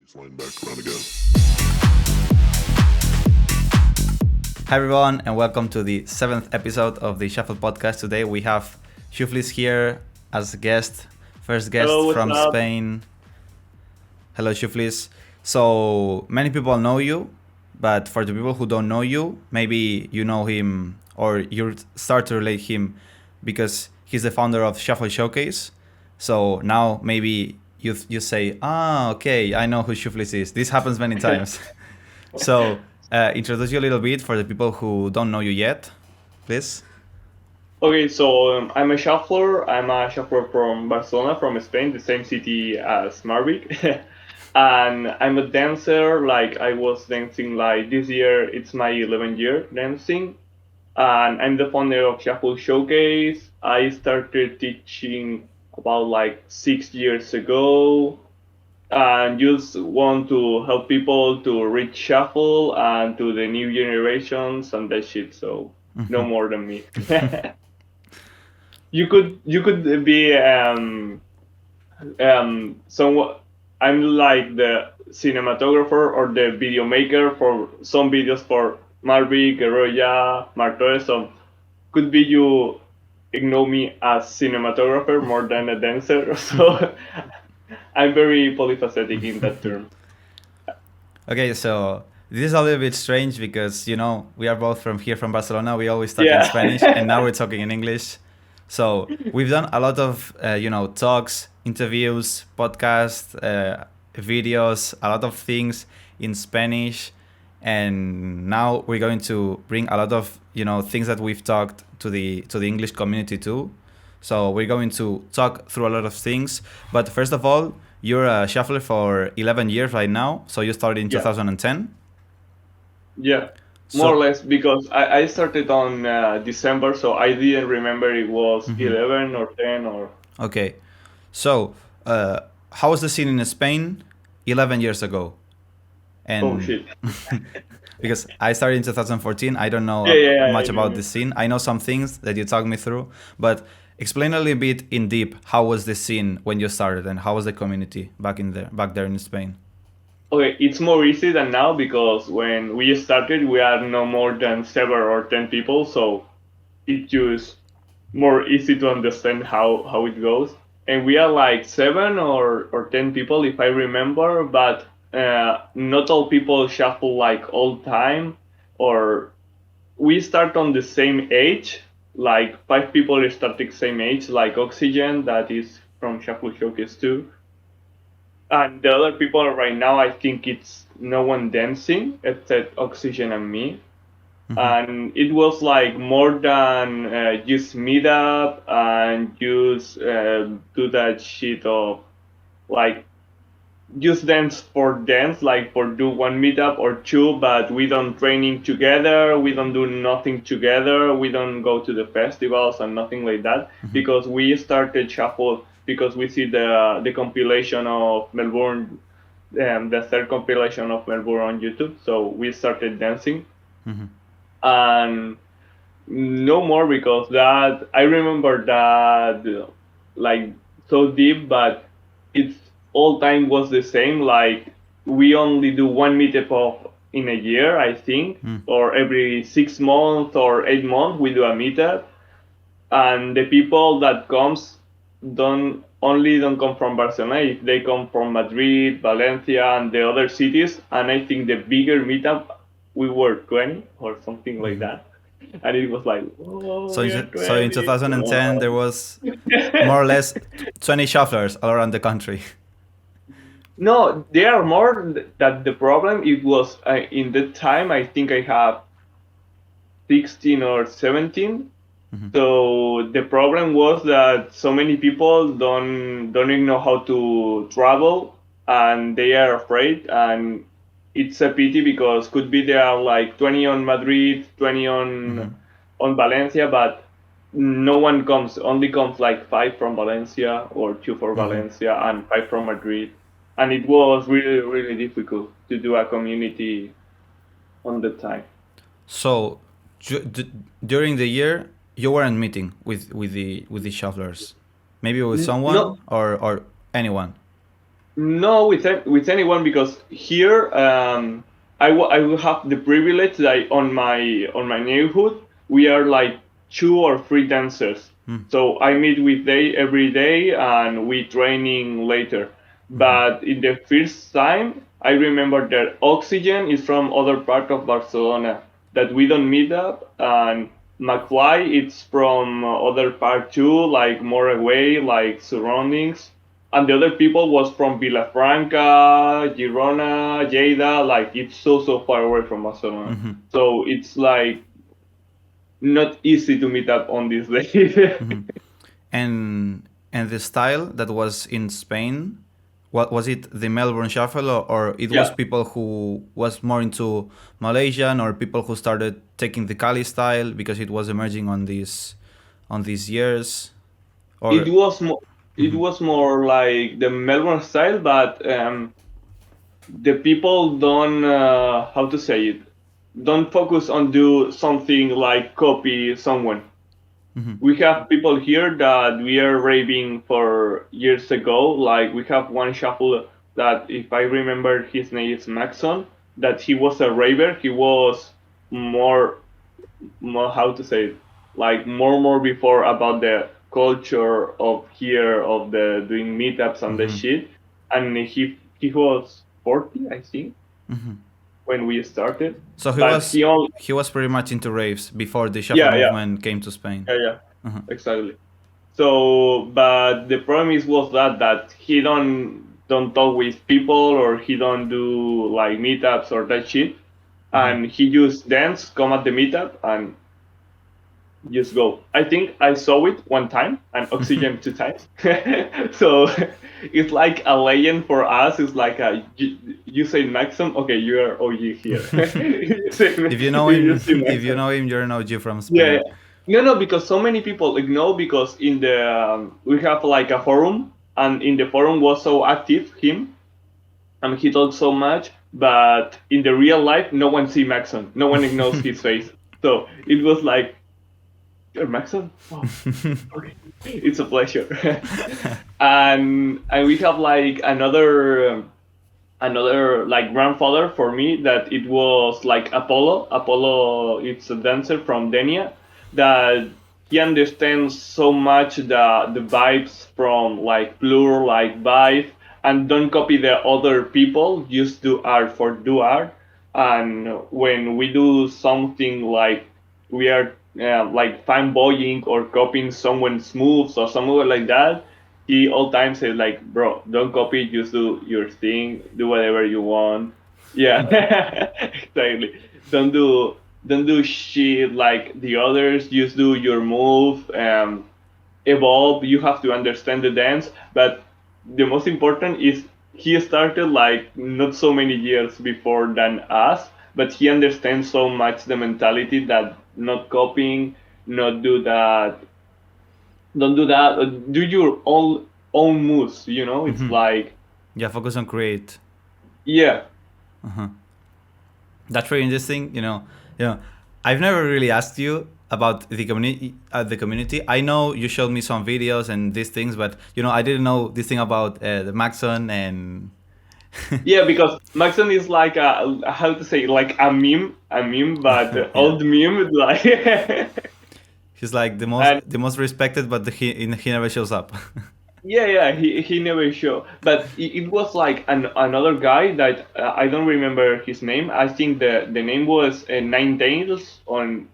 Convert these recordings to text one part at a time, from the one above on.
Flying back around again. Hi everyone, and welcome to the 7th episode of the Shuffle podcast. Today we have Xhufflis here as a guest, first guest Hello, what's from up? Spain. Hello Xhufflis. So many people know you, but for the people who don't know you, maybe you know him or you start to relate him because he's the founder of Shuffle Showcase. So now maybe you say, okay, I know who Xhufflis is. This happens many times. So introduce you a little bit for the people who don't know you yet, please. Okay, so I'm a shuffler. I'm a shuffler from Barcelona, from Spain, the same city as Marbiik. And I'm a dancer. Like I was dancing like this year. It's my 11th year dancing, and I'm the founder of Shuffle Showcase. I started teaching about like 6 years ago, and just want to help people to reach shuffle and to the new generations and that shit. So no more than me. You could be somewhat. I'm like the cinematographer or the video maker for some videos for Marbiik, Roya, Martorell. So could be you ignore me as cinematographer more than a dancer. So I'm very polyphacetic in that term. Okay, so this is a little bit strange because we are both from here from Barcelona. We always talk in Yeah. Spanish, and now we're talking in English. So we've done a lot of talks, interviews, podcasts, videos, a lot of things in Spanish, and now we're going to bring a lot of things that we've talked to the English community too. So we're going to talk through a lot of things. But first of all, you're a shuffler for 11 years right now. So you started in Yeah. 2010. Yeah, more or So less because I started on December, so I didn't remember it was 11 or 10 or. okay. So how was the scene in Spain 11 years ago? Oh And shit. because I started in 2014, I don't know Yeah, I much know. about the scene. I know some things that you talked me through, but explain a little bit in deep. How was the scene when you started, and how was the community back there in Spain? Okay, it's more easy than now because when we started, we are no more than 7 or 10 people, so it's just more easy to understand how it goes. And we are like 7 or 10 people, if I remember, but not all people shuffle like all time, or we start on the same age, like 5 people are starting same age, like Oxygen, that is from Shuffle Showcase too. And the other people right now, I think it's no one dancing except Oxygen and me. And it was like more than just meet up and just do that shit of like just dance for dance, like for do one meetup or two, but we don't training together, we don't do nothing together, we don't go to the festivals and nothing like that, because we started shuffle because we see the compilation of Melbourne, the third compilation of Melbourne on YouTube, so we started dancing. And no more because that I remember that like so deep, but it's all time was the same. Like we only do one meetup of in a year, I think, or every 6 months or 8 months we do a meetup, and the people that comes don't come from Barcelona. If they come from Madrid, Valencia, and the other cities, and I think the bigger meetup we were 20 or something like that, and it was like, oh, So we are so in 20. 2010 there was more or less 20 shufflers all around the country. No, there are more. That the problem it was in that time. I think I have 16 or 17. So the problem was that so many people don't even know how to travel, and they are afraid. And it's a pity because could be there are like 20 on Madrid, 20 on Valencia, but no one comes. Only comes like 5 from Valencia or 2 for Valencia and 5 from Madrid. And it was really really difficult to do a community on the time. So during the year you weren't meeting with the shufflers, maybe with No, someone or anyone. No, with anyone, because here I will have the privilege that on my neighborhood we are like 2 or 3 dancers. So I meet with they every day and we training later. But in the first time, I remember that Oxygen is from other part of Barcelona that we don't meet up, and McFly it's from other part too, like more away, like surroundings, and the other people was from Villafranca, Girona, Lleida. Like it's so far away from Barcelona, so it's like not easy to meet up on this day. And the style that was in Spain, what was it? The Melbourne Shuffle, or it was Yeah, people who was more into Malaysian, or people who started taking the Cali style because it was emerging on these years, it or was more. It was more like the Melbourne style, but the people don't how to say it, don't focus on do something like copy someone. We have people here that we are raving for years ago. Like we have one shuffle that, if I remember, his name is Maxon. That he was a raver. He was more, more how to say it, like more before about the culture of here of the doing meetups and the shit. And he was 40, I think, when we started. so But he only he was pretty much into raves before the shuffle yeah yeah movement came to Spain. yeah exactly. So, but the problem is was that he don't talk with people, or he don't do like meetups or that shit, and he just dance, come at the meetup, and just go. I think I saw it one time and Oxygen 2 times. So it's like a legend for us. It's like you say Maxim, okay, you are OG here. You say, If you know you him, see if you Maxim. know him, you're an OG from Yeah, Spain. yeah. No, because so many people ignore, because in the we have like a forum, and in the forum was so active him, and he talks so much, but in the real life no one see Maxon, no one knows his face. So it was like, you're Maxon? Oh, okay, it's a pleasure. And we have like another like grandfather for me, that it was like Apollo. It's a dancer from Denia, that he understands so much the vibes from like Blur, like vibe, and don't copy the other people, just do art for do art. And when we do something like we are like fanboying or copying someone's moves or something like that, he all time says like, bro, don't copy, just do your thing, do whatever you want. Yeah, exactly. Don't do don't do shit like the others. Just do your move. Evolve. You have to understand the dance. But the most important is he started like not so many years before than us, but he understands so much the mentality that not copying, not do that, don't do that. Do your own moves. It's like, Yeah, focus on create. yeah, That's very interesting. I've never really asked you about the community. The community. I know you showed me some videos and these things, but I didn't know this thing about the Maxon and. yeah. Because Maxon is like a, how to say, like a meme, but Yeah, old meme, like. he's like And the most respected, but he never shows up. yeah, he never show. But it was like another guy that I don't remember his name. I think the name was Nine Tails on.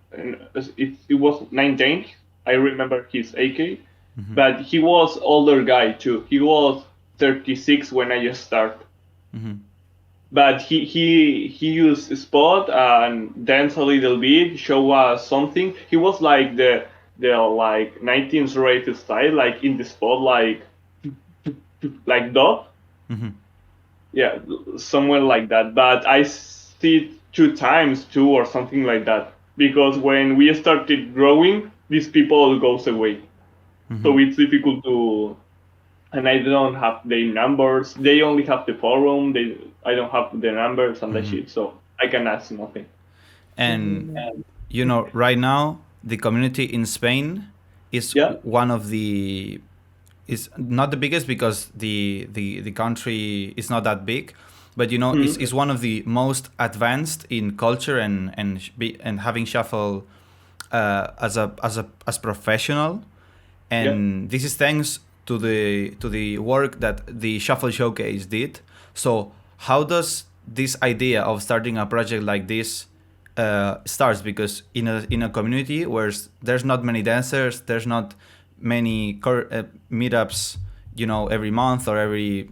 It was Nine Tails. I remember his AK, but he was older guy too. He was 36 when I just start. But he used spot and dance a little bit, show us something. He was like the like 19th rate style, like in the spot, like dot. Yeah, somewhere like that. But I see 2 times two or something like that, because when we started growing, these people goes away. So it's difficult to, and I don't have their numbers. They only have the forum. I don't have the numbers and that shit, so I can ask nothing. And And right now the community in Spain is yeah, one of the is not the biggest because the country is not that big, but you know is one of the most advanced in culture and having shuffle as professional, Yeah. and this is thanks to the work that the Shuffle Showcase did. So how does this idea of starting a project like this starts? Because in a community where there's not many dancers, there's not many meetups, you know, every month or every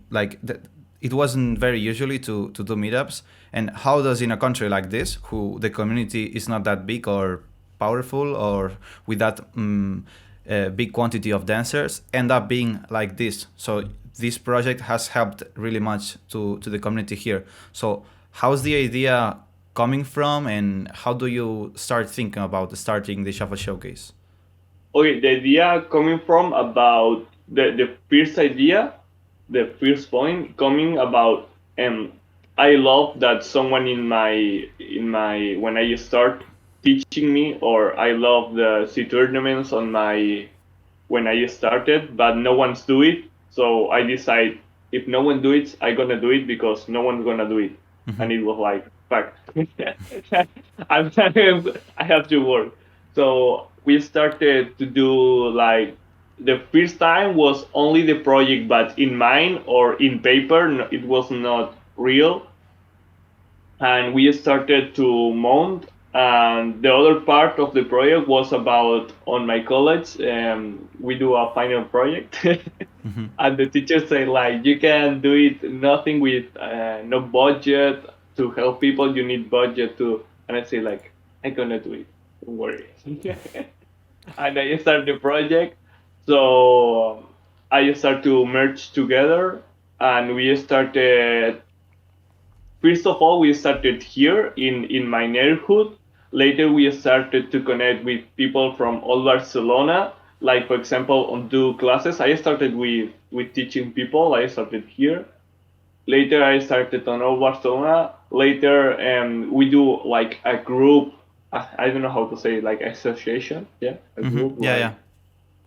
it wasn't very usually to do meetups. And how does in a country like this, who the community is not that big or powerful or with that big quantity of dancers, end up being like this? So this project has helped really much to the community here. So how's the idea coming from, and how do you start thinking about starting the Shuffle Showcase? Okay, the idea coming from about the first idea, the first point coming about I love that someone in my when I start teaching me, or I love the sea tournaments on my when I started, but no one's do it. So I decide if no one do it, I gonna do it because no one's gonna do it. Mm-hmm. And it was like, fuck, I have to work. So we started to do like the first time was only the project, but in mind or in paper, it was not real, and we started to mount. And the other part of the project was about on my college. We do a final project, Mm-hmm. and the teachers say like you can do it nothing with no budget to help people. You need budget to, and I say like I'm gonna do it. Don't worry. And I start the project. So I start to merge together, and we started. First of all, we started here in my neighborhood. Later, we started to connect with people from all Barcelona. Like for example, on do classes, I started with teaching people. I started here. Later, I started on all Barcelona. Later, we do like a group. I don't know how to say it, like association. Yeah, a Mm-hmm. group Yeah, like yeah.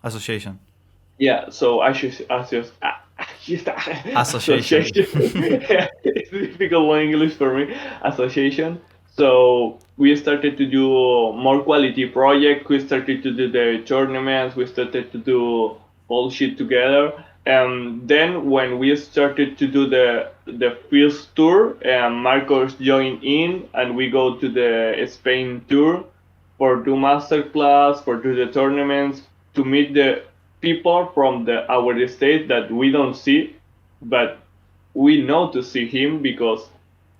Association. yeah, so I should Association. association. It's difficult in English for me. Association. So we started to do more quality project. We started to do the tournaments. We started to do all shit together. And then when we started to do the first tour, Marcos joined in, and we go to the Spain tour for do masterclass, for do the tournaments, to meet the people from the our state that we don't see, but we know to see him, because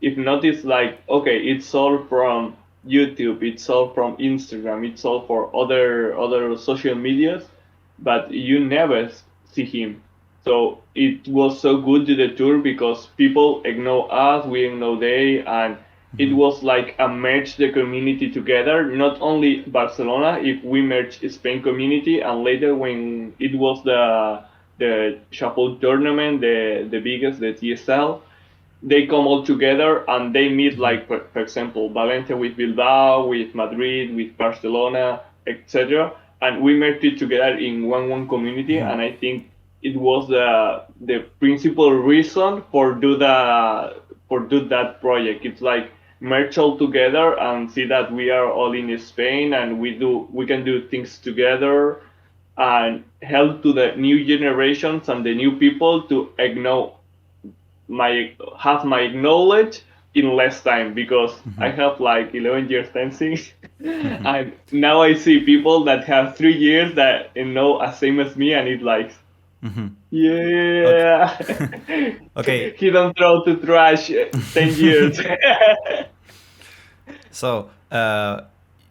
if not, it's like okay, it's all from YouTube, it's all from Instagram, it's all for other social medias, but you never see him. So it was so good to the tour because people ignore us, we ignore they, and it Mm-hmm. was like a merge the community together. Not only Barcelona, if we merge Spain community, and later when it was the shuffle tournament, the biggest, the TSL, they come all together and they meet Mm-hmm. like for example Valencia with Bilbao, with Madrid, with Barcelona, etc. And we met it together in one community, Mm-hmm. and I think it was the principal reason for do that project. It's like merge all together and see that we are all in Spain, and we can do things together and help to the new generations and the new people to know my knowledge in less time, because Mm-hmm. I have like 11 years dancing, Mm-hmm. and now I see people that have 3 years that know as same as me, and it's like Mm-hmm. Okay. yeah, Okay. he don't throw to trash 10 years. So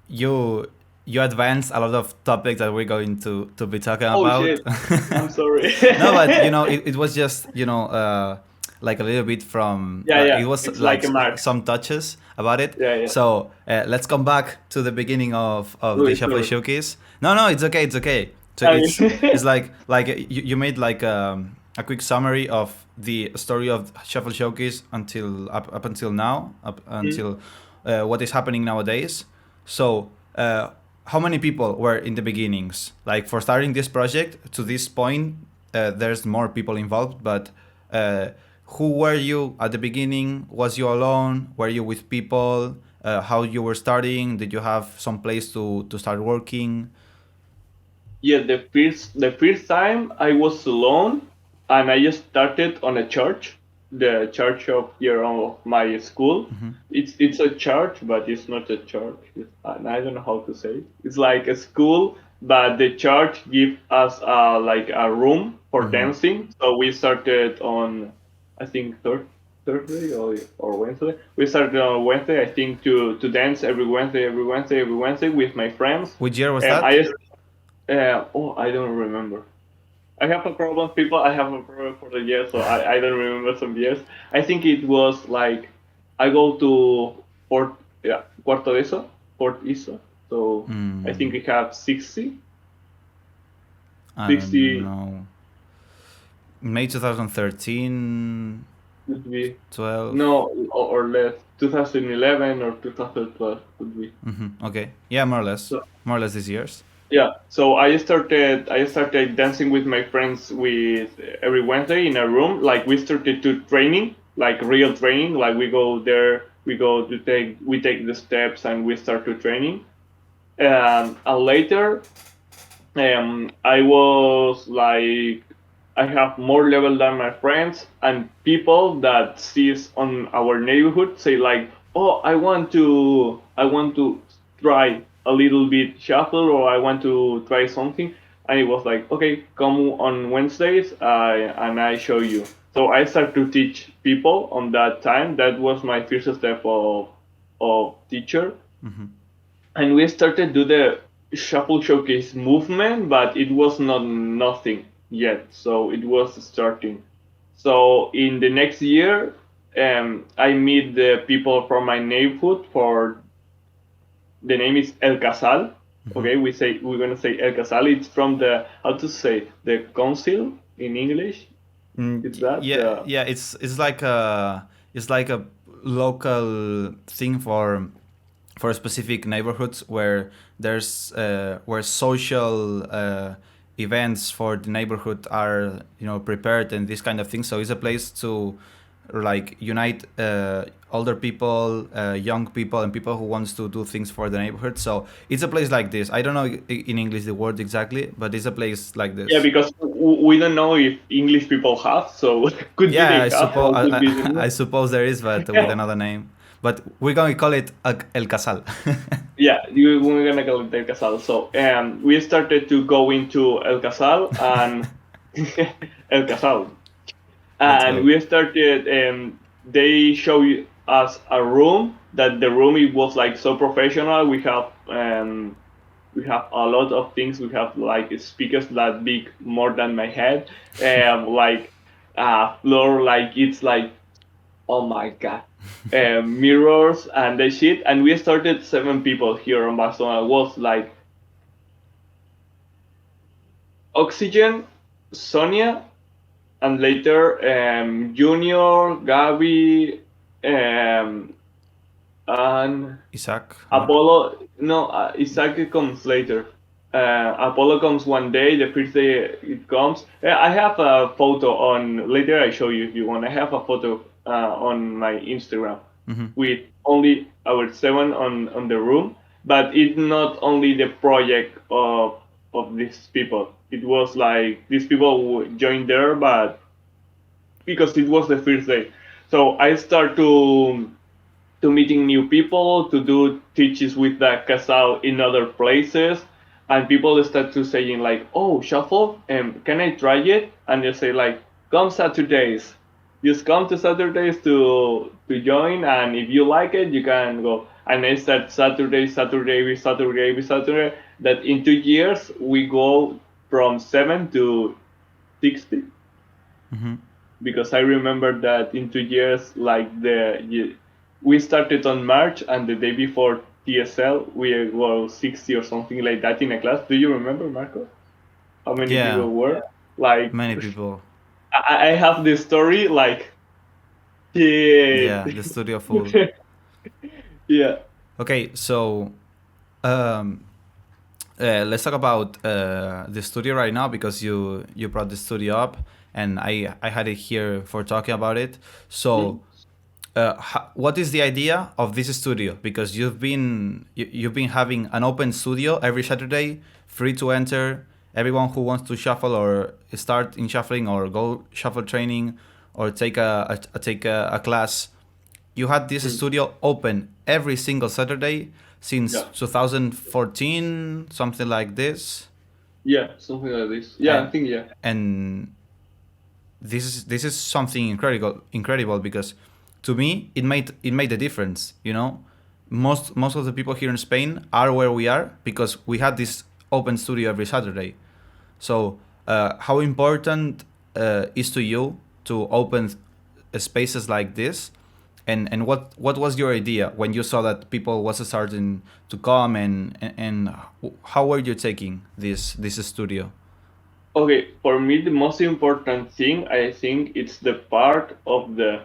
you you advanced a lot of topics that we're going to be talking Oh about. shit, I'm sorry. No, but you know, it was just like a little bit from Yeah, it yeah, was it's like like a mark. some touches about it. Yeah, yeah. So let's come back to the beginning of the Really Shuffle sorry. Showcase. No, no, it's okay, it's okay. So I it's like you made like a quick summary of the story of Shuffle Showcase until up until now, up mean, until what is happening nowadays. So how many people were in the beginnings, like for starting this project to this point? there's more people involved, but uh, who were you at the beginning? Was you alone? Were you with people? How you were starting? Did you have some place to start working? Yeah, the first time I was alone, and I just started on a church, the church of here of my school. It's a church, but it's not a church. And I don't know how to say it. It's like a school, but the church give us like a room for dancing. So we started on, I think Thursday or Wednesday. We started on Wednesday, I think, to dance every Wednesday, every Wednesday, every Wednesday with my friends. Which year was And that? I don't remember. I have a problem, people. I have a problem for the years, so I don't remember some years. I think it was like I go to Cuarto de Eso, Port ISO. So I think we have 60, I don't 60 know. May 2013, could be 12. no or less. 2011 or 2012 could be. Okay. Yeah, more or less. So More or less these years. yeah, so I started dancing with my friends with every Wednesday in a room. Like we started to training, like real training. Like we go there, we take the steps and we start to training. And later, I was like, I have more level than my friends, and people that sees on our neighborhood say like, oh, I want to try a little bit shuffle, or I want to try something. And it was like, okay, come on Wednesdays, and I show you. So I start to teach people on that time. That was my first step of teacher. And we started do the shuffle showcase movement, but it was not nothing yet, so it was starting. So in the next year, I meet the people from my neighborhood. For the name is El Casal. Okay, we're gonna say El Casal. It's from the, how to say, the council in English. Is that Yeah, the yeah. It's like a local thing for specific neighborhoods where there's where social events for the neighborhood are prepared and this kind of thing. So it's a place to like unite older people, young people, and people who wants to do things for the neighborhood. So it's a place like this. I don't know in English the word exactly, but it's a place like yeah, this. because we don't know if English people have, so could be Yeah, they have or could be they I not. suppose there is, but with another name. But we're going to call it El Casal. Yeah, we're gonna go with El Casal. So we started to go into El Casal and El Casal, Let's and go. we started. They show us a room, that the room, it was like so professional. We have a lot of things. We have like speakers that big, more than my head, like floor, like it's like, oh my god, mirrors and the shit. And we started 7 people here in Barcelona. It was like Oxygen, Sonia, and later Junior, Gabi, and Isaac, no? Apollo. No, Isaac comes later. Apollo comes one day. The first day it comes. I have a photo on. Later I show you if you want. I have a photo on my Instagram with only our 7 on the room. But it's not only the project of these people. It was like these people who joined there, but because it was the first day. So I start to meeting new people, to do teaches with the casal in other places, and people start to saying like, "Oh, shuffle, can I try it?" And they say like, "Come Saturdays, just come to Saturdays to join, and if you like it, you can go." And I start Saturday, Saturday, with Saturday, with Saturday. That in 2 years we go from 7 to 60, because I remember that in 2 years, like we started on March, and the day before TSL, we were 60 or something like that in a class. Do you remember, Marco? How many Yeah, people were? Like, many people. I have this story, like, shit. Yeah, the studio full. Yeah. Okay, so um, let's talk about the studio right now, because you brought the studio up, and I had it here for talking about it. Mm. So what is the idea of this studio? Because you've been having an open studio every Saturday, free to enter. Everyone who wants to shuffle or start in shuffling or go shuffle training or take a class, you had this Mm. studio open every single Saturday since Yeah. 2014, something like this. Yeah, something like this. Yeah, I And think yeah. and this is something incredible, because to me it made a difference. You know, most of the people here in Spain are where we are because we had this open studio every Saturday. So how important is to you to open spaces like this, and what was your idea when you saw that people was starting to come, and how were you taking this studio? Okay, for me, the most important thing, I think, it's the part of the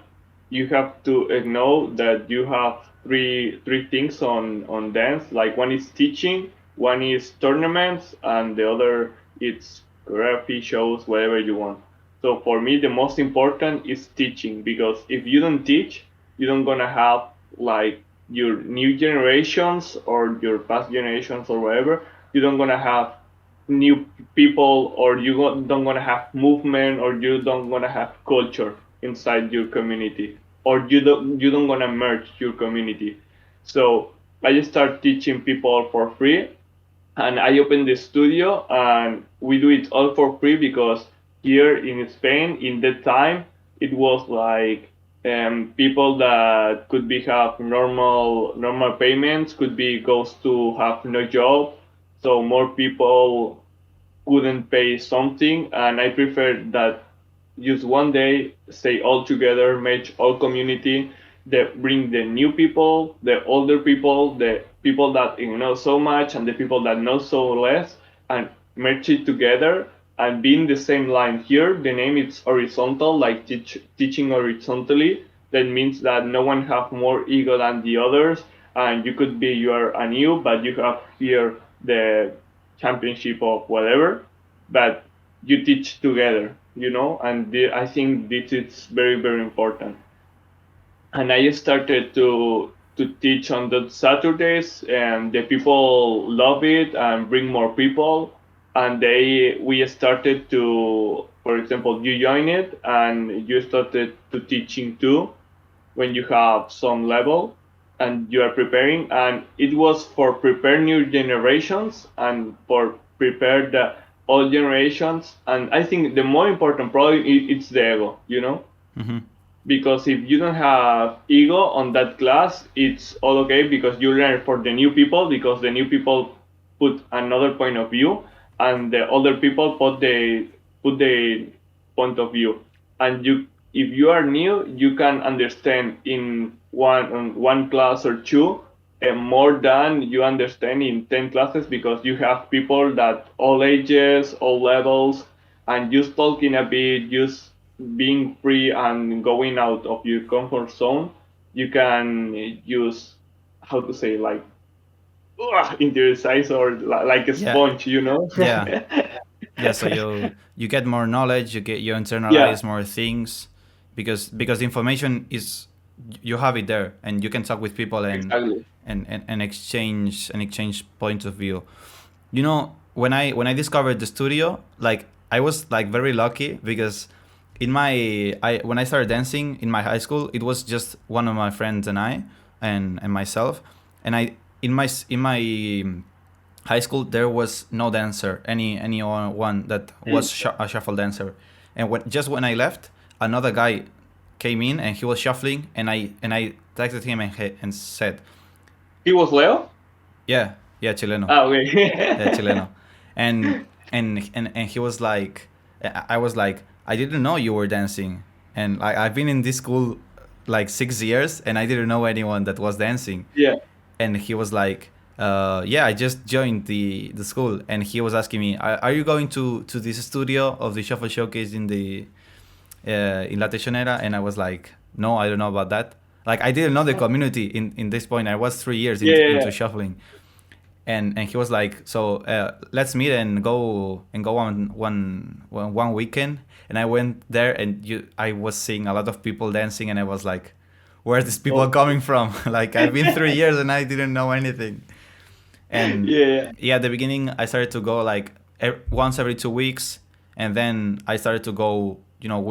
you have to know that you have three things on dance. Like one is teaching, one is tournaments, and the other it's choreography shows, whatever you want. So for me, the most important is teaching because if you don't teach, you don't gonna have like your new generations or your past generations or whatever. You don't gonna have new people, or don't want to have movement, or you don't want to have culture inside your community, or you don't want to merge your community. So I just start teaching people for free, and I opened the studio, and we do it all for free because here in Spain, in that time, it was like people that could be have normal payments could be goes to have no job, so more people couldn't pay something, and I prefer that just one day stay all together, match all community, that bring the new people, the older people, the people that know so much, and the people that know so less, and merge it together and be in the same line. Here, the name is horizontal, like teaching horizontally. That means that no one have more ego than the others, and you could be you are a new, but you have here the championship of whatever, but you teach together, and I think this is very, very important. And I started to teach on the Saturdays, and the people love it and bring more people. And we started to, for example, you join it and you started to teaching too when you have some level and you are preparing, and it was for prepare new generations and for prepare the old generations. And I think the more important problem it's the ego. Hmm. Because if you don't have ego on that class, it's all okay because you learn for the new people, because the new people put another point of view, and the older people put the point of view. And if you are new, you can understand in one class or two, more than you understand in 10 classes, because you have people that all ages, all levels, and just talking a bit, just being free and going out of your comfort zone, you can use, how to say, like into your size, or like a Yeah, sponge. yeah, yeah. So you get more knowledge, you Yeah, internalize more things, because the information is, you have it there, and you can talk with people, exactly. and exchange points of view. You know, when I discovered the studio, like I was like very lucky, because when I started dancing in my high school, it was just one of my friends and I, and myself, and I in my high school there was no dancer, anyone that was Mm. a shuffle dancer. And when I left, another guy came in and he was shuffling, and I texted him, and said, He was Leo. yeah, yeah, chileno, Ah, yeah, okay. chileno. And he was like, I was like, I didn't know you were dancing, and like I've been in this school like 6 years, and I didn't know anyone that was dancing. Yeah. And he was like, yeah, I just joined the school. And he was asking me, are you going to this studio of the shuffle showcase in La Techonera? And I was like, no, I don't know about that. Like I didn't know the community in this point. I was 3 years Yeah, yeah, into yeah. shuffling. and he was like, so let's meet and go on one weekend. And I went there, and I was seeing a lot of people dancing, and I was like, where's these people Oh. coming from? Like, I've been 3 years and I didn't know anything. And Yeah. yeah, at the beginning I started to go like once every 2 weeks, and then I started to go,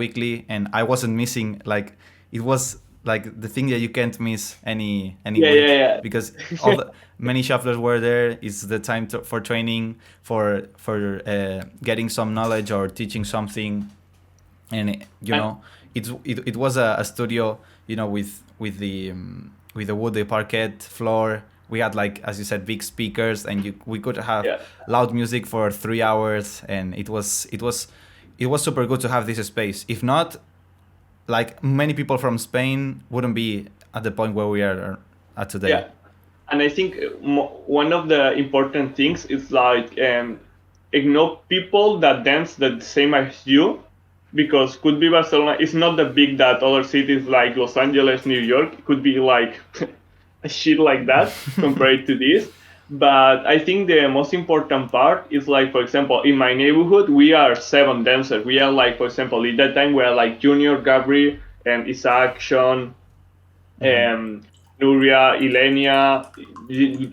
weekly, and I wasn't missing, like, it was like the thing that you can't miss any Yeah, week, yeah, because all the many shufflers were there. It's the time for training, for getting some knowledge or teaching something. And yeah. it was a studio, with the wood, the parquet floor. We had, like, as you said, big speakers, and we could have Yeah. loud music for 3 hours, and it was super good to have this space. If not, like, many people from Spain wouldn't be at the point where we are at today. Yeah. And I think one of the important things is like ignore people that dance the same as you, because could be Barcelona. It's not that big that other cities like Los Angeles, New York could be like a shit like that compared to this. But I think the most important part is like, for example, in my neighborhood we are 7 dancers. We are like, for example, at that time we are like Junior, Gabri, and Isaac, Sean, Mm-hmm. um, Nuria, Ilenia.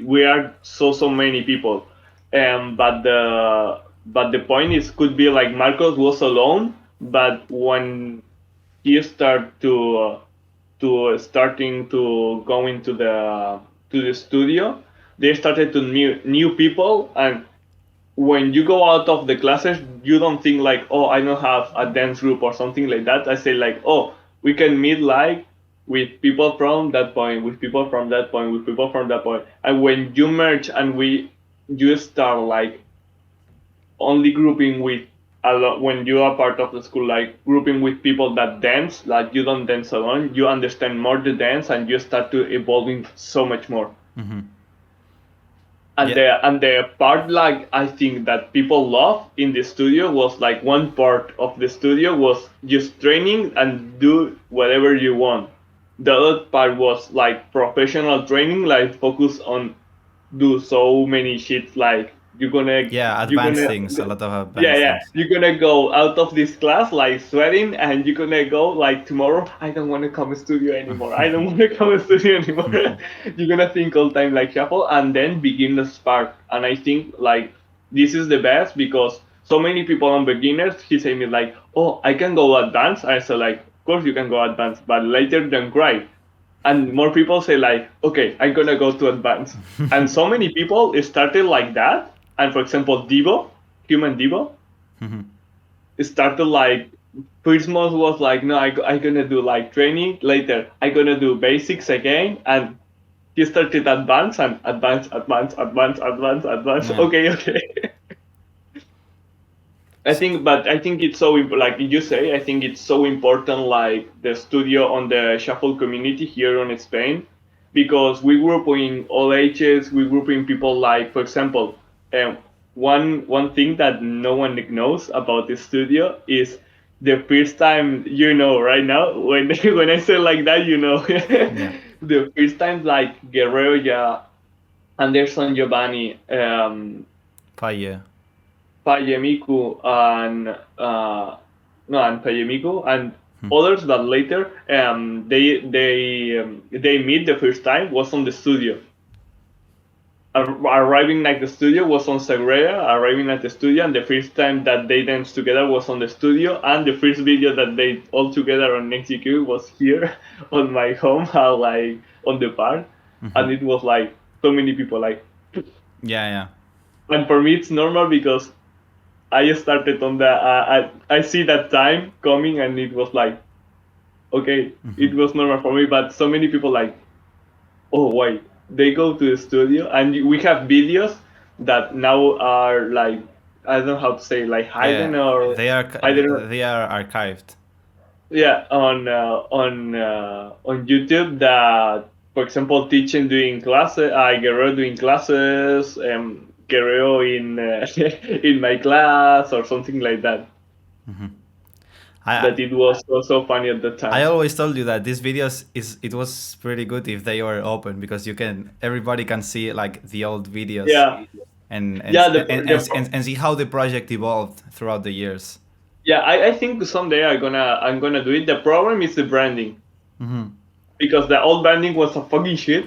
We are so many people, but the point is could be like Marcos was alone, but when he started to starting to go into the studio, they started to new people. And when you go out of the classes, you don't think like, oh, I don't have a dance group or something like that. I say like, oh, we can meet like with people from that point, with people from that point, with people from that point. And when you merge and you start like only grouping with a lot, when you are part of the school, like grouping with people that dance, like you don't dance alone, you understand more the dance and you start to evolving so much more. Mm-hmm. and Yeah. the part like I think that people love in the studio was like one part of the studio was just training and do whatever you want. The other part was like professional training, like focus on do so many shit, like you're gonna Yeah, you're advanced gonna things, a lot of yeah, advanced yeah. things. You're gonna go out of this class like sweating, and you're gonna go like tomorrow. I don't want to come to studio anymore. I don't want to come to studio anymore. You're gonna think all time like shuffle, and then begin the spark. And I think like this is the best because so many people on beginners. He say me like, oh, I can go advanced. I say like, of course you can go advanced, but later don't cry. And more people say like, okay, I'm gonna go to advanced. And so many people started like that. And for example, Devo, human Devo, started like first month was like, no, I gonna do like training. Later I gonna do basics again. And he started advanced and advanced, advanced, advanced, advanced, advanced. Yeah. Okay, okay. But I think it's so like you say. I think it's so important, like the studio on the shuffle community here in Spain, because we group in all ages. We group in people like, for example, um, one thing that no one knows about the studio is the first time, right now when when I say like that, Yeah. the first time like Guerrero, yeah, Anderson, Giovanni, Fire. Payemiku and no, and Payemiku and others that later they meet the first time was on the studio. Arriving at the studio was on Sagrera, arriving at the studio, and the first time that they danced together was on the studio, and the first video that they all together on NXTQ was here on my home, like on the park, and it was like so many people like, Yeah, yeah. and for me it's normal because I started on the I see that time coming and it was like okay, it was normal for me, but so many people like, oh wait, they go to the studio and we have videos that now are like, I don't know how to say, like hidden Yeah, or they are I don't know, they are archived. yeah, on YouTube that, for example, teaching doing classes, Guerrero doing classes, Guerrero in in my class or something like that. I that it was so funny at the I time. always told you that these videos is it was pretty good if they were open because you can everybody can see like the old videos Yeah, and yeah, and see how the project evolved throughout the years. yeah. I think someday I'm gonna do it. The problem is the branding because the old branding was a fucking shit,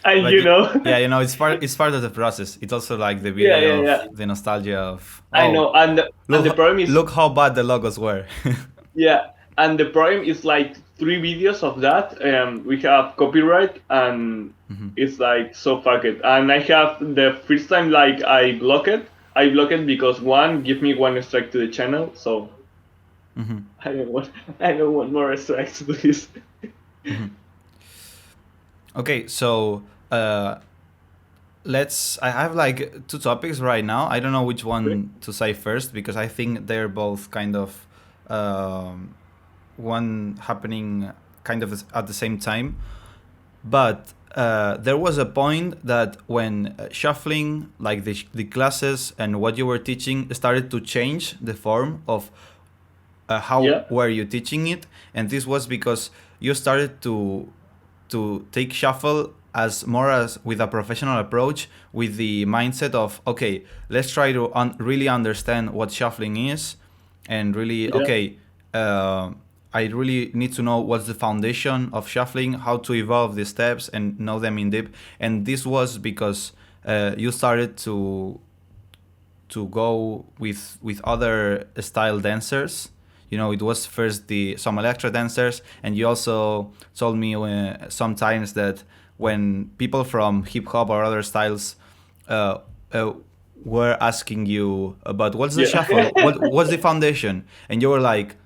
and But you know. yeah, it's part of the process. It's also like the Yeah, beauty yeah, of yeah. the nostalgia of I oh know, and the problem is, look how bad the logos were. yeah, and the problem is like 3 videos of that. We have copyright, and it's like so fuck it. And I have the first time like I block it. I block it because one give me one strike to the channel, so I don't want I don't want more strikes, please. Okay, so let's. I have like two topics right now. I don't know which one to say first because I think they're both kind of um, one happening kind of at the same time. But there was a point that when shuffling, like the classes and what you were teaching, started to change the form of how Yeah, were you teaching it, and this was because you started to take shuffle as more as with a professional approach with the mindset of okay, let's try to really understand what shuffling is and really yeah, okay, I really need to know what's the foundation of shuffling, how to evolve the steps and know them in deep. And this was because you started to go with other style dancers. You know, it was first the some electro dancers, and you also told me sometimes that when people from hip hop or other styles uh, uh, were asking you about what's the shuffle, yeah. what's the foundation, and you were like,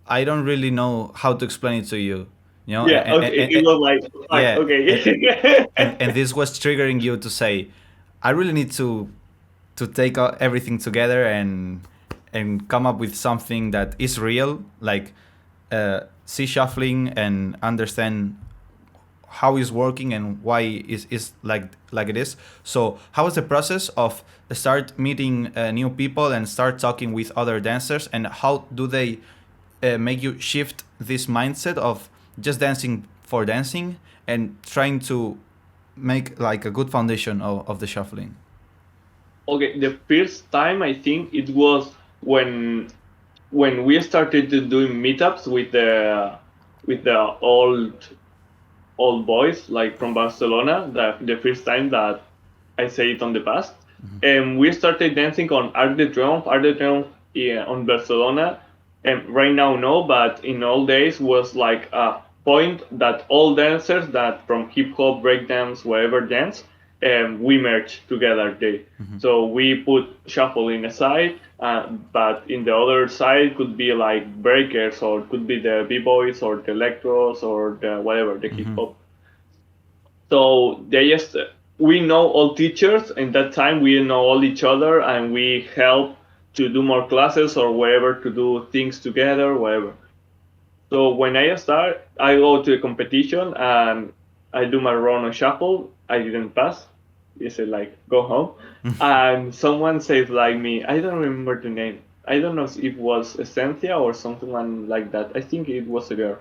I don't really know how to explain it to you. You know, Yeah, okay. It was like, fuck, yeah, okay. and this was triggering you to say, I really need to take everything together and come up with something that is real, like see shuffling and understand how it's working and why is like it is. So how was the process of start meeting new people and start talking with other dancers, and how do they make you shift this mindset of just dancing for dancing and trying to make like a good foundation of the shuffling? Okay, the first time I think it was when we started to doing meetups with the old boys like from Barcelona. The first time that I say it on the past, and we started dancing on Arc de Triomphe, yeah, on Barcelona. And right now no, but in old days was like a point that all dancers that from hip hop, breakdance, whatever dance, we merge together. So we put shuffling aside, but in the other side could be like breakers, or could be the b-boys or the electros or the whatever, the hip hop. So they just we know all teachers, and that time we know all each other, and we help to do more classes or whatever, to do things together, whatever. So when I start, I go to a competition and I do my run on shuffle. I didn't pass. They said like go home, and someone says like me. I don't remember the name. I don't know if it was Cynthia or something like that. I think it was a girl,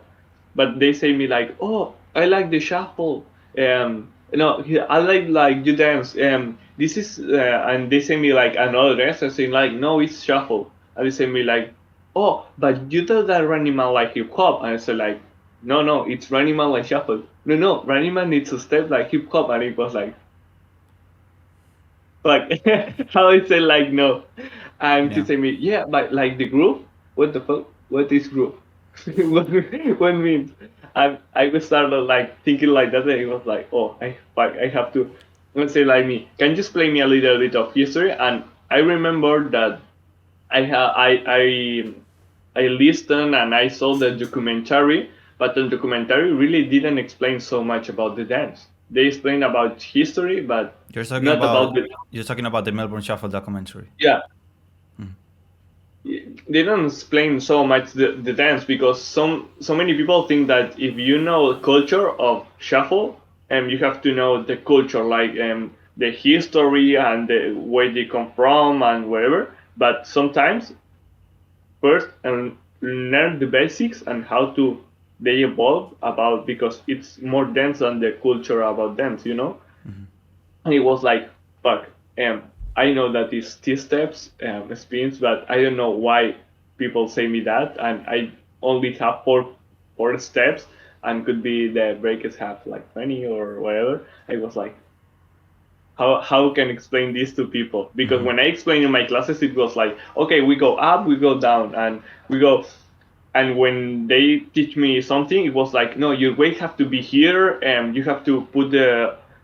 but they say me like, oh, I like the shuffle. No, I like you dance. This is and they say me like another dance. I say like, no, it's shuffle. And they say me like, oh, but you thought that Running Man like hip hop. And I say like, no, no, it's Running Man like shuffle. No, no, Running Man needs to step like hip hop. And it was like how I say like no, and she Yeah. say me yeah, but like the group, what the fuck, what is group, what means? I was started like thinking like that, and it was like, oh, I have to, let's say like me, can you explain me a little bit of history? And I remember that I listened and I saw the documentary, but the documentary really didn't explain so much about the dance. They explained about history, but You're talking not about about the, you're talking about the Melbourne Shuffle documentary. yeah. They don't explain so much the dance, because so many people think that if you know the culture of shuffle, you have to know the culture, like the history and the where they come from and wherever. But sometimes first and learn the basics and how to they evolve about, because it's more dense than the culture about dance, you know. And it was like, fuck, I know that it's T steps, spins, but I don't know why people say me that, and I only have four steps, and could be the breakers have like 20 or whatever. I was like, how can I explain this to people? Because when I explain in my classes, it was like, okay, we go up, we go down, and we go. And when they teach me something, it was like, no, your weight have to be here, and you have to put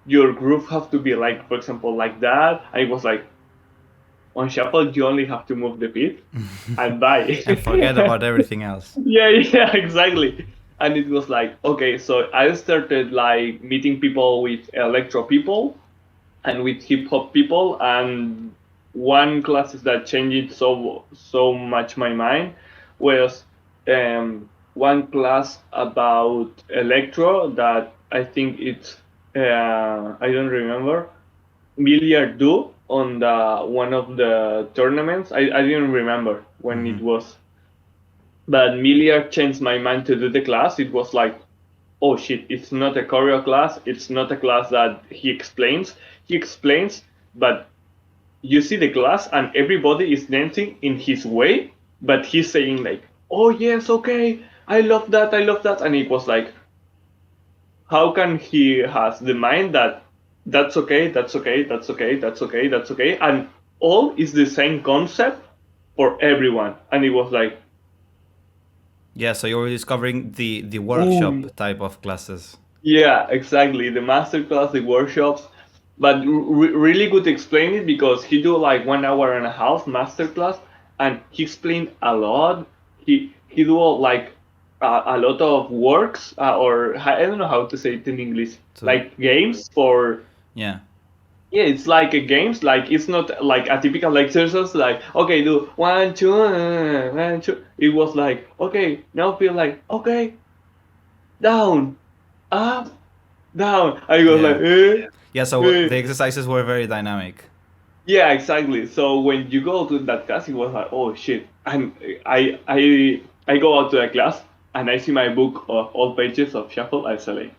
your groove have to be like, for example, like that. I was like, on shuffle, you only have to move the feet and bye. And forget about everything else. Yeah, exactly. And it was like, okay, so I started like meeting people with electro people and with hip hop people, and one classes that changed so much my mind was one class about electro that I think it's I don't remember, Billiard do on the one of the tournaments. I didn't remember when it was, but Milliard changed my mind to do the class. It was like, oh shit, it's not a choreo class. It's not a class that he explains. He explains, but you see the class and everybody is dancing in his way, but he's saying like, oh yes, okay, I love that. And it was like, how can he has the mind that that's okay, that's okay, that's okay, that's okay, that's okay, and all is the same concept for everyone. And it was like, Yeah, so you're discovering the workshop ooh, type of classes. yeah, exactly. The masterclass, the workshops, but really good explain it, because he do like 1 hour and a half masterclass, and he explained a lot. He do like a lot of works, or I don't know how to say it in English, So like games for. yeah, Yeah, it's like a games. Like it's not like a typical exercise. Like okay, do 1, 2, 1, 2. It was like okay, now feel like okay, down, up, down. I was like, yeah, yeah. So eh. the exercises were very dynamic. Yeah, exactly. So when you go to that class, it was like, oh shit. And I go out to the class and I see my book of all pages of shuffle. I say like,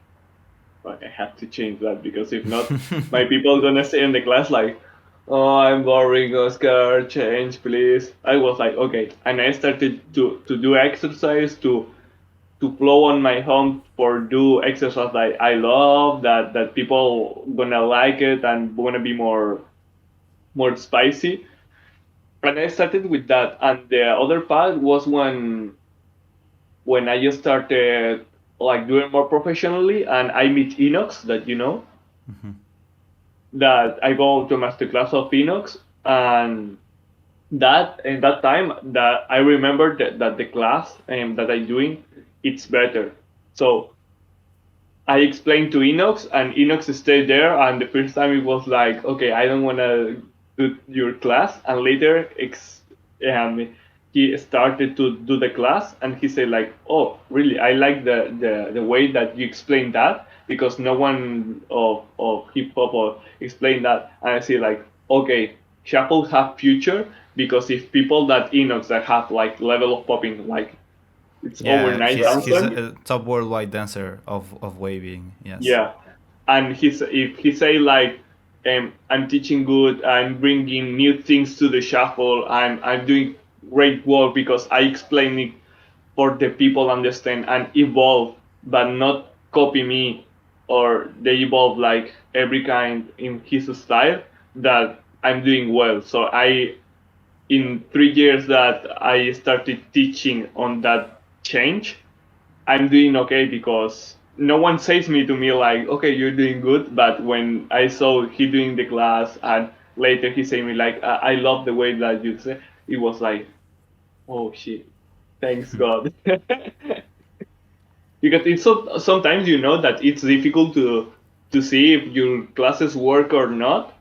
fuck, I have to change that, because if not, my people gonna stay in the class like, oh, I'm boring, Oscar, change please. I was like, okay, and I started to do exercise to flow on my home for do exercise that I love, that people gonna like it and gonna be more spicy. And I started with that. And the other part was when I just started like doing more professionally, and I meet Inox, that you know, that I go to a masterclass of Inox, and that in that time that I remember that the class that I'm doing, it's better. So I explained to Inox, and Inox stayed there. And the first time it was like, okay, I don't want to do your class. And later, he started to do the class, and he said like, oh, really? I like the way that you explained that, because no one of hip hop or explained that. And I say like, okay, shuffle have future, because if people that Inox that have like level of popping like it's over Yeah, he's 9,000. a top worldwide dancer of waving. Yes. Yeah, and if he say like, I'm teaching good, I'm bringing new things to the shuffle, I'm doing great work because I explain it for the people understand and evolve, but not copy me, or they evolve like every kind in his style, that I'm doing well. So I in 3 years that I started teaching on that change, I'm doing okay, because no one says me to me like, okay, you're doing good. But when I saw he doing the class, and later he said me like, I love the way that you say, it was like, oh shit, thanks God. Because it's sometimes you know that it's difficult to see if your classes work or not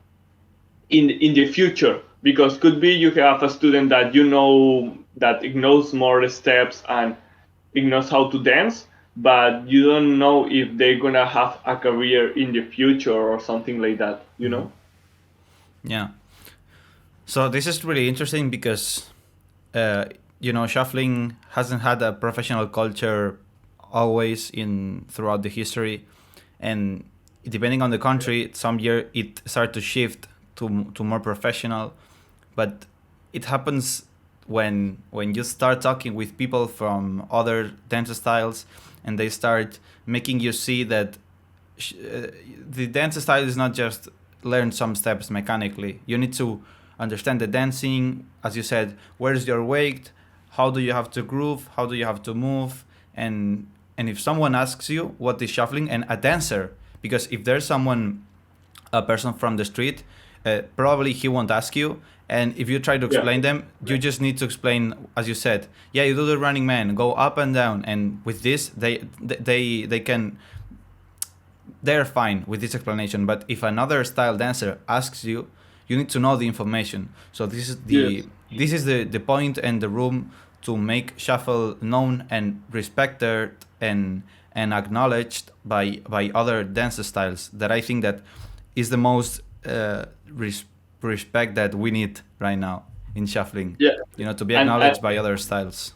in the future, because could be you have a student that you know that knows more steps and it knows how to dance, but you don't know if they're gonna have a career in the future or something like that, you know. Yeah. So this is really interesting because shuffling hasn't had a professional culture always in throughout the history, and depending on the country, some year it started to shift to more professional, but it happens when you start talking with people from other dance styles, and they start making you see that the dance style is not just learn some steps mechanically. You need to understand the dancing, as you said. Where's your weight? How do you have to groove? How do you have to move? And if someone asks you what is shuffling, and a dancer, because if there's someone, a person from the street, probably he won't ask you. And if you try to Yeah. explain them, you just need to explain, as you said, yeah, you do the running man, go up and down, and with this, they can, they're fine with this explanation. But if another style dancer asks you, you need to know the information. So Yes. this is the point and the room to make shuffle known and respected and acknowledged by other dance styles. That I think that is the most respect that we need right now in shuffling. Yeah. To be And acknowledged by other styles.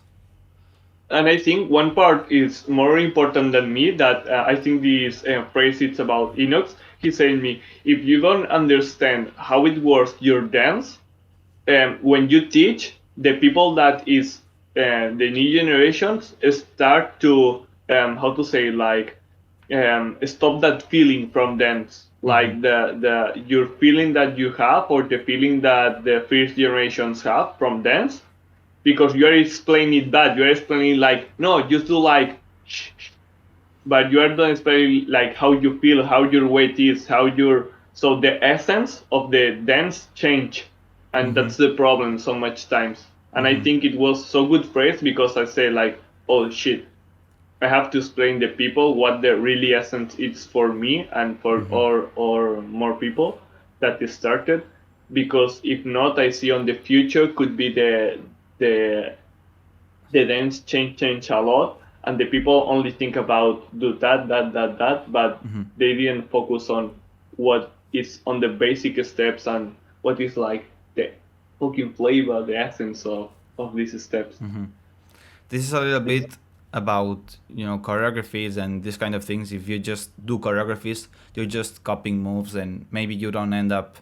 and I think one part is more important than me. That I think this phrase it's about Inox. He said me, if you don't understand how it works your dance, when you teach the people that is the new generations start to how to say like stop that feeling from dance, like the your feeling that you have or the feeling that the first generations have from dance, because you are explaining it bad. You are explaining like no, just do like, but you are not explaining like how you feel, how your weight is, how your so the essence of the dance change, and that's the problem so much times. And I think it was so good phrase because I say like, oh shit, I have to explain the people what the really essence is for me and for or more people that is started, because if not, I see on the future could be the the dance change a lot, and the people only think about do that, but they didn't focus on what is on the basic steps and what is like the fucking flavor, the essence of these steps. This is a little This, bit about choreographies and this kind of things. If you just do choreographies, you're just copying moves, and maybe you don't end up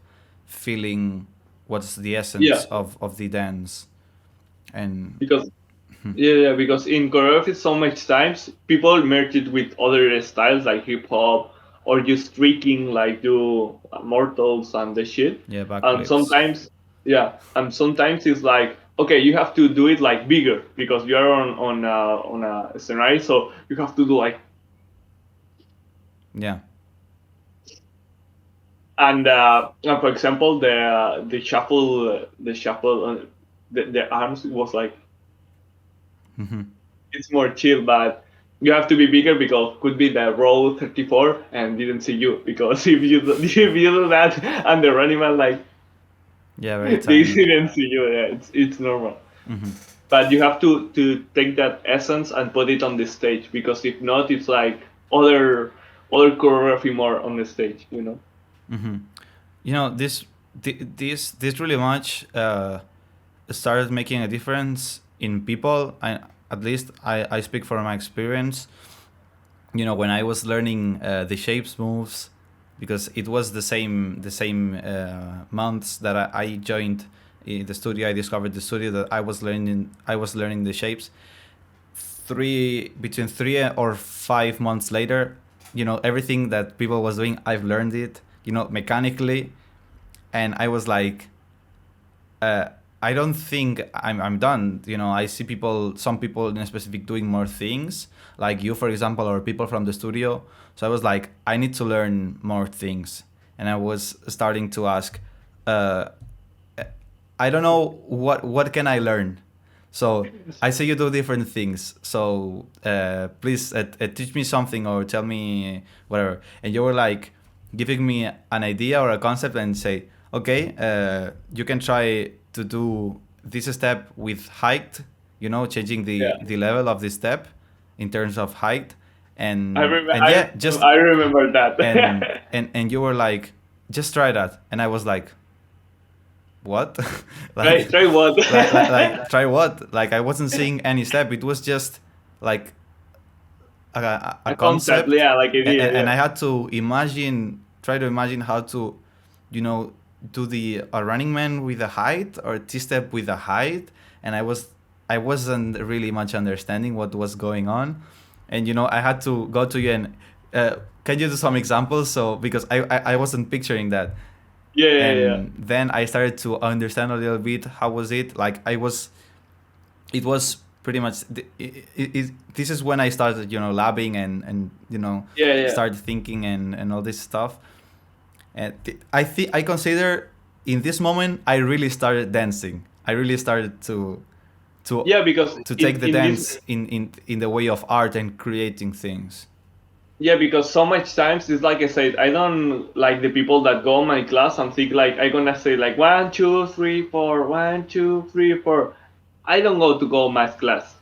feeling what's the yeah, essence of the dance. And because yeah, because in choreography so much times people merge it with other styles like hip hop or just tricking like do mortals and the shit. yeah, And backflips. sometimes yeah, and sometimes it's like okay, you have to do it like bigger because you are on a scenario, so you have to do like Yeah. and for example the shuffle the arms was like it's more chill, but you have to be bigger because could be the row 34 and didn't see you because if you do that and the running man like Yeah, very they tiny. didn't see you, yeah, it's normal. But you have to take that essence and put it on the stage because if not, it's like other choreography more on the stage, you know. This really much started making a difference in people. At least I speak from my experience. When I was learning the shapes moves, because it was the same months that I joined the studio. I discovered the studio that I was learning the shapes. Between 3 or 5 months later, everything that people was doing, I've learned it, mechanically, and I was like, I don't think I'm done. I see some people in a specific doing more things, like you, for example, or people from the studio. So I was like, I need to learn more things, and I was starting to ask, uh, I don't know what can I learn. So I say you do different things. So please teach me something or tell me whatever. And you were like giving me an idea or a concept and say, okay, you can try to do this step with height. Changing Yeah, the level of the step in terms of height, and I yeah, just I remember and that. and and you were like, just try that, and I was like, what? Try like, try what? like try what? Like I wasn't seeing any step. It was just like a A concept, concept, yeah, like idea, and yeah. I had to try to imagine how to, you know, do the a running man with a height or T-step with a height, and I wasn't really much understanding what was going on, and I had to go to you and can you do some examples? So because I wasn't picturing that, Yeah, yeah, yeah. and then I started to understand a little bit how was it like. It was pretty much this is when I started labbing and Yeah, yeah. started thinking and all this stuff. And I consider in this moment I really started dancing. I really started to Yeah, because to take the in this, dance in the way of art and creating things. yeah, because so much times it's like I said, I don't like the people that go in my class and think like I gonna say like 1, 2, 3, 4, 1, 2, 3, 4. I don't go math class.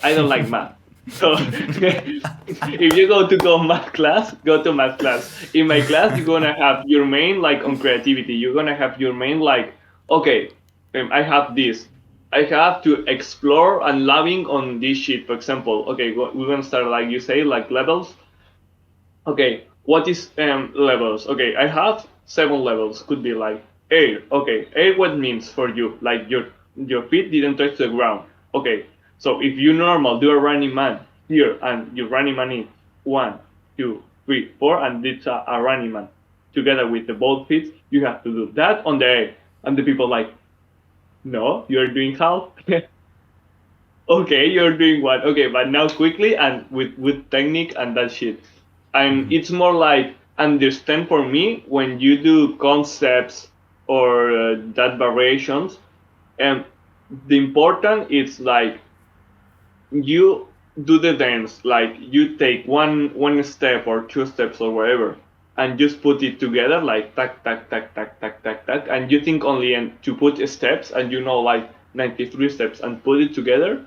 I don't like math. So if you go math class, go to math class. In my class, you're gonna have your main like on creativity. You're gonna have your main like, okay, I have this. I have to explore and loving on this shit. For example, okay, we're gonna start like you say like levels. Okay, what is levels? Okay, I have 7 levels. Could be like air. Okay, air. What means for you? Like your feet didn't touch the ground. Okay, so if you normal do a running man here and your running man is 1, 2, 3, 4, and it's a running man together with the both feet, you have to do that on the air. And the people like, no, you're doing half. Okay, you're doing what? Okay, but now quickly and with technique and that shit. And Mhm. it's more like understand for me when you do concepts or that variations. And the important is like you do the dance, like you take one step or 2 steps or whatever, and just put it together like tack tack tack tack tack tack tack, and you think only in to put steps and like 93 steps and put it together.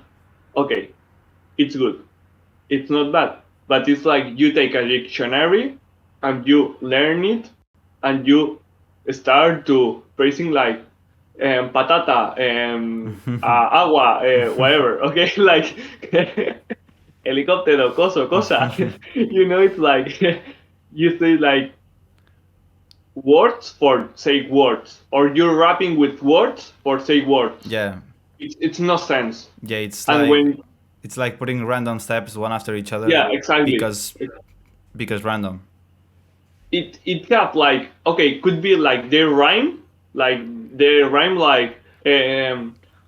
Okay, it's good. It's not bad. But it's like you take a dictionary and you learn it and you start to phrasing like patata, agua, whatever. Okay, like helicóptero, coso, cosa. It's like you say like words for say words, or you're rapping with words for say words. Yeah, It's no sense. yeah. And when It's like putting random steps one after each other yeah, exactly. because random. It have like okay, could be like like they rhyme like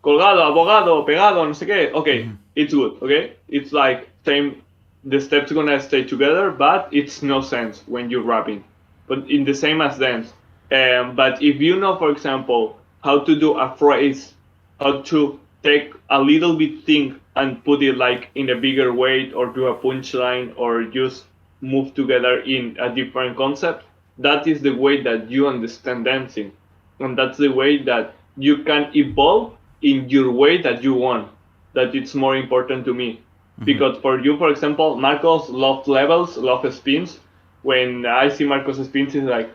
colgado, abogado, pegado, no sé qué. Okay, it's good. Okay, it's like same. The steps gonna stay together, but it's no sense when you're rapping. But in the same as dance. But if you know, for example, how to do a phrase, how to take a little bit thing and put it like in a bigger weight or do a punchline or just move together in a different concept, that is the way that you understand dancing. And that's the way that you can evolve in your way that you want. That it's more important to me. Because for you, for example, Marcos love levels, love spins. When I see Marcos spins, it's like,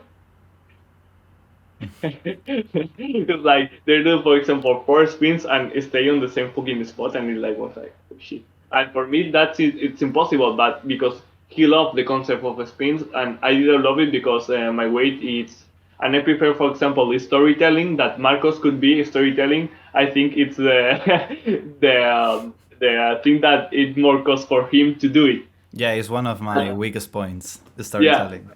it's like they do, for example, 4 spins and stay on the same fucking spot, and it's like, what's like, oh, shit. And for me, that's it. It's impossible, but because he loved the concept of spins, and I didn't love it because my weight is. And I prefer, for example, the storytelling that Marcos could be storytelling. I think it's the the thing that it more costs for him to do it. Yeah, it's one of my weakest points, the Yeah, storytelling.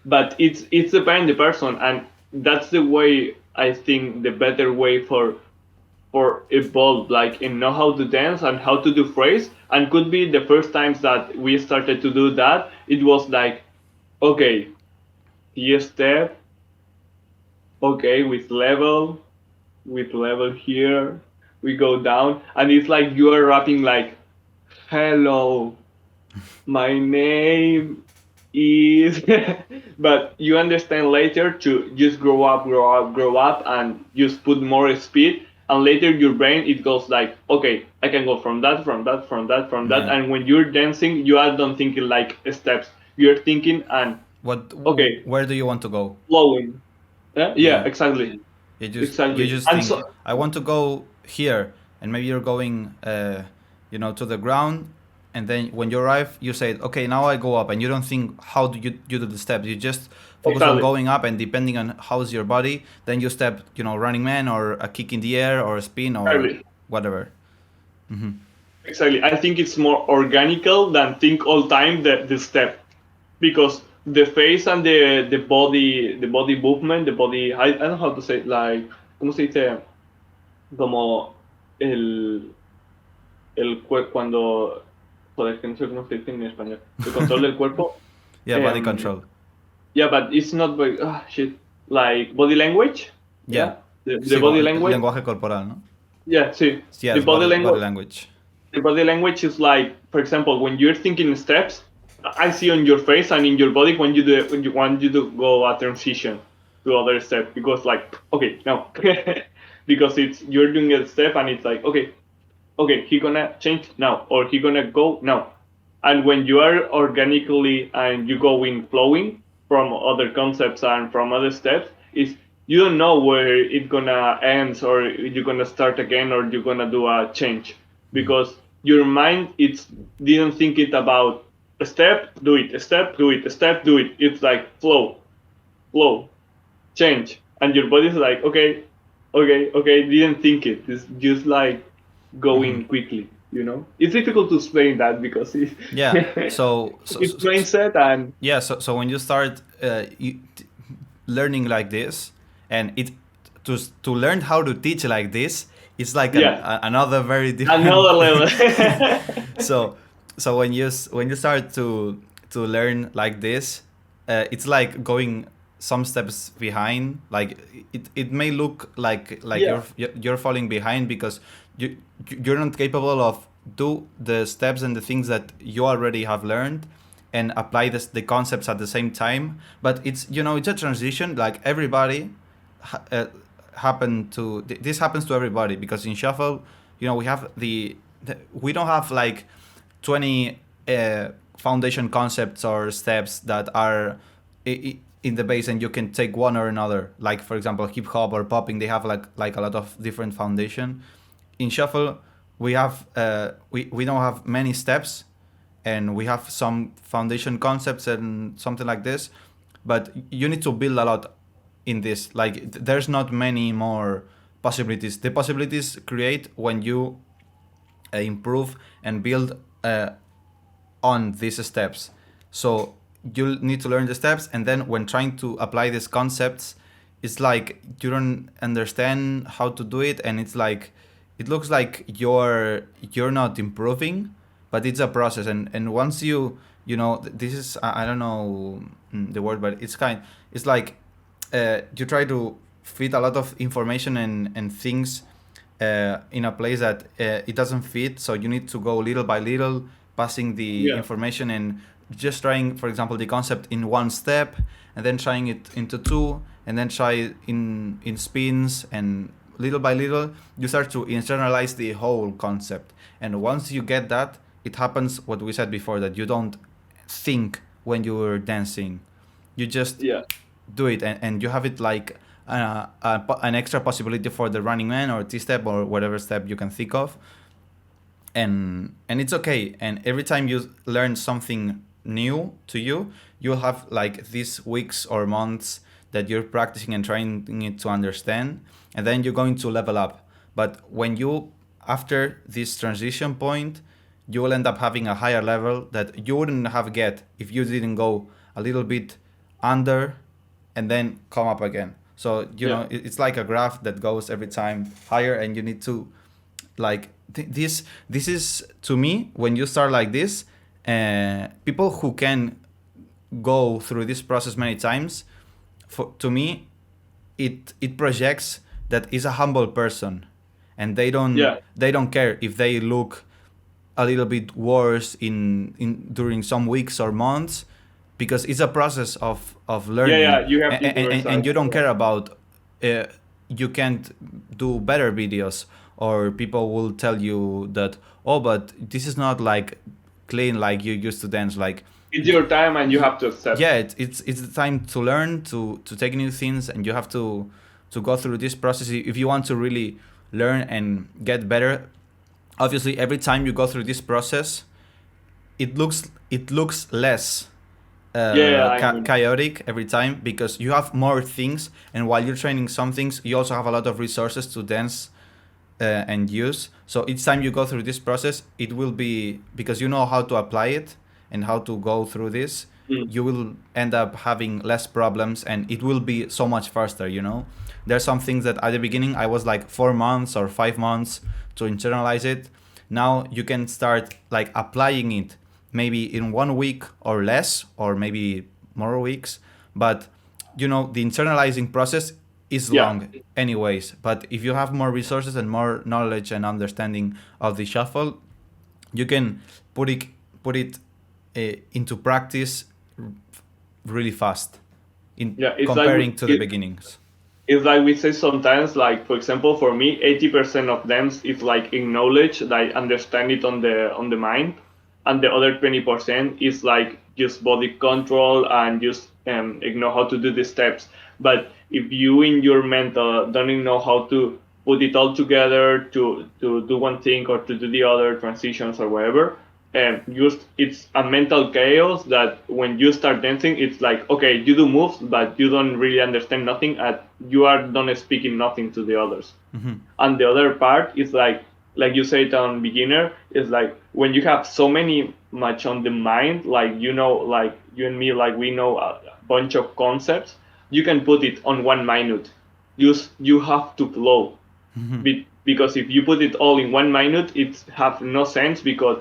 but it's depending the person, and that's the way I think the better way for evolve like and know how to dance and how to do phrase. And could be the first times that we started to do that, it was like okay, T step, okay, with level here, we go down, and it's like you are rapping like hello, my name is but you understand later to just grow up and just put more speed, and later your brain it goes like okay, I can go from that, from that, Yeah. and when you're dancing you are not thinking like steps, you're thinking and What? okay, Where do you want to go? flowing. Yeah, Yeah. exactly. You exactly. just And think so I want to go here, and maybe you're going to the ground, and then when you arrive you say okay, now I go up, and you don't think how do you do the steps. You just focus on exactly, going up, and depending on how's your body, then you step, running man, or a kick in the air, or a spin, or exactly, whatever. exactly. I think it's more organical than think all time the step, because the face and the body movement, the body, I don't know how to say it, like, ¿cómo se dice? Como cuando, joder, que no sé cómo se dice en español, el control del cuerpo. Yeah, body Um, control. yeah, but it's not very, shit, like body language. Yeah. Yeah, the Sí, body language. lenguaje corporal, ¿no? Yeah, see, the Yes, body body language. language. The body language is like, for example, when you're thinking steps, I see on your face and in your body when you want you to go a transition to other step, because like, okay, no, because it's you're doing a step and it's like, okay, he gonna change now, or he gonna go now. And when you are organically and you go in flowing from other concepts and from other steps, is you don't know where it gonna end, or you're gonna start again, or you're gonna do a change, because your mind it's didn't think it about a step, do it, a step, do it, a step, do it. It's like flow, change, and your body's like, okay, didn't think it. It's just like going quickly. It's difficult to explain that because Yeah. it's mindset and Yeah, so when you start learning like this, and to learn how to teach like this, it's like yeah, another very different another level. so when you start to learn like this, it's like going some steps behind. Like it may look like Yeah, you're falling behind because you you're not capable of do the steps and the things that you already have learned and apply the concepts at the same time. But it's a transition. Like everybody ha- uh, this happens to everybody, because in shuffle, we have we don't have like 20 foundation concepts or steps that are in the base, and you can take one or another. Like for example, hip hop or popping, they have like a lot of different foundation. In shuffle, we have we don't have many steps, and we have some foundation concepts and something like this, but you need to build a lot in this. Like there's not many more possibilities. The possibilities create when you improve and build on these steps. So you need to learn the steps, and then when trying to apply these concepts, it's like you don't understand how to do it, and it's like it looks like you're not improving, but it's a process. And once this is I don't know the word, but it's like you try to fit a lot of information and things in a place that it doesn't fit. So you need to go little by little, passing the yeah, information, and just trying, for example, the concept in one step, and then trying it into two, and then try it in spins, and little by little you start to internalize the whole concept. And once you get that, it happens what we said before, that you don't think when you're dancing, you just yeah, do it, and you have it like an extra possibility for the running man or T-step or whatever step you can think of. And it's okay. And every time you learn something new to you, you'll have like these weeks or months that you're practicing and trying it to understand, and then you're going to level up. But when you after this transition point, you will end up having a higher level that you wouldn't have get if you didn't go a little bit under and then come up again. So yeah, it's like a graph that goes every time higher, and you need to like this is, to me, when you start like this, people who can go through this process many times, to me, it projects that is a humble person, and yeah, they don't care if they look a little bit worse in during some weeks or months, because it's a process of learning. yeah. You have to And universalize. you don't care about uh, you can't do better videos, or people will tell you that, oh, but this is not like clean like you used to dance. Like It's your time and you have to accept. yeah, it's the time to learn, to take new things, and you have to to go through this process if you want to really learn and get better. Obviously, every time you go through this process, it looks less Yeah, I mean, chaotic every time because you have more things, and while you're training some things, you also have a lot of resources to dance and use. So each time you go through this process, it will be because you know how to apply it and how to go through this. mm, You will end up having less problems, and it will be so much faster. There's some things that at the beginning I was like 4 months or 5 months to internalize it. Now you can start like applying it maybe in 1 week or less, or maybe more weeks. But the internalizing process is yeah, long anyways. But if you have more resources and more knowledge and understanding of the shuffle, you can put it into practice really fast in yeah. comparing to the beginnings. It's like we say sometimes, like for example, for me, 80% of them is like in knowledge, like understand it on the mind, and the other 20% is like just body control and just know how to do the steps. But if you in your mental don't even know how to put it all together to do one thing or to do the other transitions or whatever, just it's a mental chaos that when you start dancing, it's like okay, you do moves, but you don't really understand nothing, and you are not speaking nothing to the others. And the other part is like you said on beginner, is like when you have so many much on the mind, like like you and me, like we know a bunch of concepts, you can put it on 1 minute. You have to flow. Because if you put it all in 1 minute, it have no sense, because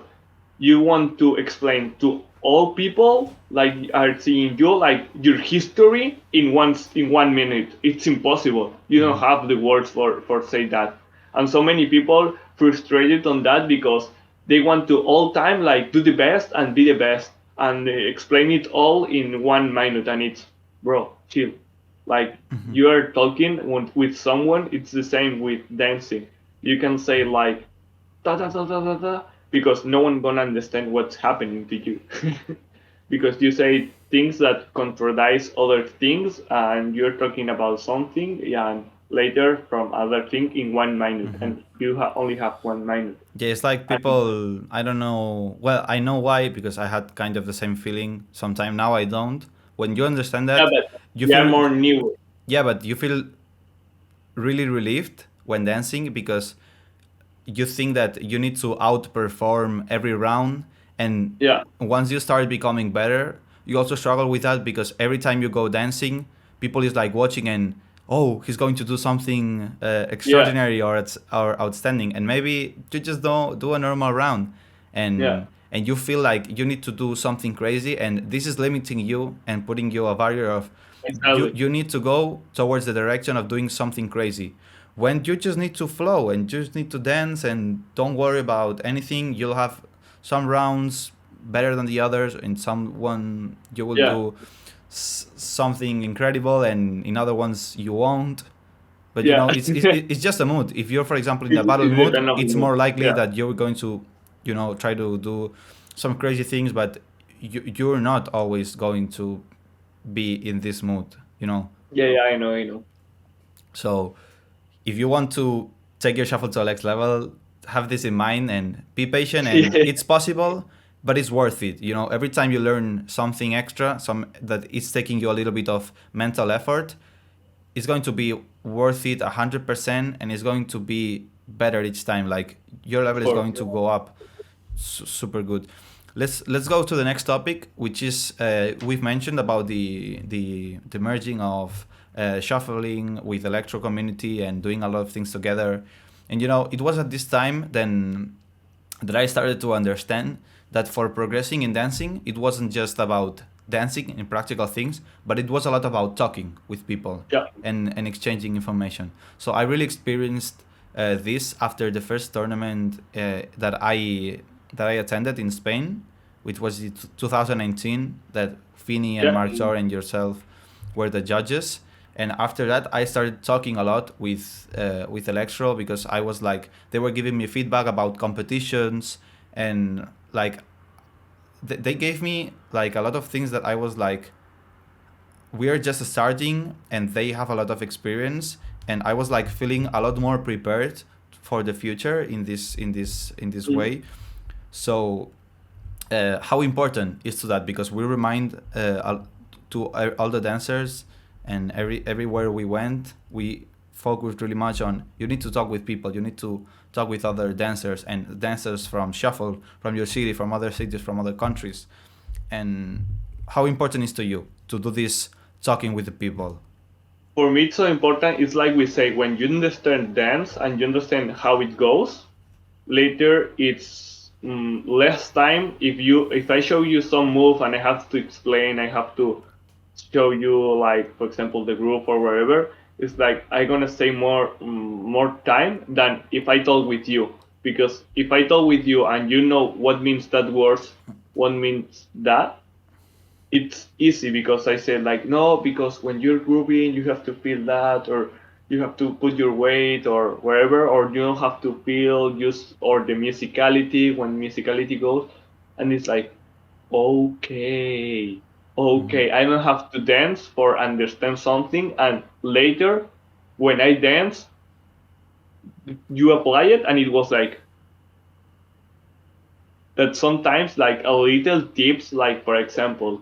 you want to explain to all people like are seeing you like your history in 1 minute. It's impossible. You don't have the words for say that. And so many people frustrated on that because they want to all time like do the best and be the best and explain it all in 1 minute, and it's bro, chill. Like you are talking with someone, it's the same with dancing. You can say like da da da da da da, because no one gonna understand what's happening to you. Because you say things that contradice other things, and you're talking about something, yeah, and later from other thing in 1 minute, and you only have 1 minute. Yeah, it's like And people, I don't know. Well, I know why, because I had kind of the same feeling sometime. Now I don't. When you understand yeah, that, but you they are feel, more new. yeah, but you feel really relieved when dancing because you think that you need to outperform every round. And Yeah, once you start becoming better, you also struggle with that because every time you go dancing, people is like watching and oh, he's going to do something yeah, extraordinary or outstanding, and maybe you just don't do a normal round, yeah, and you feel like you need to do something crazy, and this is limiting you and putting you a barrier of exactly. you need to go towards the direction of doing something crazy when you just need to flow and just need to dance and don't worry about anything. You'll have some rounds better than the others, in some one you will Yeah, do something incredible, and in other ones you won't. But yeah. it's just a mood. If you're, for example, in a battle It mood, depends on it's the mood. more likely Yeah, that you're going to try to do some crazy things, but you're not always going to be in this mood. yeah, yeah. I know, I know. So if you want to take your shuffle to a next level, have this in mind and be patient. And Yeah, it's possible, but it's worth it. Every time you learn something extra, some that is taking you a little bit of mental effort, it's going to be worth it 100%, and it's going to be better each time. Like your level is for going to go up super good. Let's go to the next topic, which is we've mentioned about the merging of shuffling with electro community and doing a lot of things together. And it was at this time then that I started to understand that for progressing in dancing, it wasn't just about dancing and practical things, but it was a lot about talking with people yeah, and exchanging information. So I really experienced this after the first tournament that I attended in Spain, which was in 2019. That Fini and yeah, Mark and yourself were the judges. And after that, I started talking a lot with Electro, because I was like, they were giving me feedback about competitions, and like they gave me like a lot of things that I was like, we are just starting and they have a lot of experience, and I was like feeling a lot more prepared for the future in this way. So how important is to that, because we remind to all the dancers, and everywhere we went, we focused really much on, you need to talk with people, you need to talk with other dancers, and dancers from Shuffle, from your city, from other cities, from other countries. And how important is to you to do this talking with the people? For me, it's so important. It's like we say, when you understand dance and you understand how it goes, later it's less time. If I show you some move and I have to explain, I have to show you, like, for example, the group or wherever, it's like I'm gonna say more time than if I talk with you. Because if I talk with you and you know what means that words, what means that, it's easy, because I said, like, no, because when you're grooving you have to feel that, or you have to put your weight or wherever, or you don't have to feel just, or the musicality, when musicality goes. And it's like, okay, okay, I don't have to dance for understand something, and later when I dance, you apply it, and it was like that. Sometimes, like, a little tips, like, for example,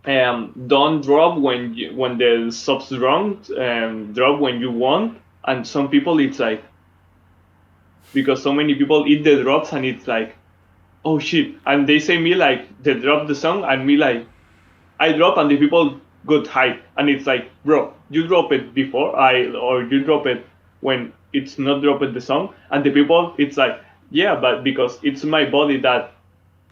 don't drop when the sub's wrong, drop when you want. And some people, it's like, because so many people eat the drops, and it's like, oh shit, and they say me like they drop the song, and me like I drop, and the people got hype, and it's like, bro, you drop it before or you drop it when it's not dropped the song. And the people, it's like, yeah, but because it's my body that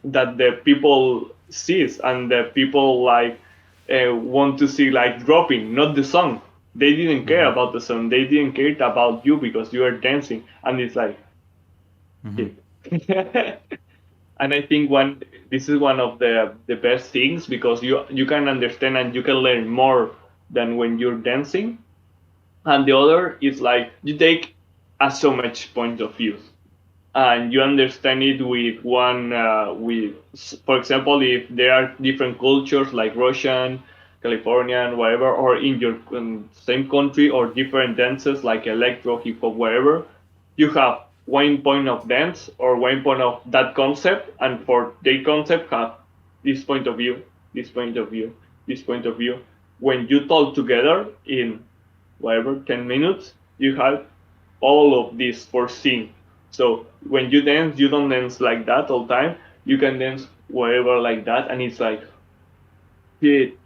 the people sees, and the people, like, want to see, like, dropping, not the song. They didn't care about the song, they didn't care about you because you are dancing. And it's like, shit. And I think this is one of the best things, because you can understand and you can learn more than when you're dancing. And the other is, like, you take so much point of view, and you understand it with one, for example, if there are different cultures, like Russian, Californian, whatever, or in your same country, or different dances like electro, hip hop, whatever, you have one point of dance or one point of that concept, and for their concept have this point of view, this point of view, this point of view. When you talk together in whatever 10 minutes, you have all of this foreseen. So when you dance, you don't dance like that all time. You can dance whatever like that, and it's like, shit,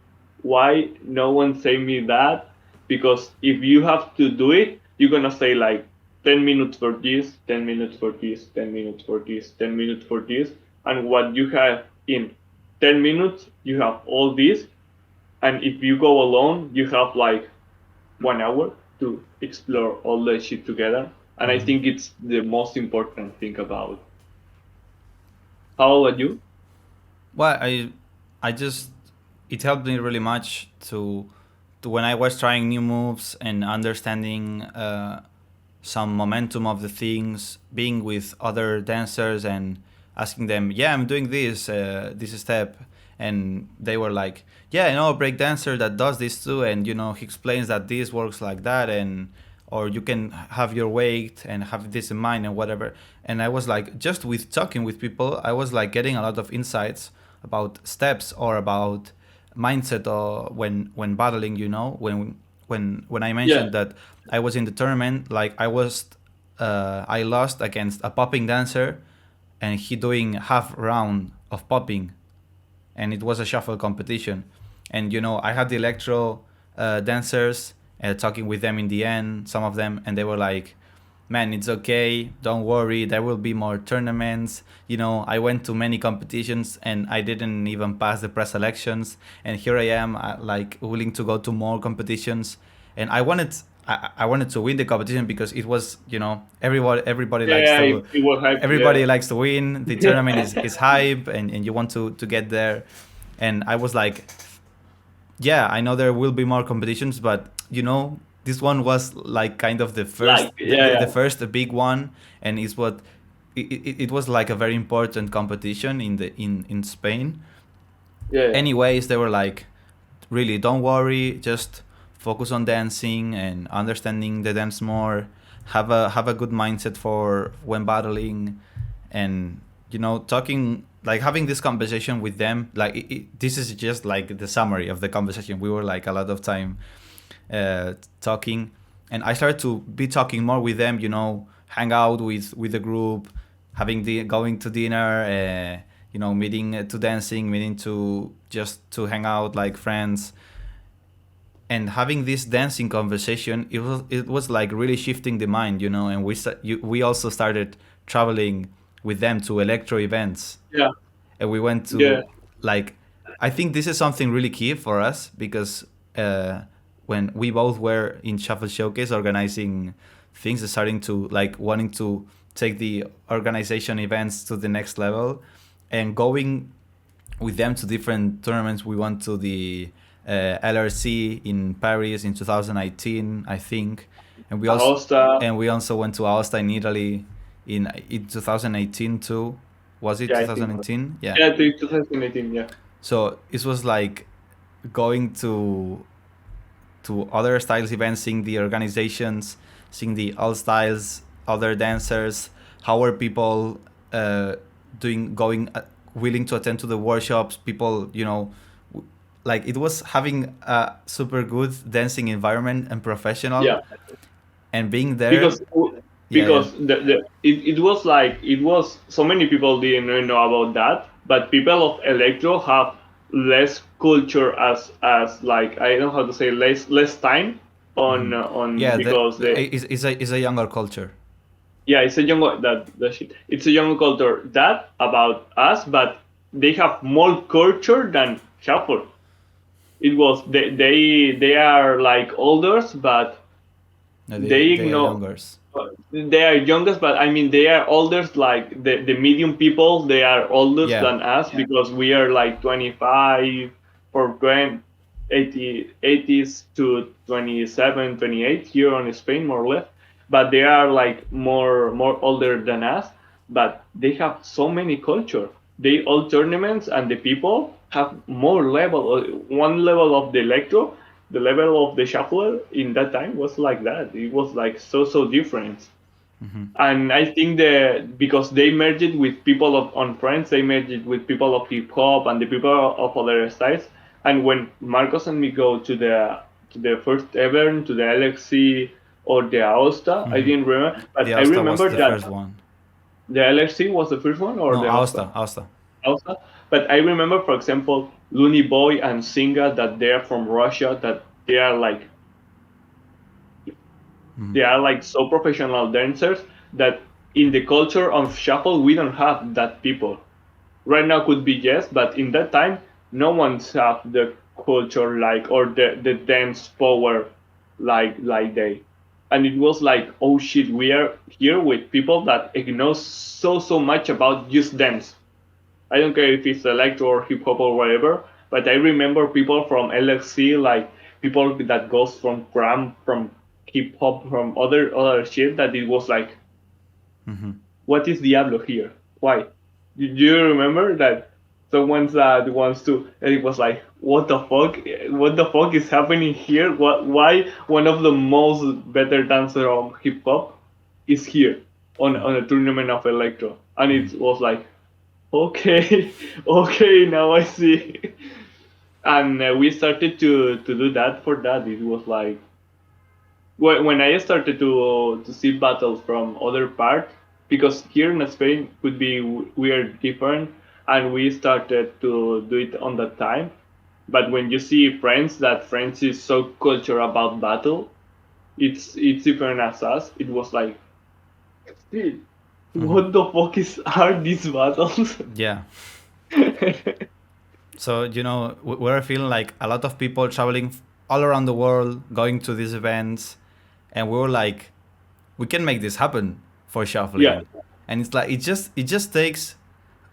why no one say me that? Because if you have to do it, you're gonna say, like, 10 minutes for this, 10 minutes for this, 10 minutes for this, 10 minutes for this, and what you have in 10 minutes, you have all this. And if you go alone, you have like 1 hour to explore all the shit together. And I think it's the most important thing about. How about you? Well, I just, it helped me really much to when I was trying new moves and understanding some momentum of the things, being with other dancers and asking them, yeah, I'm doing this step, and they were like, yeah, I know a break dancer that does this too, and he explains that this works like that, and or you can have your weight and have this in mind and whatever. And I was like, just with talking with people, I was like getting a lot of insights about steps or about mindset, or when battling, when I Yeah. mentioned that I was in the tournament, like I lost against a popping dancer, and he doing half round of popping, and it was a shuffle competition. And I had the electro dancers talking with them in the end, some of them, and they were like, man, it's okay, don't worry, there will be more tournaments. I went to many competitions and I didn't even pass the preselections, and here I am, like, willing to go to more competitions. And I wanted to win the competition, because it was, everybody likes Yeah, to it was hype. everybody Yeah. likes to win. The tournament is hype, and you want to get there. And I was like, yeah, I know there will be more competitions, but this one was like kind of the first, Like, the yeah, first big one, and it was like a very important competition in Spain. yeah, yeah. Anyways, they were like, really, don't worry, just focus on dancing and understanding the dance more, have a good mindset for when battling, and talking, like having this conversation with them. Like this is just like the summary of the conversation. We were like a lot of time talking, and I started to be talking more with them. Hang out with the group, having the going to dinner, meeting to dancing, meeting to just to hang out like friends, and having this dancing conversation. It was like really shifting the mind, and we also started traveling with them to electro events, Yeah. and we went Yeah. to, like, I think this is something really key for us, because uh, when we both were in Shuffle Showcase organizing things, starting to like wanting to take the organization events to the next level, and going with them to different tournaments. We went to the LRC in Paris in 2018, I think, and Aosta. we also went to Aosta in Italy in 2018 too. Was it Yeah, I think so. 2018? Yeah. Yeah, 2018. Yeah. So it was like going to other styles events, seeing the organizations, seeing the all styles, other dancers, how are people doing, going, willing to attend to the workshops. People, like it was having a super good dancing environment and professional, Yeah. and being there. Because Yeah, yeah. it was like it was so many people didn't know about that, but people of electro have less culture as like I don't know how to say less time on Yeah, because they it's a younger culture. yeah, it's a younger that shit. It's a younger culture that about us, but they have more culture than shuffle. It was they are like olders, but No, they they are ignore. youngers. They are youngest, but I mean they are older. Like the medium people, they are older Yeah. than us because we are like 25 or 20, 80s to 27, 28 here on Spain, more or less. But they are like more older than us. But they have so many culture. They all tournaments and the people have more level. One level of the electro, the level of the shuffler in that time was like that. It was like so different. And I think that because they merged it with people on Friends, they merged it with people of hip hop and the people of other styles. And when Marcos and me go to the first event, to the LXC or the Aosta, I didn't remember, The but I Aosta was remember the that first one. the LXC was the first one or No, the Aosta. Aosta, Aosta. Aosta. But I remember, for example, Looney Boy and Singa that they're from Russia, that they are like so professional dancers that in the culture of shuffle we don't have that people. Right now could be yes, but in that time no one's have the culture like or the dance power like they. And it was like, oh shit, we are here with people that know so much about just dance. I don't care if it's electro or hip hop or whatever, but I remember people from LXC, like people that goes from gram, from hip hop, from other shit, that it was like, what is Diablo here? Why? Do you remember that someone that wants to? And it was like, what the fuck? What the fuck is happening here? What? Why one of the most better dancer of hip hop is here on a tournament of electro? And it was like, okay, okay, now I see. And we started to do that for that. It was like when I started to see battles from other parts, because here in Spain could be we are different, and we started to do it on that time. But when you see friends, that friends is so culture about battle, it's different as us. It was like, "Dude, what the fuck are these battles?" Yeah. So we're feeling like a lot of people traveling all around the world, going to these events, and we were like, we can make this happen for Yeah, shuffling. And it's like it just takes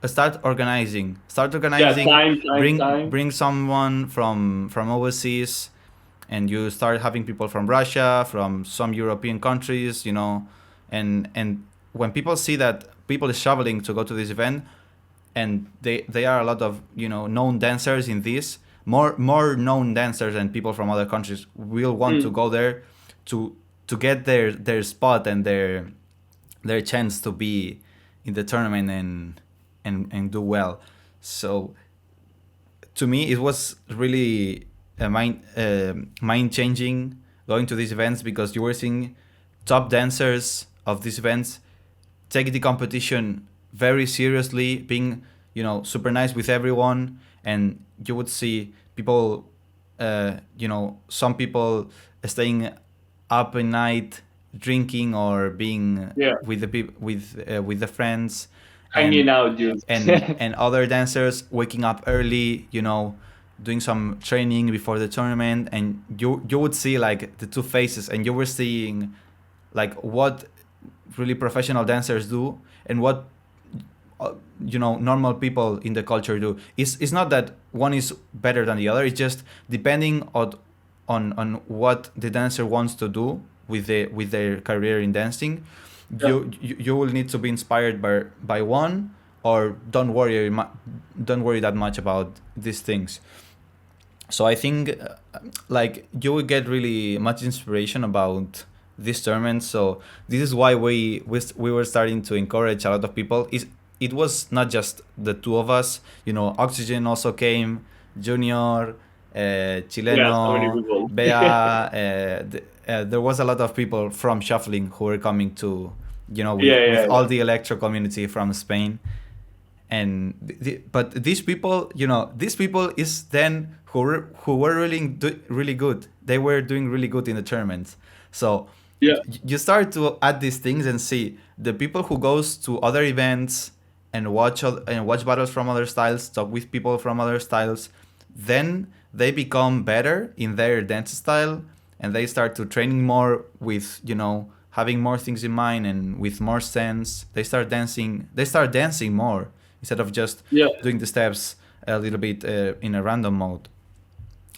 a start yeah, organizing, time. bring someone from overseas, and you start having people from Russia, from some European countries, and when people see that people is traveling to go to this event, and they are a lot of known dancers in this, more known dancers and people from other countries will want to go there to get their spot and their chance to be in the tournament and do well. So to me, it was really mind changing going to these events, because you were seeing top dancers of these events take the competition very seriously, being super nice with everyone, and you would see people, some people staying up at night drinking or being Yeah. with the with the friends, Hanging and out, just. and other dancers waking up early, doing some training before the tournament, and you would see like the two faces, and you were seeing like what really professional dancers do and what normal people in the culture do. It's not that one is better than the other. It's just depending on what the dancer wants to do with their career in dancing. Yeah. You will need to be inspired by one, or don't worry that much about these things. So I think like you will get really much inspiration about this tournament. So this is why we were starting to encourage a lot of people. It was not just the two of us. Oxygen also came, Junior, Yeah, so many Chileno, people. Bea. There was a lot of people from shuffling who were coming to, Yeah, with yeah, all yeah. the electro community from Spain. And but these people, these people is then who were really good. They were doing really good in the tournaments. So Yeah. you start to add these things and see the people who goes to other events and watch battles from other styles, talk with people from other styles, then they become better in their dance style, and they start to training more with having more things in mind and with more sense. They start dancing more instead of just Yeah. doing the steps a little bit in a random mode.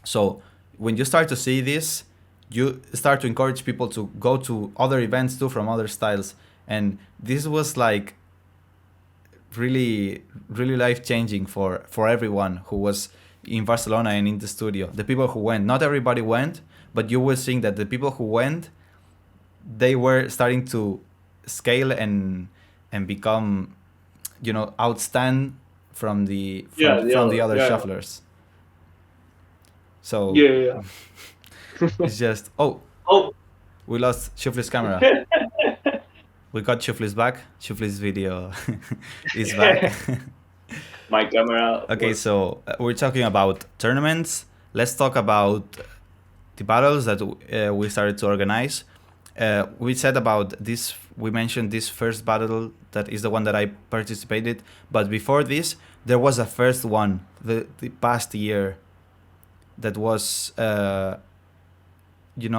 So when you start to see this, you start to encourage people to go to other events too from other styles. And this was like really, really life changing for everyone who was in Barcelona and in the studio. The people who went, not everybody went, but you were seeing that the people who went, they were starting to scale and become, outstand from the Yeah, from the other yeah. shufflers. So Yeah, yeah. it's just, oh, Oh. we lost Xhufflis' camera. We got Xhufflis back. Xhufflis' video is back. My camera Okay, was. so we're talking about tournaments. Let's talk about the battles that we started to organize. We said about this. We mentioned this first battle that is the one that I participated. But before this, there was a first one the past year. That was The you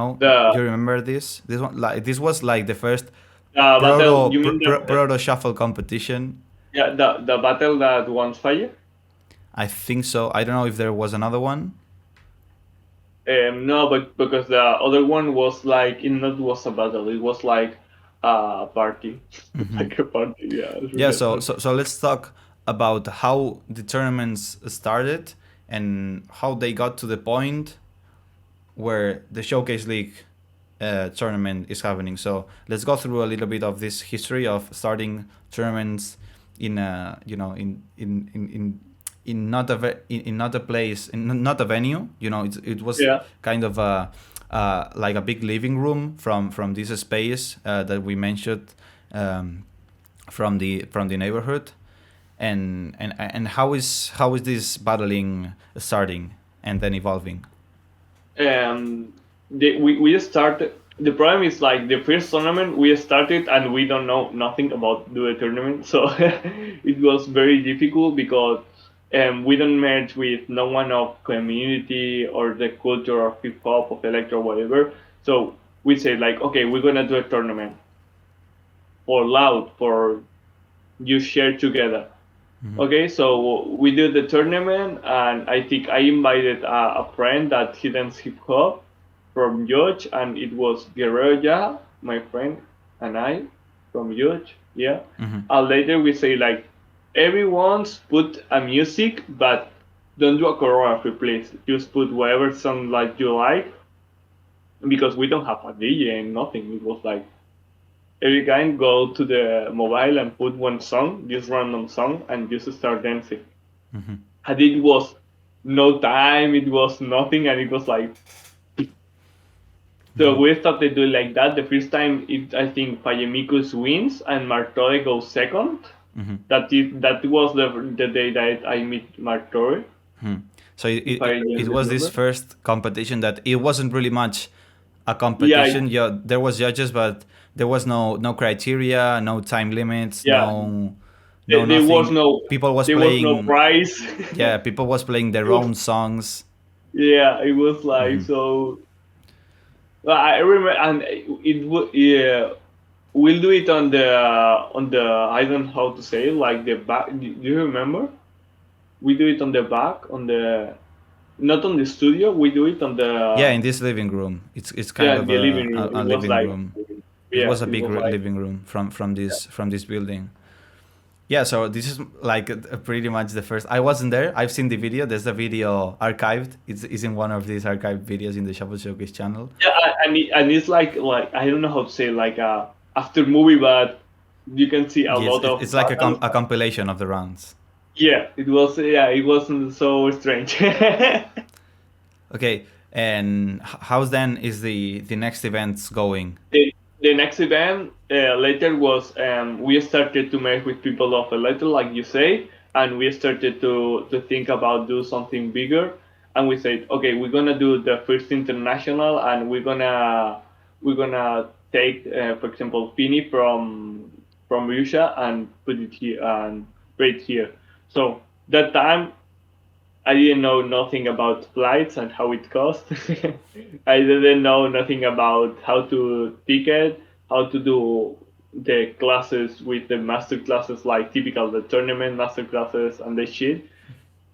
remember this? This was like the first battle. You mean proto shuffle competition. yeah, the battle that won fire? I think so. I don't know if there was another one. No, but because the other one was like it not was a battle. It was like a party, like a party. Yeah, it's Yeah. really a So party. so so let's talk about how the tournaments started and how they got to the point where the Showcase League tournament is happening. So let's go through a little bit of this history of starting tournaments in in not in not a place, in not a venue. It was Yeah. kind of like a big living room from this space that we mentioned, from the neighborhood. And how is this battling starting and then evolving? We just started. The problem is like the first tournament we started and we don't know nothing about the tournament, so it was very difficult because we don't merge with no one of community or the culture of hip hop of electro whatever. So we say like, okay, we're gonna do a tournament for loud for you share together. Okay, so we did the tournament, and I think I invited a friend that he dance hip hop from George, and it was Guerrero, yeah, my friend, and I from George, yeah. And later we say like everyone's put a music, but don't do a choreography, please. Just put whatever song like you like, because we don't have a DJ and nothing. It was like every guy go to the mobile and put one song, this random song, and just start dancing. And it was no time, it was nothing, and it was like so we started doing like that. The first time, I think Fayemicus wins and Martore goes second. That was the day that I meet Martore. So If I it was this remember. first competition that it wasn't really much a Yeah, competition. Yeah, there was judges, but there was no criteria, no time limits, yeah. no There was nothing. no People was there was no playing. prize. Yeah, people was playing their own songs. Yeah, it was like so. I remember, and it would yeah. We'll do it on the I don't know how to say it, like the back. Do you remember? We do it on the back on the not on the studio. We do it on Yeah, the in this living room. It's yeah kind in of the living room. a It was living like room. It yeah, was a it big was like living room yeah. from this building. Yeah, so this is like pretty much the first. I wasn't there. I've seen the video. There's a video archived. It's in one of these archived videos in the Xhufflis Showcase channel. Yeah, and it's like I don't know how to say like a after movie, but you can see a Yes, lot of it's like battles. a compilation of the rounds. Yeah, it was. Yeah, it wasn't so strange. Okay, and how's then is the next events going? The next event later was we started to meet with people of a letter, like you say, and we started to think about do something bigger. And we said, okay, we're gonna do the first international, and we're gonna take, for example, Fini from Russia and put it here and right here. So that time I didn't know nothing about flights and how it cost. I didn't know nothing about how to ticket, how to do the classes with the master classes, like typical the tournament master classes and the shit.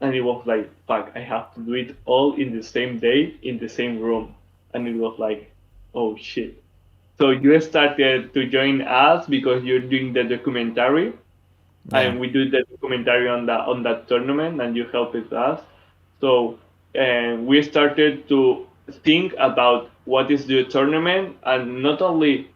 And it was like, fuck, I have to do it all in the same day in the same room. And it was like, oh shit. So you started to join us because you're doing the documentary, Yeah. and we do the documentary on that tournament, and you helped us. So we started to think about what is the tournament, and not only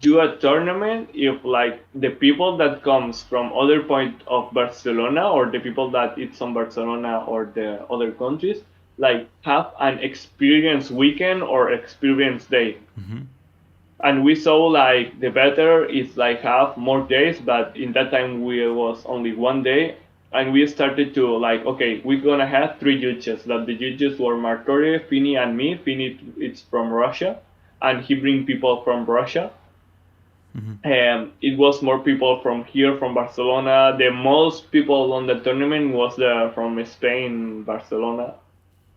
do a tournament if like the people that comes from other point of Barcelona, or the people that it's on Barcelona or the other countries, like have an experience weekend or experience day. And we saw like the better is like have more days, but in that time we was only one day. And we started to like, okay, we're gonna have three judges. That the judges were Martori, Fini, and me. Fini it's from Russia, and he bring people from Russia. And it was more people from here, from Barcelona. The most people on the tournament was from Spain, Barcelona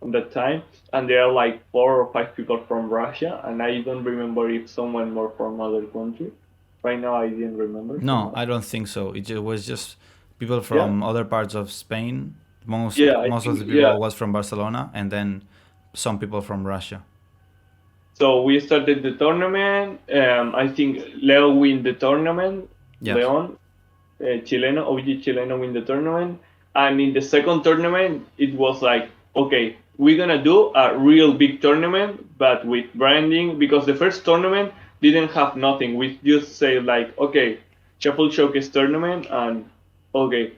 at that time, and there are like 4 or 5 people from Russia, and I don't remember if someone more from other country. Right now, I didn't remember so No, much. I don't think so. Was just people Yeah, from other parts of Spain. yeah, I Most of think the yeah. people was from Barcelona, and then some people from Russia. So we started the tournament. I think Leo win the tournament. Yes. Leon, Chileno, OG Chileno win the tournament. And in the second tournament, it was like, okay, we're gonna do a real big tournament, but with branding, because the first tournament didn't have nothing. We just say like, okay, Shuffle Showcase tournament, and okay.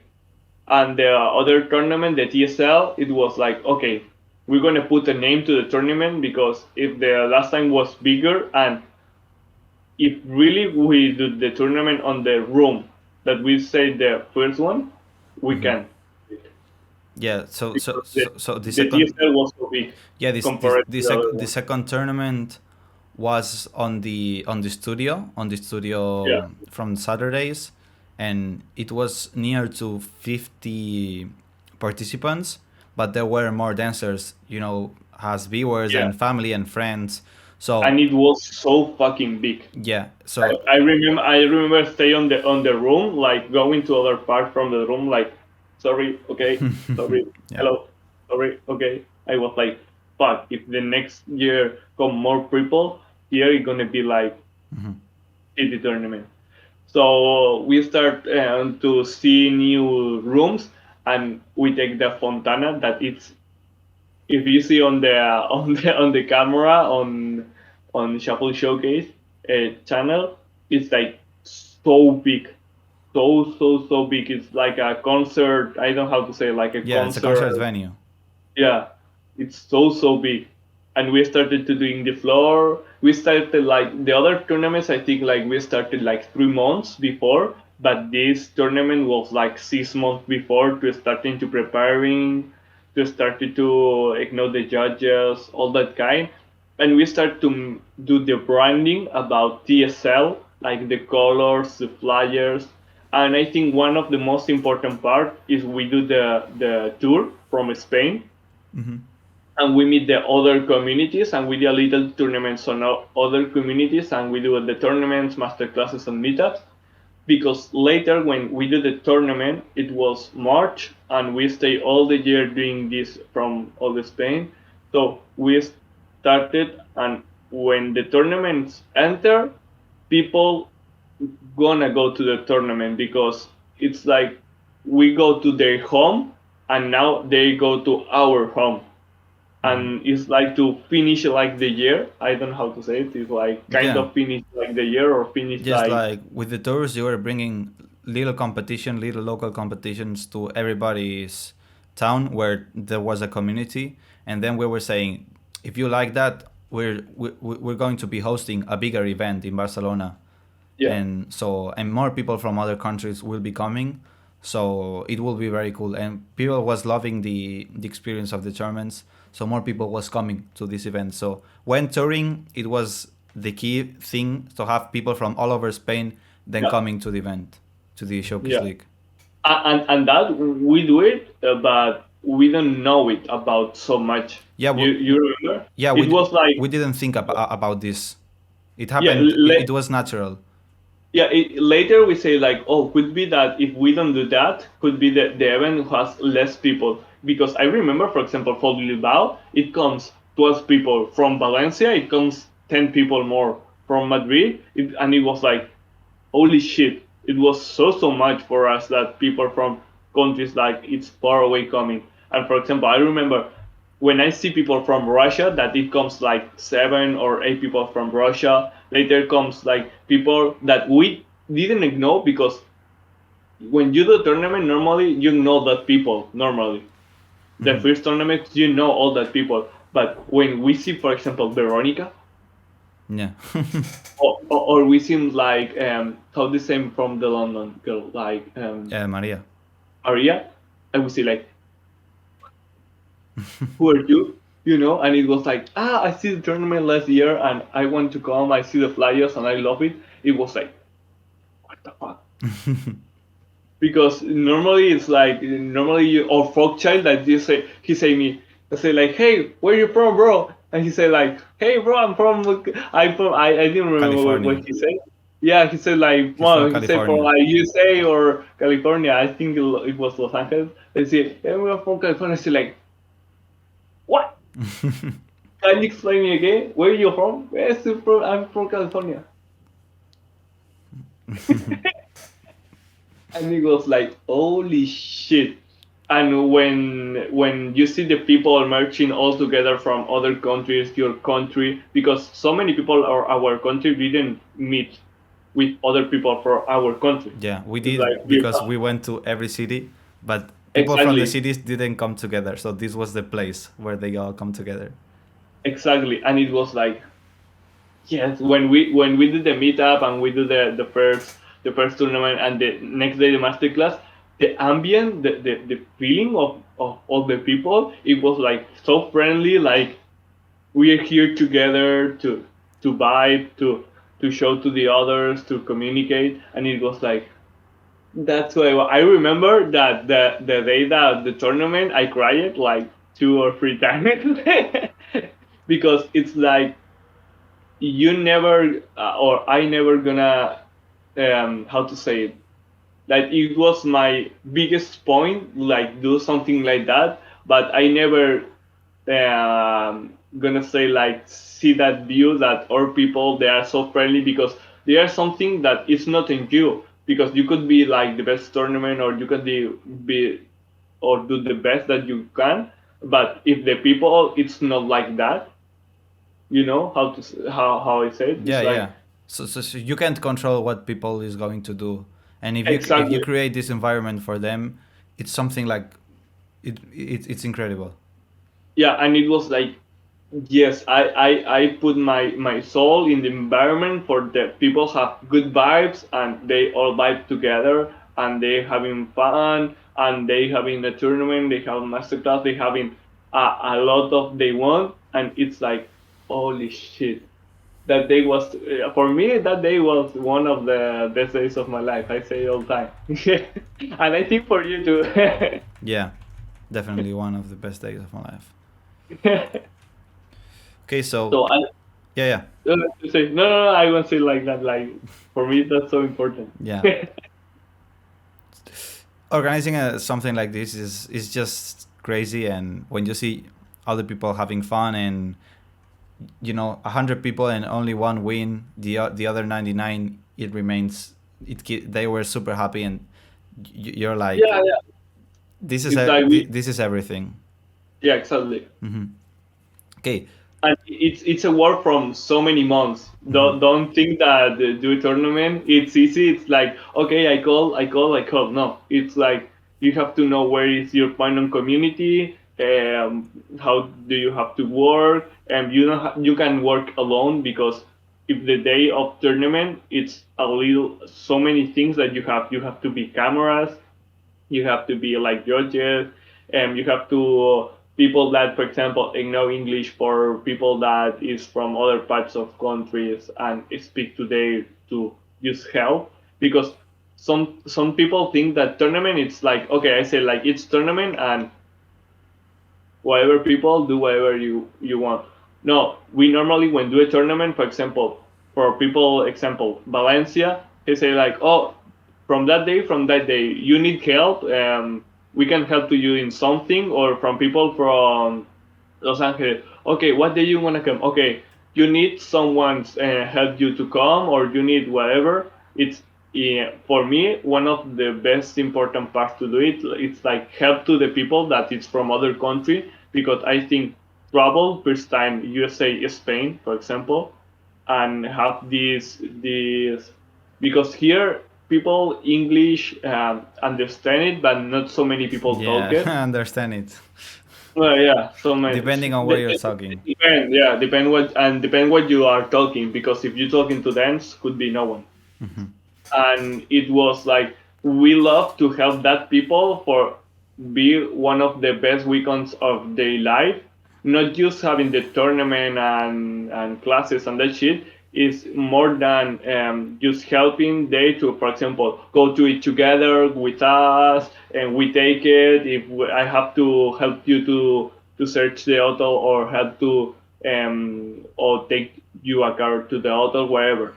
And the other tournament, the TSL, it was like, okay, we're gonna put a name to the tournament, because if the last time was bigger, and if really we do the tournament on the room that we say the first one, we can, Yeah. because So the the second. TSL was so big Yeah. compared to the other The one. second tournament was on the Yeah, studio from Saturdays, and it was near to 50 participants, but there were more dancers, as viewers yeah, and family and friends. So and it was so fucking big. yeah, so I remember stay on the room, like going to other part from the room, like sorry, okay, sorry, yeah. hello, sorry, okay. I was like, fuck, if the next year come more people here, it's gonna be like city tournament. So we start to see new rooms, and we take the fontana that it's, if you see on the on the camera on Shuffle Showcase channel, it's like so big, so big. It's like a concert. I don't know how to say, like a Yeah, it's a concert. concert venue. Yeah, it's so big. And we started to doing the floor. We started like the other tournaments. I think like we started like 3 months before, but this tournament was like 6 months before, to starting to preparing, to started to ignore the judges, all that kind. And we start to do the branding about TSL, like the colors, the flyers. And I think one of the most important part is we do the tour from Spain, and we meet the other communities, and we do a little tournaments on other communities, and we do the tournaments, master classes, and meetups. Because later when we do the tournament, it was March, and we stay all the year doing this from all the Spain. So we started, and when the tournaments enter, people gonna go to the tournament, because it's like we go to their home, and now they go to our home, and it's like to finish like the year. I don't know how to say it. It's like kind Yeah, of finish like the year, or finish just like, like with the tours, you were bringing little competition, little local competitions to everybody's town where there was a community, and then we were saying, if you like that, we're going to be hosting a bigger event in Barcelona, yeah, and more people from other countries will be coming, so it will be very cool, and people was loving the experience of the tournaments, so more people was coming to this event. So when touring, it was the key thing to have people from all over Spain then yeah, coming to the event, to the showcase yeah. league. And that we do it, but we don't know it about so much. Yeah, You remember? yeah, It was like, we didn't think about this. It yeah, happened, it was natural. yeah, later we say like, oh, could be that if we don't do that, could be that the event has less people. Because I remember, for example, for Bilbao, it comes 12 people. From Valencia, it comes 10 people more. From Madrid, and it was like, holy shit, it was so much for us, that people from countries like it's far away coming. And for example, I remember when I see people from Russia, that it comes like 7 or 8 people from Russia. Later comes like people that we didn't know, because when you do tournament, normally you know that people normally. The first tournament, you know all that people. But when we see, for example, Veronica, Yeah. or we seem like how the same from the London girl, like Yeah, Maria. Aria, and we say like, who are you? You know, and it was like, I see the tournament last year, and I want to come. I see the flyers, and I love it. It was like, what the fuck? Because normally it's like, normally you, or folk child, that you say, he say me, I say like, hey, where you from, bro? And he say like, hey, bro, I didn't remember California. what he said. Yeah, he said like, He's from well, he said from California. like USA or California. I think it was Los Angeles. They say, hey, we're from California. I say like, what? Can you explain me again? Where are you from? Yes, I'm from California. And it was like, holy shit. And when you see the people marching all together from other countries, your country, because so many people are our country didn't meet with other people from our country. Yeah, we It's did like we because we went to every city, but people from the exactly, cities didn't come together. So this was the place where they all come together. exactly. And it was like, yes, when we do the meetup, and we do the first tournament, and the next day the masterclass, the ambient, the feeling of all the people, it was like so friendly, like we are here together to vibe, to show to the others, to communicate. And it was like, that's why I remember that the day that the tournament, I cried like 2 or 3 times. Because it's like, you never, or I never gonna, how to say it, like it was my biggest point, like do something like that, but I never gonna say like see that view that our people, they are so friendly, because they are something that is not in you, because you could be like the best tournament, or you could be or do the best that you can. But if the people, it's not like that. You know how to how I say it. It's Yeah, like yeah. So you can't control what people is going to do, and if you exactly. create this environment for them, it's something like it's incredible. Yeah, and it was like yes, I put my soul in the environment for the people have good vibes and they all vibe together and they having fun and they having a tournament, they have masterclass, they having a lot of they want, and it's like holy shit. That day was for me. That day was one of the best days of my life. I say it all the time, and I think for you too. Yeah, definitely one of the best days of my life. Okay, so So I yeah, yeah, say no. I won't say like that. Like for me, that's so important. yeah. Organizing something like this is just crazy, and when you see other people having fun and 100 people and only one win, the other 99 it remains they were super happy, and you're like, Yeah, yeah. this is It's like we. this is everything. Yeah, exactly. Hmm. Okay. And it's a work from so many months. Hmm. Don't think that do a tournament it's easy. It's like okay, I call. No, it's like you have to know where is your final community. How do you have to work? And you don't you can work alone because if the day of tournament it's a little so many things that you have to be cameras, you have to be like judges, and you have to people that, for example, know English for people that is from other parts of countries and speak today to use help because some people think that tournament it's like okay I say like it's tournament and whatever people do whatever you want. No, we normally when do a tournament, for example, for people example Valencia, they say like oh from that day you need help, we can help to you in something, or from people from Los Angeles. Okay, what day you wanna come? Okay, you need someone's help you to come, or you need whatever. It's for me one of the best important parts to do it. It's like help to the people that it's from other country because I think travel first time USA Spain for example and have this because here people English understand it but not so many people talk Yeah, it. I understand it. Well, yeah, so many. Depending on where you're talking. Depend, yeah, depend what you are talking because if you're talking to dance, could be no one. Hmm. And it was like we love to help that people for be one of the best weekends of their life, not just having the tournament and classes and that shit is more than just helping they to, for example, go to it together with us and we take it if I have to help you to search the auto or help to or take you a car to the auto wherever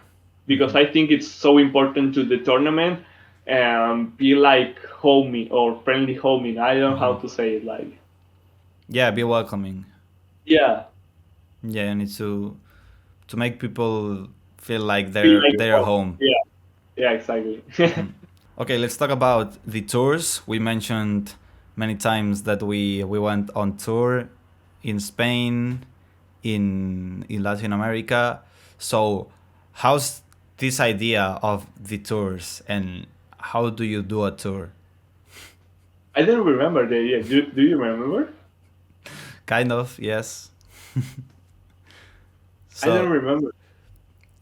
because Hmm. I think it's so important to the tournament and be like homie or friendly homie. I don't know Hmm. how to say it. Like, Yeah, be welcoming. yeah, Yeah, you need to make people feel like feel they're like they're home. home. Yeah, yeah, exactly. Hmm. Okay, let's talk about the tours. We mentioned many times that we went on tour in Spain, in Latin America. So, how's this idea of the tours, and how do you do a tour? I don't remember the yeah. Do you remember? Kind of, yes. I don't So remember.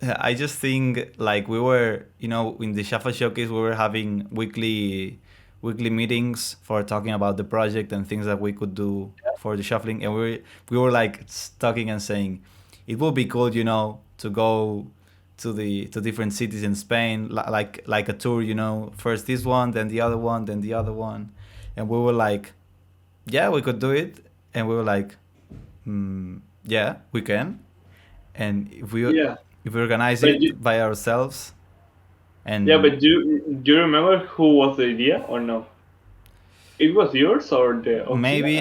I just think like we were, in the Shuffle Showcase, we were having weekly meetings for talking about the project and things that we could do for the shuffling, and we were like talking and saying it would be cool, to go to different cities in Spain, like a tour, first this one, then the other one, then the other one, and we were like, yeah, we could do it, and we were like, yeah, we can, and Yeah, if we organize but it by ourselves, yeah, and but do you remember who was the idea or no? It was yours or the Oxia? maybe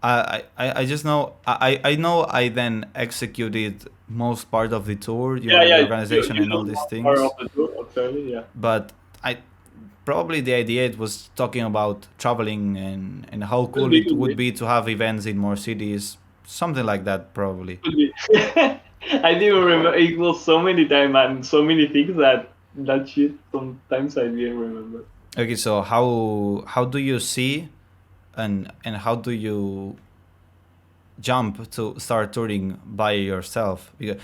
I just know I know I then executed most part of the tour, Yeah, the yeah. organization You and all know these part of things, the tour, actually. Yeah. but I probably the idea it was talking about traveling and how cool it Could would be. be to have events in more cities, something like that probably. Could be. I didn't remember. It was so many times and so many things that that shit sometimes I didn't remember. Okay, so how do you see and how do you jump to start touring by yourself? Because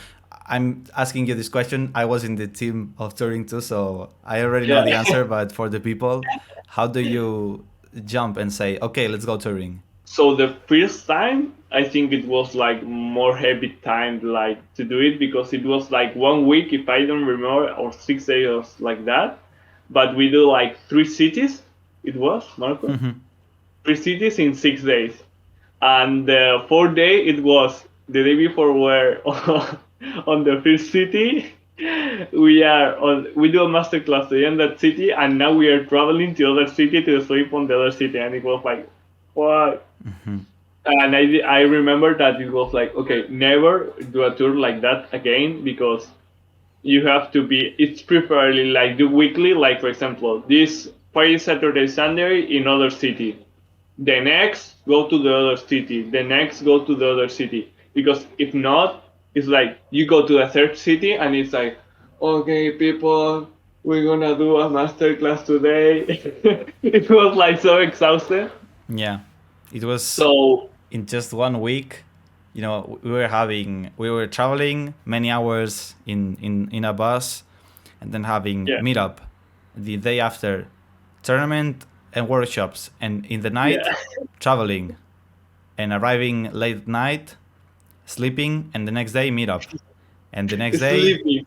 I'm asking you this question. I was in the team of touring too, so I already know Yeah. the answer. But for the people, how do you jump and say, okay, let's go touring? So the first time, I think it was like more heavy time like to do it because it was like 1 week, if I don't remember, or 6 days or like that. But we do like 3 cities. It was Marco, 3 cities in 6 days, and the fourth day it was the day before we're on the first city. We do a master class today in that city, and now we are traveling to other city to sleep on the other city, and it was like what. And I remember that it was like, okay, never do a tour like that again because you have to be, it's preferably like do weekly, like for example, this Friday, Saturday, Sunday in other city. The next, go to the other city. The next, go to the other city. Because if not, it's like you go to the third city and it's like, okay, people, we're gonna do a master class today. It was like so exhausted. Yeah, it was So in just 1 week. You know, we were traveling many hours in a bus, and then having yeah, meetup the day after, tournament and workshops, and in the night yeah, traveling and arriving late at night, sleeping, and the next day meetup, and the next day, sleeping.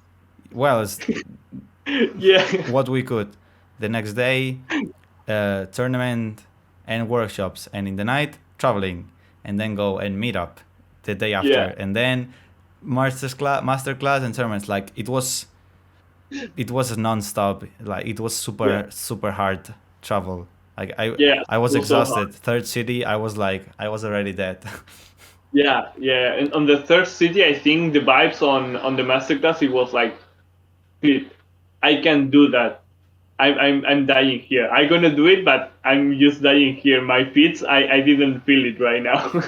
well, it's Yeah, what we could. The next day, tournament and workshops, and in the night traveling, and then go and meet up the day after, yeah, and then master class and tournaments. Like it was non-stop. Like it was yeah, super hard travel. Like yeah. I was It was so hard. exhausted. Third city, I was like I was already dead. Yeah, yeah. And on the third city, I think the vibes on the masterclass it was like, "Shit, I can do that. I'm dying here. I'm gonna do it, but I'm just dying here. My feet, I didn't feel it right now."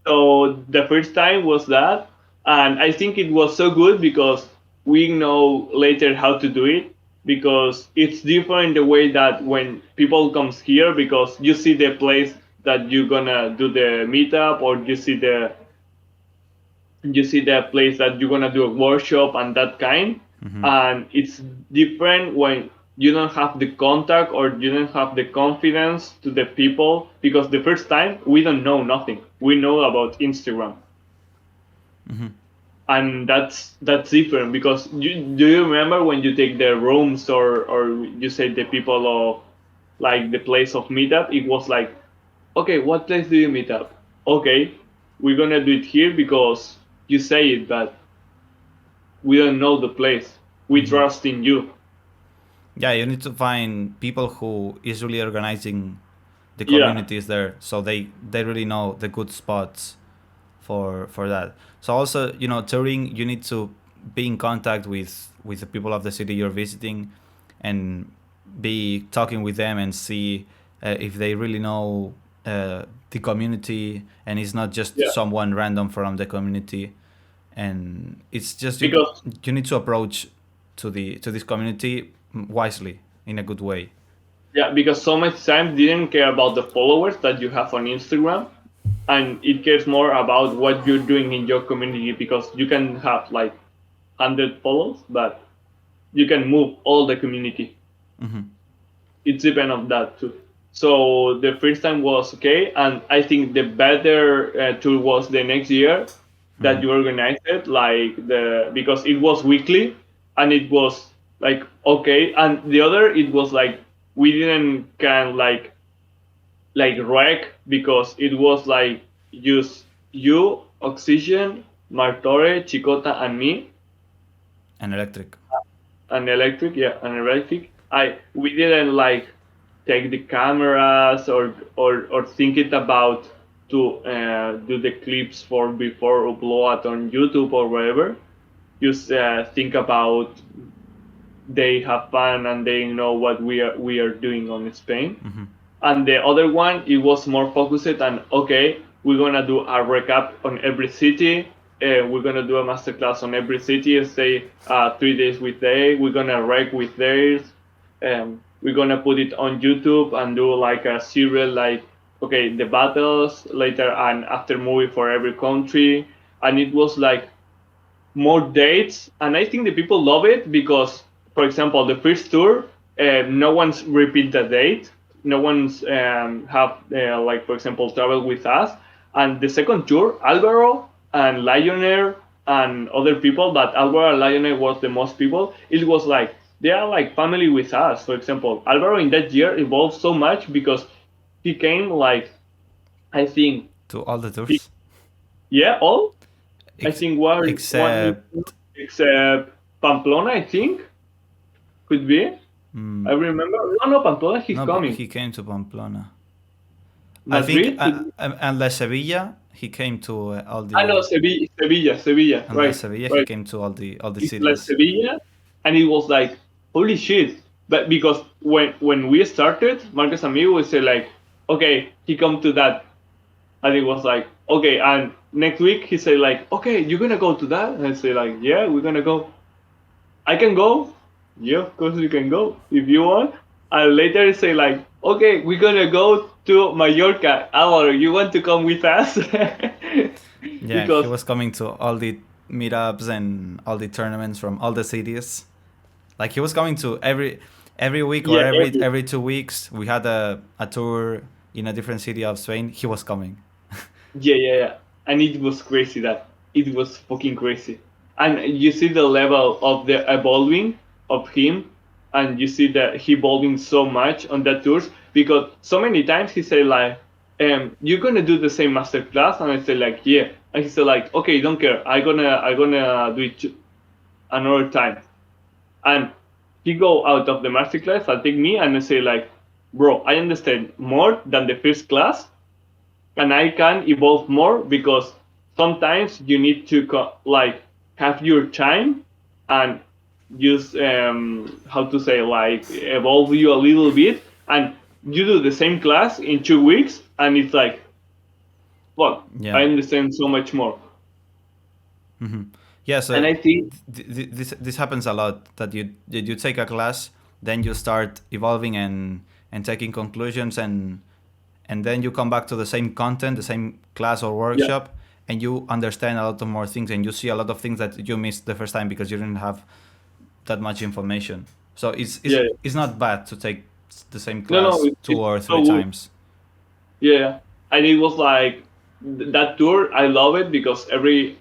So the first time was that, and I think it was so good because we know later how to do it because it's different the way that when people comes here because you see the place that you're gonna do the meetup or you see the place that you're gonna do a workshop and that kind, and it's different when you don't have the contact or you don't have the confidence to the people because the first time we don't know nothing, we know about Instagram, and that's different because do you remember when you take the rooms or you say the people of like the place of meetup, it was like, okay, what place do you meet up? Okay, we're gonna do it here because you say it, but we don't know the place. We trust in you. Yeah, you need to find people who is really organizing the Yeah, communities there, so they really know the good spots for that. So also, you know, touring, you need to be in contact with the people of the city you're visiting, and be talking with them and see if they really know the community, and it's not just yeah. someone random from the community. And it's just Because you need to approach to this community wisely, in a good way. because so much time didn't care about the followers that you have on Instagram, and it cares more about what you're doing in your community because you can have like 100 follows, but you can move all the community. It's depend of that too. So the first time was okay, and I think the better tour was the next year that you organized it, like the because it was weekly and it was like okay, and the other it was like we didn't can like wreck because it was like just you, Oxygen, Martore, Chicota, and me, And electric. an electric, yeah, an electric. We didn't like take the cameras or think it about to do the clips for before upload on YouTube or whatever. Just think about they have fun and they know what we are doing on Spain. Hmm. And the other one, it was more focused on, okay, we're gonna do a recap on every city. We're gonna do a masterclass on every city. Stay 3 days with they. We're gonna rec with theirs. We're gonna put it on YouTube and do like a serial, like, okay, the battles later and after movie for every country. And it was like more dates, and I think the people love it because, for example, the first tour, no one's repeat the date, no one's have like, for example, travel with us, and the second tour, Alvaro and Lionel and other people, but Alvaro and Lionel was the most people. It was like they are like family with us. For example, Alvaro in that year evolved so much because he came like, I think, To all the he, tours, yeah, all, I Ex- think one except except Pamplona, I think could be. I mm, remember. No, no, Pamplona. He's no, but coming. he came to Pamplona. I think Madrid could be. unless Sevilla, he came to all Ah, no, the Sevilla, Sevilla, Sevilla. unless Right, Sevilla, he right. came to all the It's like cities. Sevilla, and it was like, holy shit. But because when we started, Marcus and me would say like, okay, he come to that, and it was like, okay, and next week he say like, okay, you're gonna go to that, and I say like, yeah, we're gonna go. I can go. Yeah, of course you can go if you want. And later say like, okay, we're gonna go to Mallorca. Alvaro, you want to come with us? Yeah, he Because was coming to all the meetups and all the tournaments from all the cities. Like he was coming to every week or yeah, every 2 weeks. We had a tour in a different city of Spain. He was coming. yeah. And it was crazy that it was fucking crazy. And you see the level of the evolving of him, and you see that he evolving so much on that tours because so many times he said like, you're gonna do the same master class, and I said like, yeah, and he said like, okay, don't care, I gonna do it another time, and he go out of the master class and take me and I say like, bro, I understand more than the first class, and I can evolve more because sometimes you need to like have your time and use how to say like evolve you a little bit, and you do the same class in 2 weeks and it's like, fuck, I Yeah. understand so much more. Hmm. Yeah. And So I think, this happens a lot that you take a class, then you start evolving and taking conclusions and then you come back to the same content, the same class or yeah, workshop, and you understand a lot of more things and you see a lot of things that you missed the first time because you didn't have that much information. So yeah, it's not bad to take the same no, class two it's or three so good. times. Yeah, and it was like that tour. I love it because every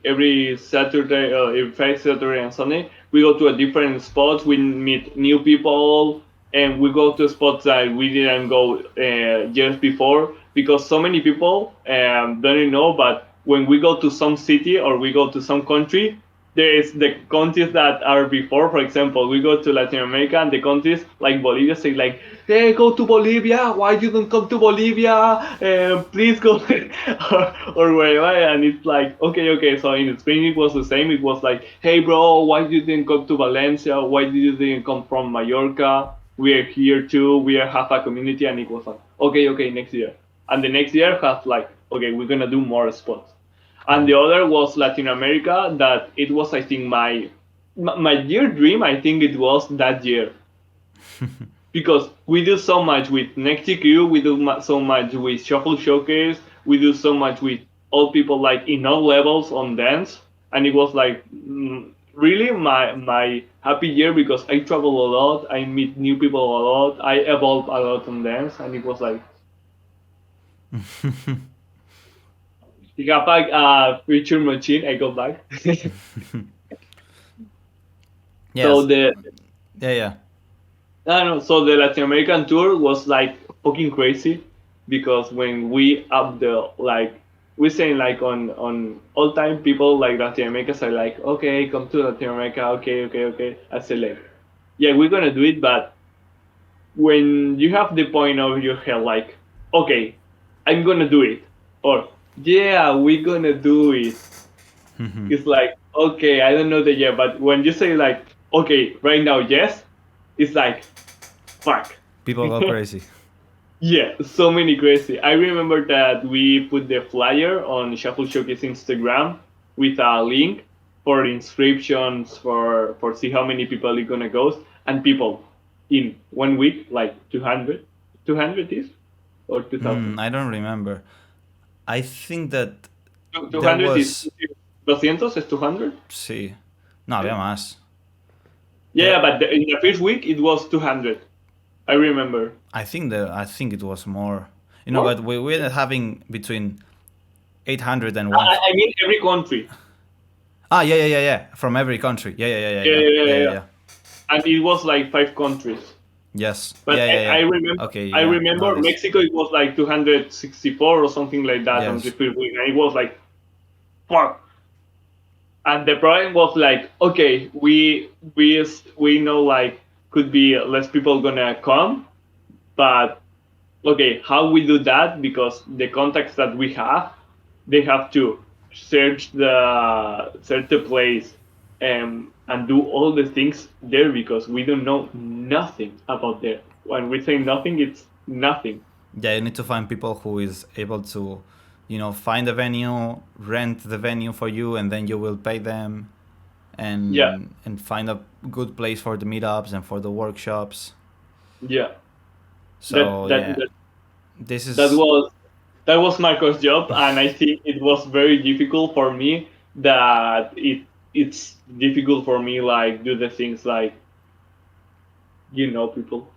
Saturday, every Friday, Saturday, and Sunday, we go to a different spots. We meet new people, and we go to spots that we didn't go years before because so many people don't know. But when we go to some city or we go to some country, there is the countries that are before. For example, we go to Latin America and the countries like Bolivia say like, "Hey, go to Bolivia! Why you don't come to Bolivia? Please go," or wherever. And it's like, okay. So in Spain it was the same. It was like, "Hey, bro, why you didn't come to Valencia? Why did you didn't come from Mallorca? We are here too. We have a community." And it was like, okay, next year. And the next year has like, okay, we're gonna do more spots. And the other was Latin America. That it was, I think, my year dream. I think it was that year because we do so much with Next TQ, we do so much with Shuffle Showcase, we do so much with all people like in all levels on dance, and it was like, really my happy year because I travel a lot, I meet new people a lot, I evolve a lot on dance, and it was like, kapag future machine, I go back. So Yes. the Yeah. I don't know. So the Latin American tour was like fucking crazy because when we up the like we saying like on all time people like Latin America say like, okay, come to Latin America, okay. I say like, yeah, we're gonna do it, but when you have the point of your head like, okay, I'm gonna do it, or yeah, we're gonna do it, it's like, okay, I don't know the yeah, but when you say like, okay, right now, yes, It's like fuck. People go crazy. Yeah, so many crazy. I remember that we put the flyer on Shuffle Showcase Instagram with a link for inscriptions for see how many people are gonna go, and people in 1 week like 200, 200 is or 2000. I don't remember. I think that there 200 is was 200 is 200. sí. No, había más. Yeah, There but in the first week it was 200. I remember. I think it was more. More? But we ended having between 800 and one. I mean every country. Ah, yeah. From every country. Yeah, yeah, yeah, yeah. Yeah. And it was like 5 countries. Yes. But I Yeah. remember, Okay, I yeah. Got remember this. Mexico. It was like 264 or something like that on the Yes. first week, and it was like fuck. And the problem was like, okay, we know like could be less people gonna come, but okay, how we do that because the contacts that we have, they have to search the place and do all the things there because we don't know nothing about there. When we say nothing, it's nothing. Yeah, you need to find people who is able to, find a venue, rent the venue for you, and then you will pay them, Yeah, and find a good place for the meetups and for the workshops. yeah. So yeah, That this that is was that was Marco's job, and I think it was very difficult for me. That it's difficult for me like do the things like people.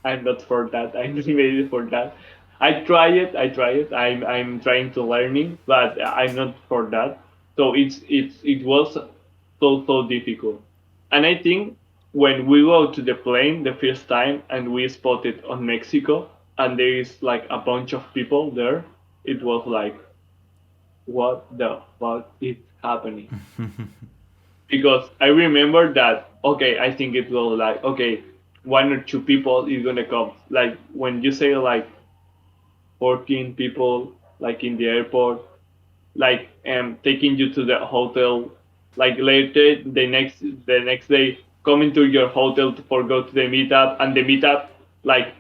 I'm not for that. I'm not made for that. I try it. I try it. I'm trying to learning, but I'm not for that. So it was so difficult. And I think when we go to the plane the first time and we spotted on Mexico and there is like a bunch of people there, it was like what the fuck is happening? Because I remember that okay, I think it will like okay, one or two people is gonna come. Like when you say like 14 people like in the airport, like taking you to the hotel, like later the next day coming to your hotel for go to the meetup and the meetup like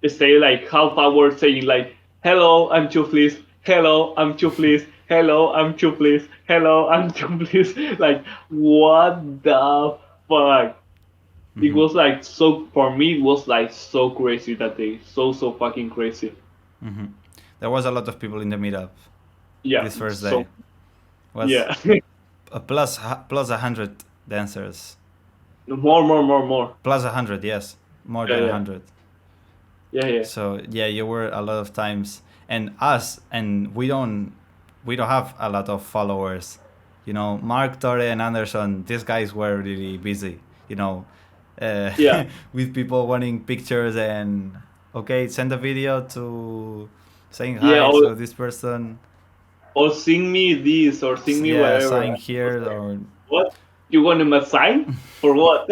stay like half hour saying like hello I'm Xhufflis, hello I'm Xhufflis, hello I'm Xhufflis, hello I'm Xhufflis. Like what the fuck? It was like so for me it was like so crazy that day, so fucking crazy. there was a lot of people in the meetup Yeah, this first so day. Was yeah. plus 100 dancers. More. Plus 100, yes, more Yeah, than yeah, 100. yeah. So yeah, you were a lot of times, and us, and we don't have a lot of followers. Mark, Torre, and Anderson. These guys were really busy. You know, uh, Yeah. with people wanting pictures and okay, send a video to saying Yeah, hi to this person. or sing me this or sing me Yeah, whatever. sign I was here like, or what? You want to sign? For what?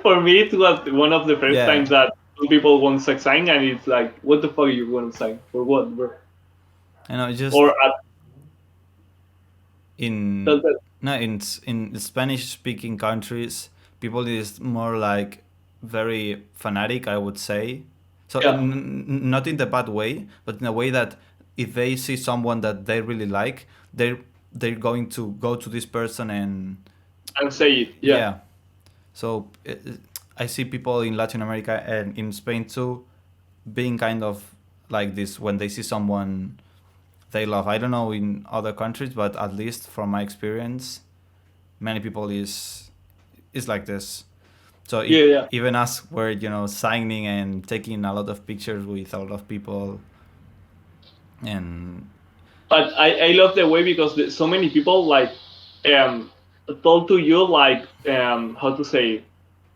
For me, it was one of the first yeah, times that some people want to sign, and it's like, what the fuck you want to sign? For what, bro? just Or at in that, no in Spanish speaking countries, people is more like very fanatic, I would say. So yeah, not in the bad way, but in a way that if they see someone that they really like, they're going to go to this person and and say it. Yeah, yeah. So I see people in Latin America and in Spain too being kind of like this when they see someone they love. I don't know in other countries, but at least from my experience, many people is like this. So yeah. even us were signing and taking a lot of pictures with a lot of people, and But I love the way because so many people like um told to you like how to say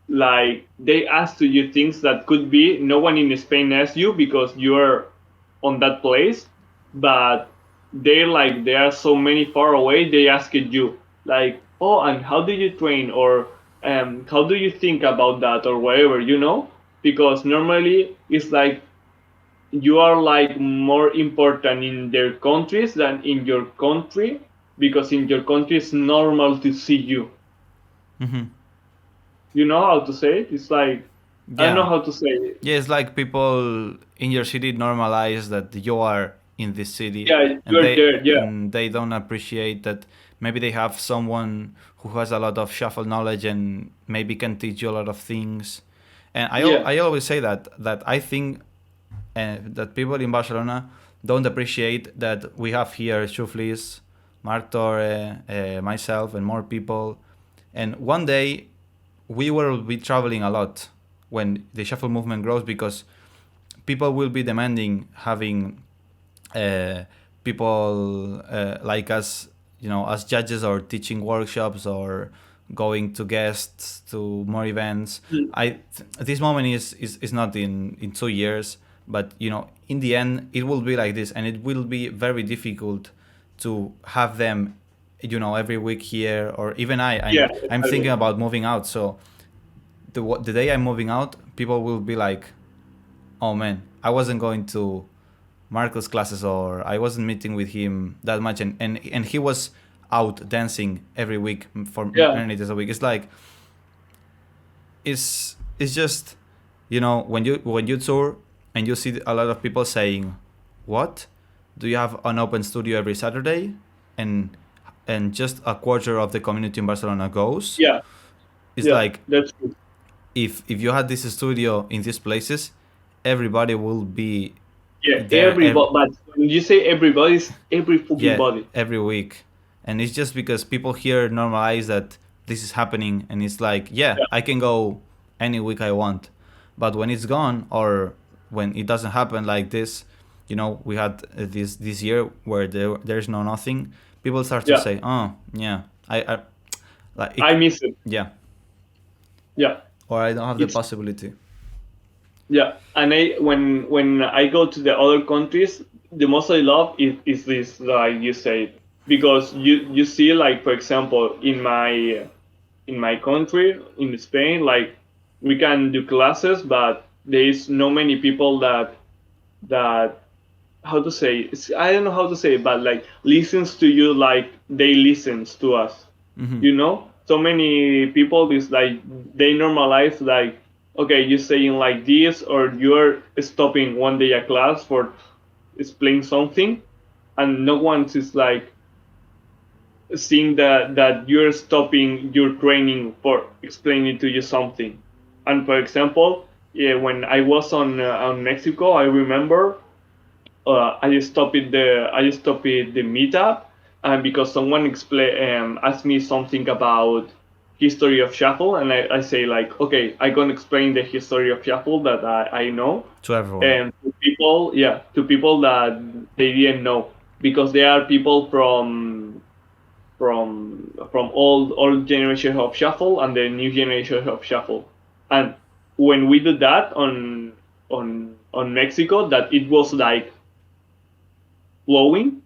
like they ask to you things that could be no one in Spain asks you because you're on that place, but they are so many far away. They ask you like, oh, and how do you train or how do you think about that or whatever, because normally it's like you are like more important in their countries than in your country because in your country it's normal to see you. Mhm. You know how to say it? It's like I don't know Yeah. how to say it. Yeah, it's like people in your city normalize that you are in this city, Yeah, and you're there. Yeah, they don't appreciate that maybe they have someone who has a lot of shuffle knowledge and maybe can teach you a lot of things. And yeah, I always say that I think that people in Barcelona don't appreciate that we have here Xhufflis, Mark Torre, myself, and more people. And one day we will be traveling a lot when the shuffle movement grows, because people will be demanding having uh, people like us, as judges or teaching workshops or going to guests to more events. mm, This moment is not in 2 years, but in the end it will be like this, and it will be very difficult to have them, every week here. Or even yeah, I'm thinking exactly. about moving out. So the day I'm moving out, people will be like, oh man, I wasn't going to Marco's classes, or I wasn't meeting with him that much, and he was out dancing every week for Yeah, many days a week. It's like it's just, when you tour and you see a lot of people saying, what, do you have an open studio every Saturday, and just a quarter of the community in Barcelona goes. yeah, It's yeah. like, That's true. if you had this studio in these places, everybody will be Yeah, there everybody. But when you say everybody's every fucking yeah, body. every week. And it's just because people here normalize that this is happening, and it's like, yeah, Yeah, I can go any week I want. But when it's gone, or when it doesn't happen like this, we had this year where there's no nothing. People start to yeah. say, oh yeah, I like I it, miss it. yeah, Yeah, or I don't have the it's possibility. yeah. And when I go to the other countries, the most I love is this, like you say, because you see, like, for example, in my country, in Spain, like, we can do classes, but there is no many people that how to say I don't know how to say it, but like listens to you like they listens to us. Hmm. You know, so many people is like they normalize, like, okay, you're saying like this, or you're stopping one day a class for explain something, and no one is like seeing that you're stopping your training for explaining to you something. And for example, yeah, when I was on Mexico, I remember I stopped the meetup, and because someone asked me something about history of shuffle, and I say like, okay, I gonna explain the history of shuffle that I know, To everyone. and to people, yeah, to people that they didn't know, because there are people from old generation of shuffle and the new generation of shuffle, and when we did that on Mexico, that it was like flowing,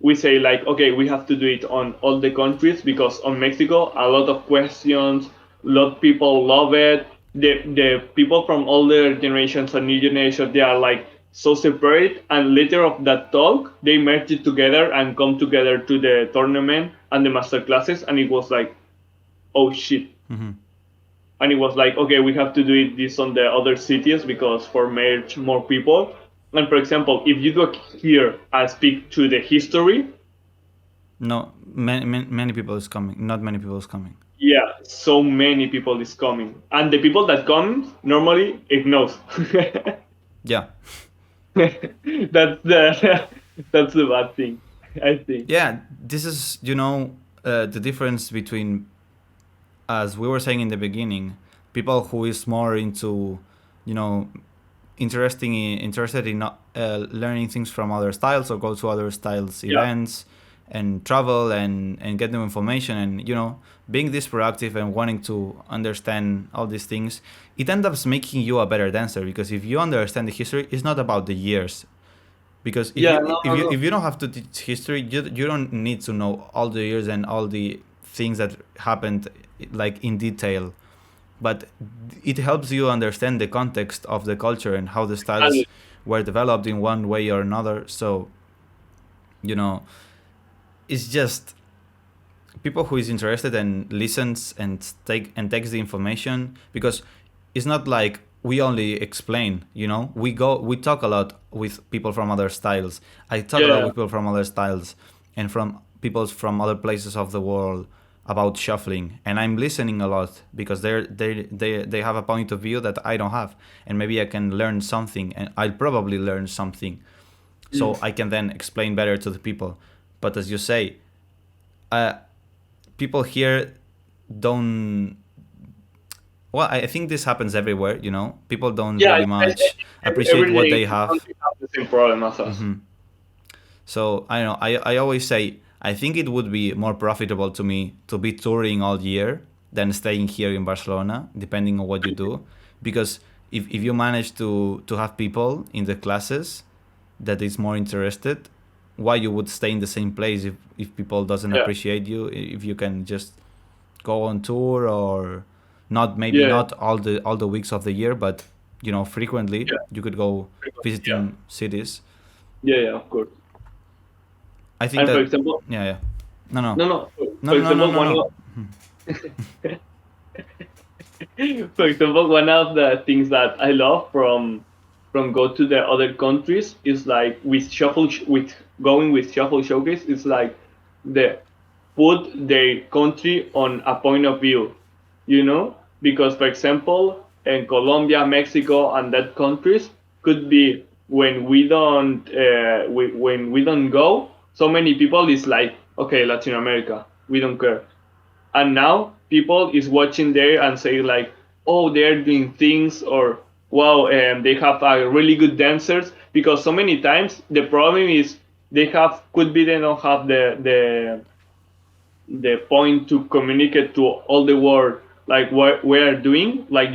we say like, okay, we have to do it on all the countries, because on Mexico a lot of questions, a lot of people love it. The people from older generations and new generations, they are like so separate, and later of that talk they merge it together and come together to the tournament and the master classes, and it was like, oh shit. Hmm. And it was like, okay, we have to do it this on the other cities, because for merge more people. And for example, if you go here and speak to the history, No, many people is coming. Not many people is coming. yeah, so many people is coming, and the people that come normally ignores. Yeah. That's the that's the bad thing, I think. Yeah, this is, the difference between, as we were saying in the beginning, people who is more into, you know interested in learning things from other styles, or go to other styles Yeah, events and travel, and get new information, and being this proactive and wanting to understand all these things. It ends up making you a better dancer, because if you understand the history, it's not about the years. Because if yeah, you no, if no, you no. if you don't have to teach history, you don't need to know all the years and all the things that happened, like, in detail. But it helps you understand the context of the culture and how the styles Exactly. were developed in one way or another. So, you know it's just people who is interested and listens and takes the information, because it's not like we only explain, we talk a lot with people from other styles. I talk a lot Yeah, with people from other styles and from people from other places of the world about shuffling, and I'm listening a lot because they have a point of view that I don't have, and maybe I can learn something, and I'll probably learn something, so I can then explain better to the people. But as you say, uh, people here don't. Well, I think this happens everywhere. People don't yeah. really much appreciate Every what day they have. country have the same problem as us. So I don't know. I always say I think it would be more profitable to me to be touring all year than staying here in Barcelona, depending on what you do, because if you manage to have people in the classes that is more interested, why you would stay in the same place if people doesn't Yeah, appreciate you, if you can just go on tour, or not, maybe yeah, not all the weeks of the year, but frequently yeah, you could go yeah, visiting cities. yeah, yeah. Of course. I think And for that, example, yeah, yeah. No, no, no, no. no, For no, no, example, no, one no. of for example, one of the things that I love from go to the other countries is like with with going with shuffle showcase. It's like the put their country on a point of view, because for example, in Colombia, Mexico, and that countries could be when we don't when we don't go. So many people is like, okay, Latin America, we don't care, and now people is watching there and say like, oh, they're doing things, or wow, they have really good dancers, because so many times the problem is they have could be they don't have the point to communicate to all the world like what we are doing, like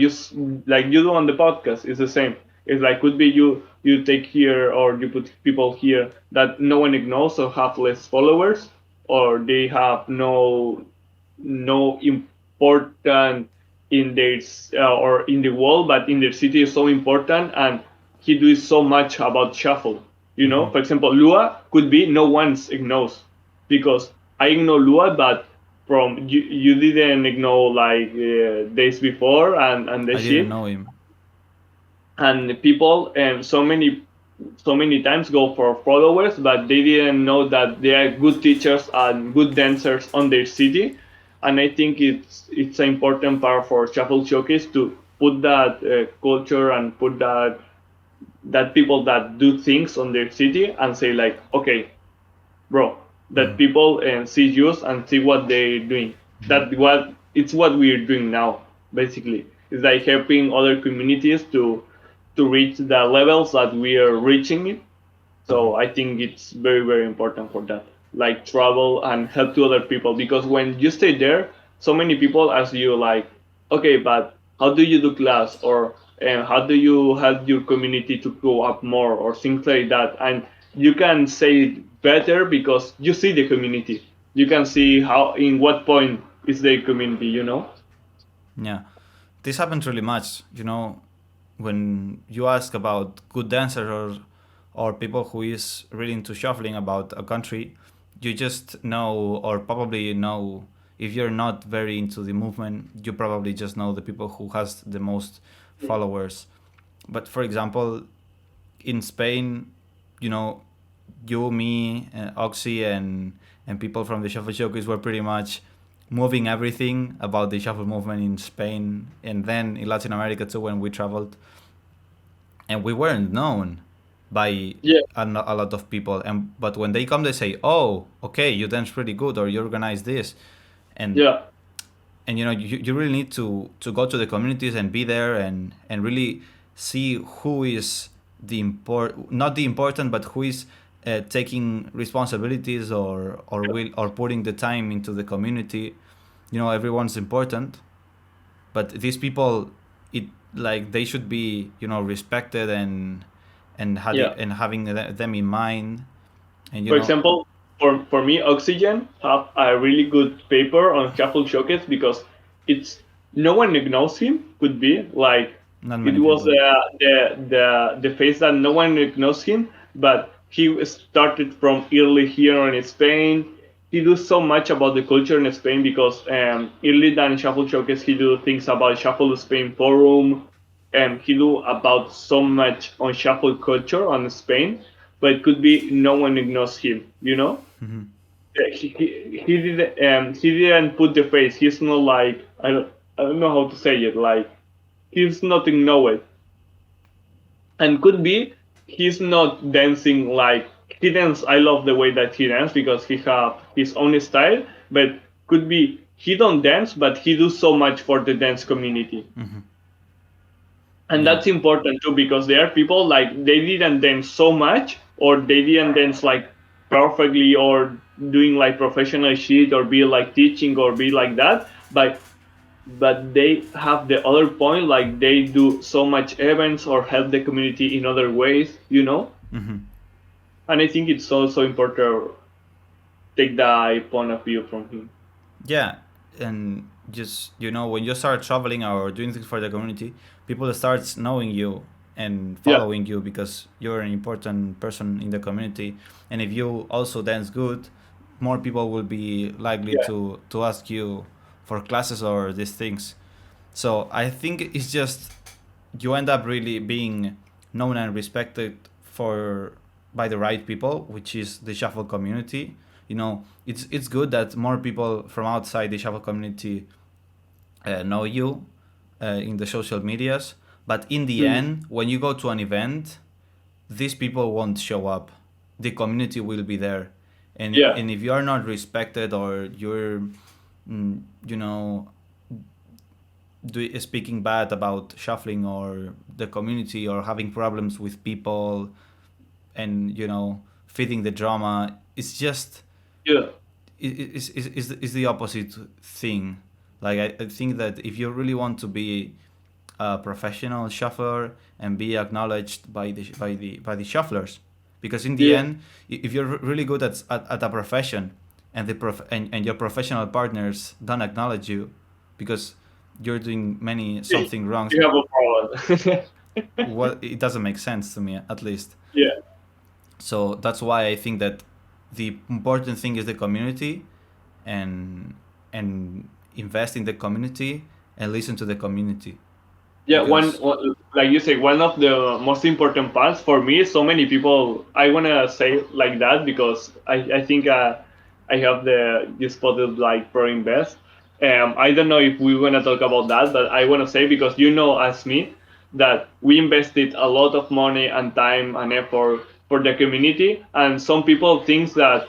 like you do on the podcast. It's the same. It's like could be you take here, or you put people here that no one ignores or have less followers, or they have no important in their or in the world, but in their city is so important, and he does so much about shuffle. For example, Lua could be no one's ignores, because I ignore Lua, but from you didn't ignore like days before, and the I didn't shit, know him. and people and so many times go for followers, but they didn't know that they are good teachers and good dancers on their city. And I think it's an important part for Shuffle Showcase to put that culture and put that people that do things on their city and say like, okay, bro, that people see you and see what they're doing. That what it's what we're doing now. Basically, it's like helping other communities to reach the levels that we are reaching. So I think it's very, very important for that. Like travel and help to other people, because when you stay there, so many people ask you like, okay, but how do you do class, or how do you help your community to grow up more, or things like that. And you can say it better because you see the community. You can see how in what point is the community. Yeah, this happens really much. When you ask about good dancers, or people who is really into shuffling about a country, you just know, or probably know, if you're not very into the movement, you probably just know the people who has the most followers. But for example, in Spain, you know, you, me, Oxy, and people from the Shuffle Showcase were pretty much moving everything about the shuffle movement in Spain, and then in Latin America too when we traveled, and we weren't known by Yeah, a lot of people. And but when they come, they say, "Oh, okay, you dance pretty good, or you organize this," and yeah, you really need to go to the communities and be there, and really see who is not the important, but who is taking responsibilities, or putting the time into the community. Everyone's important, but these people, it like they should be respected, yeah. and having them in mind, and For example, for me, Oxygen have a really good paper on Shuffle Showcase, because it's no one knows him. Could be like not it many was people. the face that no one knows him, but he started from early here in Spain. he do so much about the culture in Spain because early than Shuffle Showcase he do things about Shuffle Spain forum, and he do about so much on shuffle culture on Spain, but it could be no one ignores him, you know. He didn't put the face. He's not like I don't know how to say it. Like he's not ignored, and could be he's not dancing like he dance. I love the way that he dance because he have his own style, but could be he don't dance, but he do so much for the dance community, and Yeah. that's important too because there are people like they didn't dance so much or they didn't dance like perfectly or doing like professional shit or be like teaching or be like that, but they have the other point like they do so much events or help the community in other ways, you know. And I think it's also important to take that point of view from him. Yeah, and just when you start traveling or doing things for the community, people starts knowing you and Yeah, following you because you're an important person in the community. And if you also dance good, more people will be likely yeah, to ask you for classes or these things. So I think it's just you end up really being known and respected for by the right people, which is the shuffle community. It's good that more people from outside the shuffle community know you in the social medias. But in the mhm, end, when you go to an event, these people won't show up. The community will be there, yeah, and if you are not respected or you're, mm, you know, speaking bad about shuffling or the community or having problems with people and feeding the drama, it's just yeah, is the opposite thing. Like I think that if you really want to be a professional shuffler and be acknowledged by the shufflers, because in the yeah, end, if you're really good at a profession and and your professional partners don't acknowledge you because you're doing many yeah. something wrong, You have a problem. what it doesn't make sense to me at least. Yeah, So that's why I think that the important thing is the community, and and invest in the community and listen to the community yeah. because Like you say, one of the most important parts for me. So many people. I wanna say like that because I think I have the this spotted like pro invest. I don't know if we wanna talk about that, but I wanna say because you know as me that we invested a lot of money and time and effort for the community, and some people think that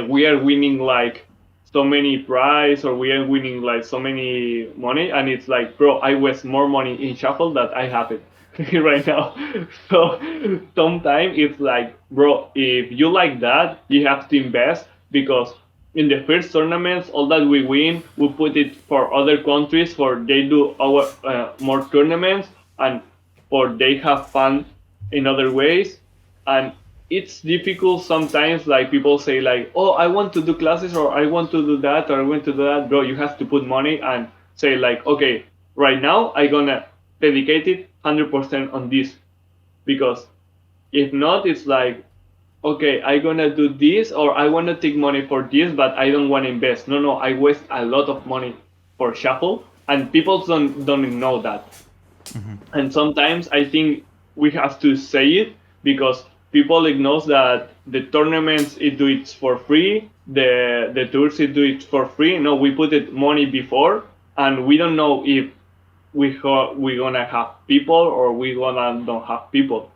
we are winning like so many prize or we are winning like so many money, and it's like bro, I waste more money in shuffle that I have it right now. So sometimes it's like bro, if you like that you have to invest because in the first tournaments all that we win we put it for other countries for they do our more tournaments and for they have fun in other ways. And it's difficult sometimes like people say like oh I want to do classes or I want to do that or I want to do that, bro. You have to put money and say like okay, right now I gonna dedicate it 100% on this, because if not it's like okay I gonna do this or I want to take money for this but I don't want to invest. No, I waste a lot of money for shuffle and people don't know that. And sometimes I think we have to say it because people ignore that the tournaments it do it for free, the tours it do it for free. No, we put it money before, and we don't know if we gonna have people or we gonna don't have people,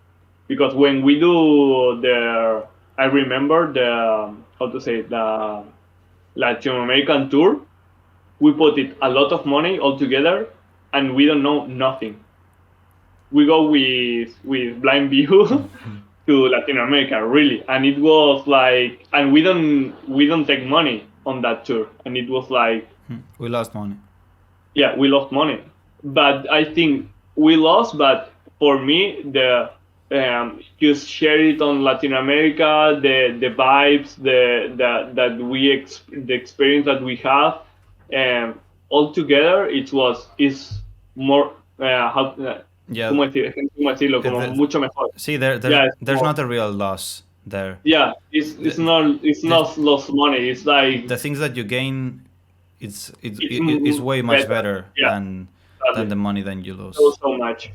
because when we do the I remember the how to say the Latin American tour, we put it a lot of money all together, and we don't know nothing. We go with blind view to Latin America, really, and it was like, and we don't take money on that tour, and it was like, we lost money. yeah, we lost money, but I think we lost, but for me the just share it on Latin America, the vibes, the that the experience that we have, um, all together, it was is more Yeah, ¿cómo decirlo? Como the, mucho mejor. see, there's Yeah, it's there's more. not a real loss. there. Yeah, it's The, not lost money. It's like the things that you gain, it's way much better. better Yeah, than sadly, the money that you so lose. so much.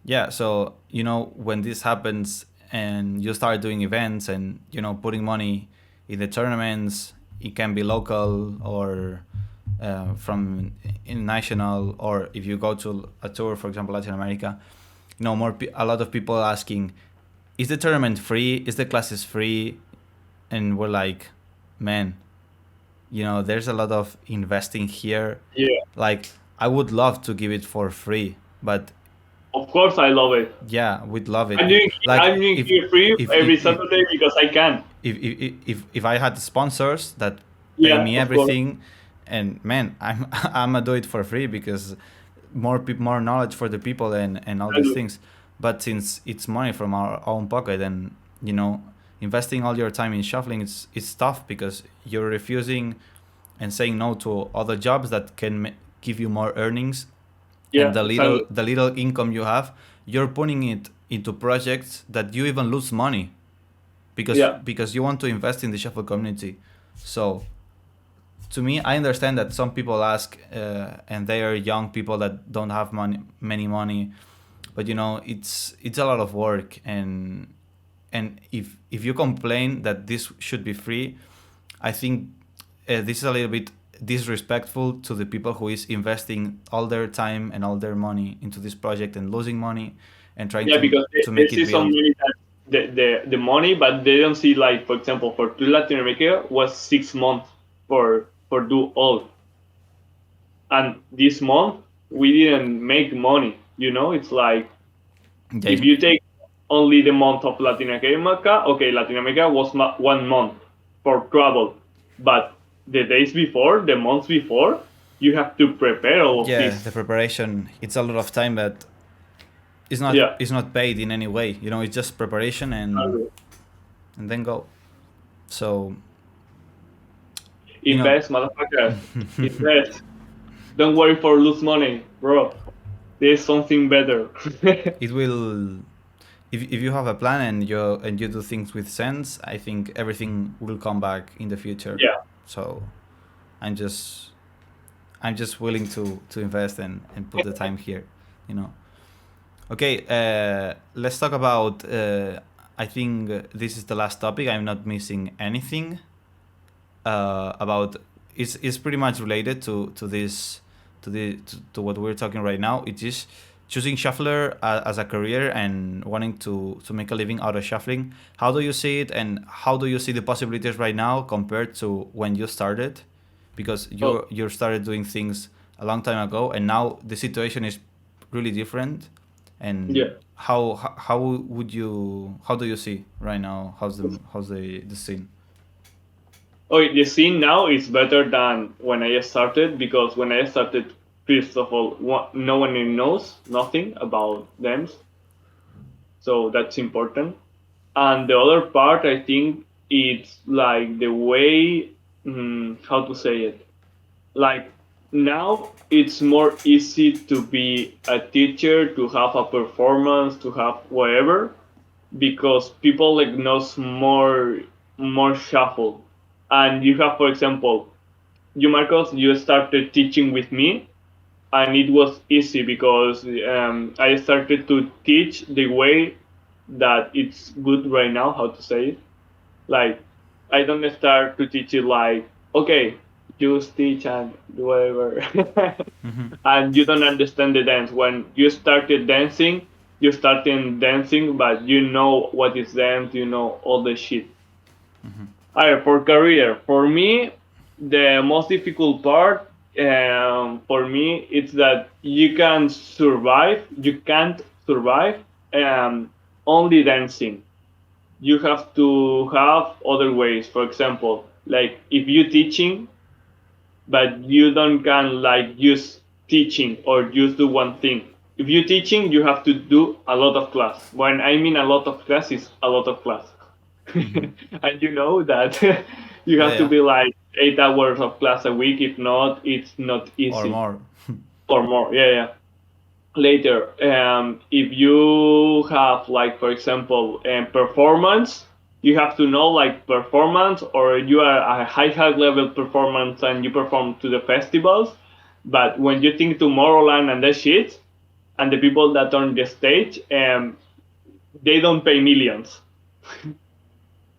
Yeah, so when this happens and you start doing events and putting money in the tournaments, it can be local or from national, or if you go to a tour, for example, Latin America, a lot of people asking, is the tournament free? Is the classes free? And we're like, man, there's a lot of investing here. Yeah, Like, I would love to give it for free, but of course I love it. yeah, we'd love it. I'm doing Like, I'm doing if here free if every Saturday because I can. if I had sponsors that pay Yeah, me of course. everything, and man, I'm gonna do it for free because more knowledge for the people and all these Exactly. things. But since it's money from our own pocket, and investing all your time in shuffling, it's tough because you're refusing and saying no to other jobs that can give you more earnings, and Yeah, exactly. the little income you have, you're putting it into projects that you even lose money Yeah, because you want to invest in the shuffle community. So to me, I understand that some people ask, and they are young people that don't have many money, but it's a lot of work, and if you complain that this should be free, I think this is a little bit disrespectful to the people who is investing all their time and all their money into this project and losing money and trying yeah, to because to they make it see so build. many that the money, but they don't see, like, for example, for two Latin America was 6 months for do all, and this month we didn't make money. It's like Yeah, if you take only the month of Latin America, okay, Latin America was 1 month for travel, but the days before, the months before, you have to prepare all of yeah, this. the preparation, it's a lot of time that Yeah, is not paid in any way. It's just preparation and then go. So you know invest, motherfuckers, invest. Don't worry for lose money, bro. There's something better. it will, if you have a plan and you do things with sense, I think everything will come back in the future. Yeah. So i'm just I'm just willing to invest and put the time here, you know. Okay, let's talk about. I think this is the last topic. I'm not missing anything. About it's pretty much related to this to what we're talking right now. It is choosing shuffler as a career and wanting to make a living out of shuffling. How do you see it, and how do you see the possibilities right now compared to when you started? Because Oh, you started doing things a long time ago, and now the situation is really different. yeah. And how would you how do you see right now? How's the scene? Oh, the scene now is better than when I started, because when I started, first of all, no one knows nothing about them, so that's important. And the other part, I think, it's like the way, how to say it, like now it's more easy to be a teacher, to have a performance, to have whatever, because people like knows more shuffle. And you have, for example, you, Marcos, you started teaching with me, and it was easy because I started to teach the way that it's good right now. How to say it? Like, I don't start to teach it like, okay, just teach and do whatever, and you don't understand the dance. When you started dancing, you started dancing, but you know what is dance, you know all the shit. Alright, for career, for me, the most difficult part, for me, it's that you can survive. You can't survive only dancing. You have to have other ways. For example, like if you teaching, but you don't can like use teaching or just do one thing. If you teaching, you have to do a lot of class. When I mean a lot of class, is a lot of class. And you know that you Yeah, have to yeah, be like 8 hours of class a week. If not, it's not or easy, more. or more. Yeah, yeah. later. If you have like, for example, performance, you have to know like performance, or you are a high level performance and you perform to the festivals. But when you think Tomorrowland and that shit, and the people that on the stage, they don't pay millions.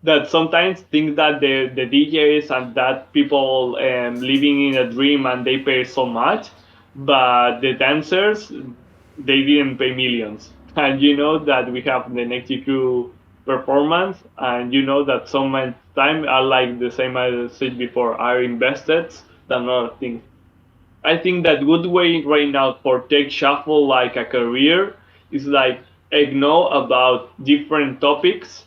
That sometimes think that the DJs and that people living in a dream and they pay so much, but the dancers, they didn't pay millions. And you know that we have the next GQ performance, and you know that so much time are like the same as I said before, are invested than other things. I think that good way right now for take shuffle like a career is like know about different topics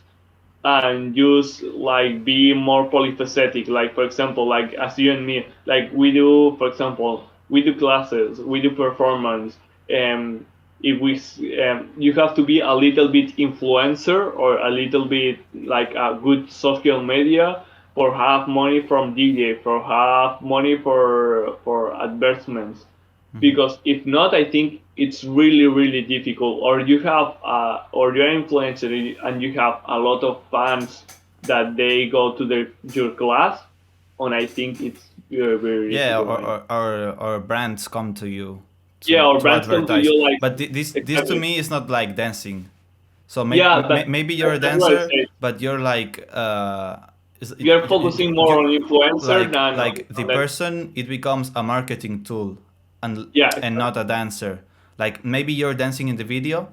and just like be more polyphacetic. Like for example, like as you and me, like we do, for example, we do classes, we do performance, and if we you have to be a little bit influencer or a little bit like a good social media for have money from DJ, for have money for advertisements, because if not, I think it's really difficult. Or you have or you're an influencer and you have a lot of fans that they go to your class, and I think it's very Yeah, difficult right now. or brands come to you Yeah, or to brands come to advertise. you like But this to exactly. me is not like dancing. So Yeah, maybe you're a that's what I dancer, say. but you're like You're focusing more on influencer than like the on that. person, it becomes a marketing tool Yeah, and not exactly. a dancer. Like maybe you're dancing in the video,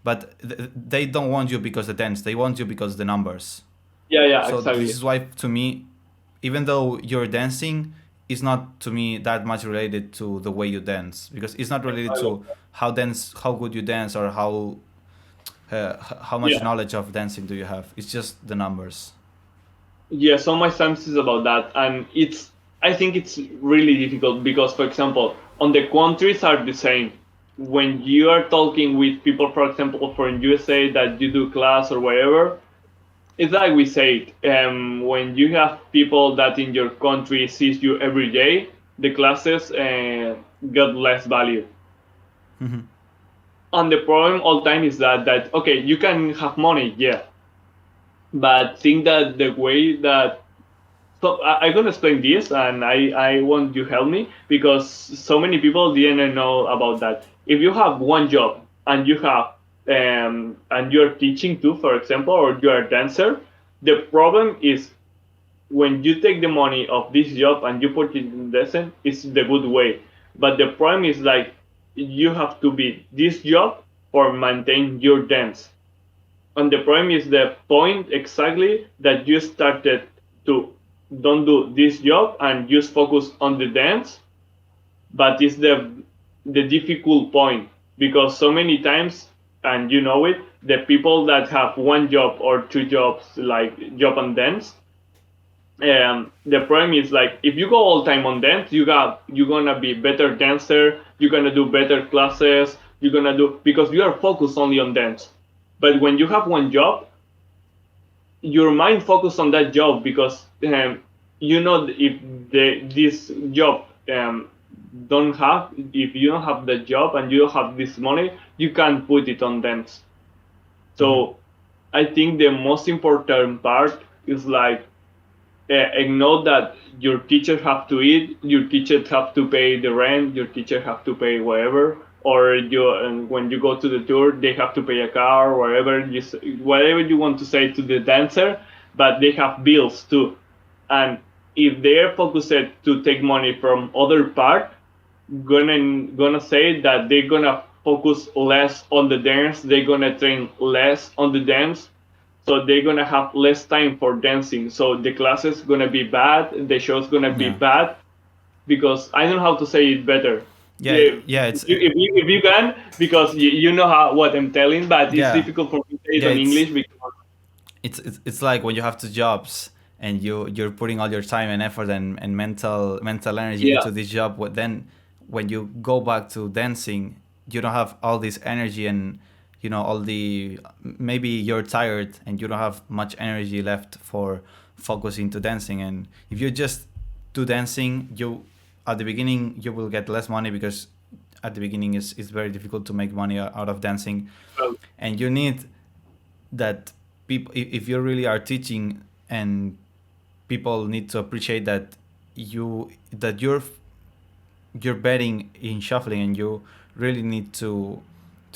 but they don't want you because the dance, they want you because the numbers. Yeah, So this exactly. is why to me, even though you're dancing, it's not to me that much related to the way you dance, because it's not related Exactly. to how good you dance, or how much Yeah. knowledge of dancing do you have. It's just the numbers. Yeah, so my stance is about that, and I think it's really difficult because, for example, on the countries are the same. When you are talking with people, for example, from USA that you do class or whatever, it's like we said, when you have people that in your country sees you every day, the classes get less value. And the problem all the time is that okay, you can have money, yeah, but think that the way that so I'm gonna explain this, and I want you help me because so many people didn't know about that. If you have one job and you have and you're teaching too, for example, or you're a dancer, the problem is when you take the money of this job and you put it in dancing, it's the good way. But the problem is like you have to be this job or maintain your dance. And the problem is the point exactly that you started to don't do this job and just focus on the dance, but it's the difficult point because so many times, and you know it, the people that have one job or two jobs like job and dance, the problem is like if you go all time on dance, you're gonna be better dancer, you're gonna do better classes, you're gonna do because you are focused only on dance. But when you have one job, your mind focus on that job because you know if this job don't have if you don't have the job and you don't have this money, you can't put it on them. So I think the most important part is like know that your teachers have to eat, your teachers have to pay the rent, your teacher have to pay whatever, or you and when you go to the tour, they have to pay a car, whatever whatever you want to say to the dancer, but they have bills too, and if they're focused to take money from other part, gonna say that they're gonna focus less on the dance, they're gonna train less on the dance, so they're gonna have less time for dancing. So the class is gonna be bad, the show's gonna be Yeah, bad because I don't know how to say it better. yeah, Yeah, yeah. if you can, because you know how what I'm telling, but it's Yeah, difficult for me to say it yeah. on English because It's like when you have two jobs and you're putting all your time and effort and mental energy yeah, into this job. Then when you go back to dancing, you don't have all this energy, and all the, maybe you're tired and you don't have much energy left for focusing to dancing. And if you just do dancing, you at the beginning you will get less money because at the beginning is very difficult to make money out of dancing, Well, and you need that people, if you really are teaching, and people need to appreciate that you're betting in shuffling, and you really need to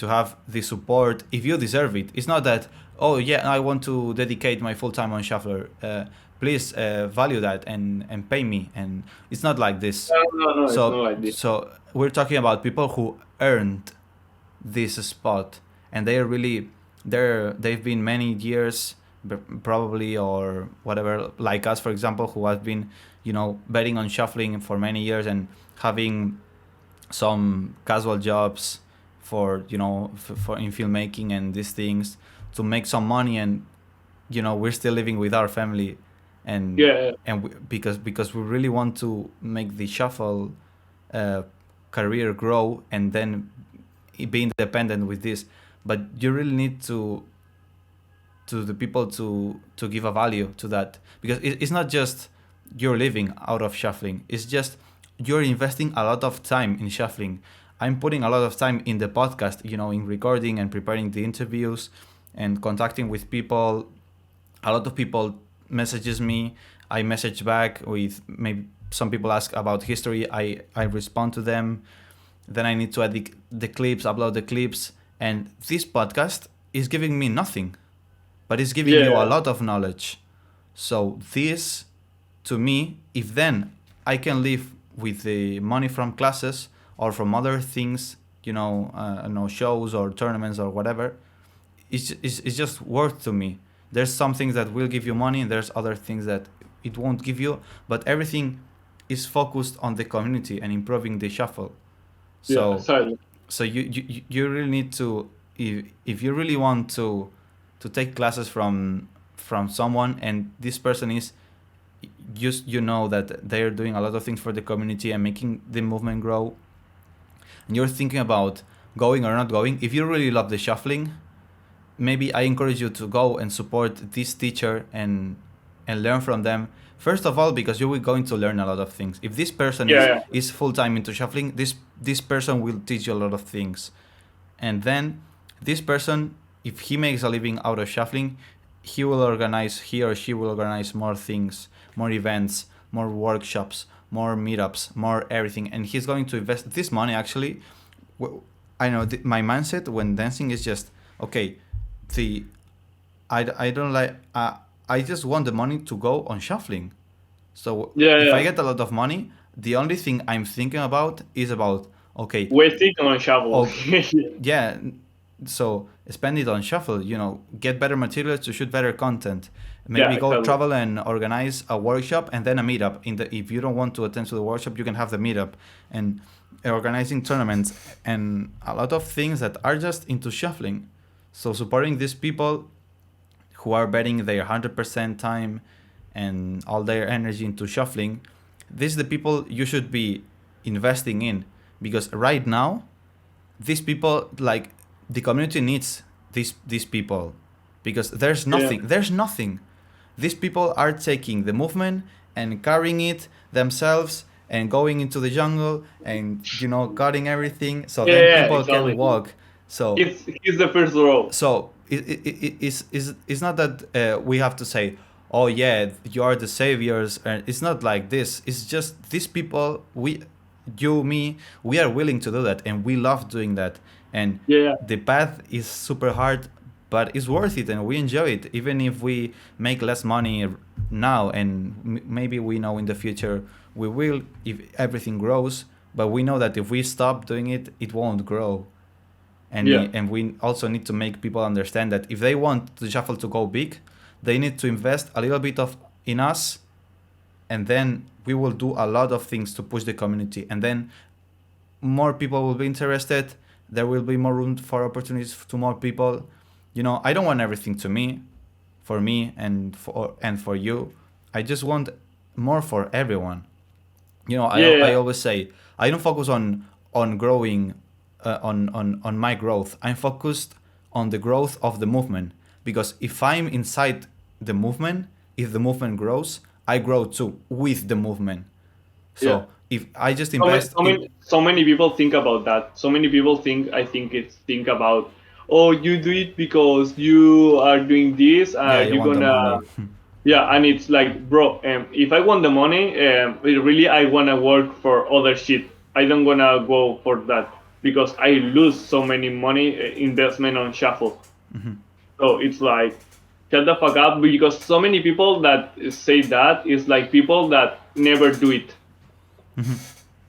have the support if you deserve it. It's not that, oh yeah, I want to dedicate my full time on shuffler. Please value that and pay me. And it's not like this. no, it's not So like this. so we're talking about people who earned this spot, and they are really they've been many years probably, or whatever, like us, for example, who have been, betting on shuffling for many years, and having some casual jobs for, for in filmmaking and these things, to make some money. And we're still living with our family, and Yeah, because we really want to make the shuffle uh, career grow, and then be independent with this. But you really need to the people to give a value to that, because it's not just you're living out of shuffling, it's just you're investing a lot of time in shuffling. I'm putting a lot of time in the podcast, in recording and preparing the interviews and contacting with people. A lot of people messages me, I message back with, maybe some people ask about history, I respond to them. Then I need to edit the clips, upload the clips, and this podcast is giving me nothing, but it's giving you a yeah, lot of knowledge. So this, to me, if then I can live with the money from classes or from other things, shows or tournaments or whatever, it's just worth to me. There's some things that will give you money, and there's other things that it won't give you, but everything is focused on the community and improving the shuffle. yeah. So Sorry. so you really need to, if you really want to take classes from someone, and this person is just, that they're doing a lot of things for the community and making the movement grow, and you're thinking about going or not going, if you really love the shuffling, maybe I encourage you to go and support this teacher and learn from them. First of all, because you will going to learn a lot of things. If this person Yeah, is yeah, is full time into shuffling, this person will teach you a lot of things. And then this person, if he makes a living out of shuffling, he or she will organize more things, more events, more workshops, more meetups, more everything, and he's going to invest this money. Actually, I know my mindset when dancing is just, okay, the I don't like, I just want the money to go on shuffling. So yeah, if I yeah. get a lot of money, the only thing I'm thinking about is about, okay, Wasting on shuffle. oh yeah, so spend it on shuffle, get better materials to shoot better content, Yeah, maybe go exactly. travel and organize a workshop and then a meetup. If you don't want to attend to the workshop, you can have the meetup, and organizing tournaments, and a lot of things that are just into shuffling. So supporting these people who are betting their 100% time and all their energy into shuffling, these are the people you should be investing in, because right now these people, like, the community needs these people, because Yeah, there's nothing. These people are taking the movement and carrying it themselves, and going into the jungle, and cutting everything, so yeah, then yeah, people can exactly. walk. So He's the first row. it's not that we have to say, oh yeah, you are the saviors. It's not like this. It's just these people, me, we are willing to do that, and we love doing that. And Yeah, the path is super hard, but it's worth it, and we enjoy it, even if we make less money now, and maybe we know in the future we will, if everything grows. But we know that if we stop doing it, it won't grow. and yeah, and we also need to make people understand that if they want the shuffle to go big, they need to invest a little bit of in us, and then we will do a lot of things to push the community, and then more people will be interested. There will be more room for opportunities to more people. I don't want everything to me, for me, and for you. I just want more for everyone. I yeah, always say, I don't focus on growing, on my growth. I'm focused on the growth of the movement, because if I'm inside the movement, if the movement grows, I grow too with the movement. yeah, So if I just So many, invest so in, many, so many people think about that. So many people think, I think it's think about, oh, you do it because you are doing this, yeah, you you're want the gonna, money. yeah, and it's like, bro, if I want the money, really, I wanna work for other shit. I don't wanna go for that because I lose so many money investment on shuffle. So it's like, shut the fuck up, because so many people that say that is like people that never do it.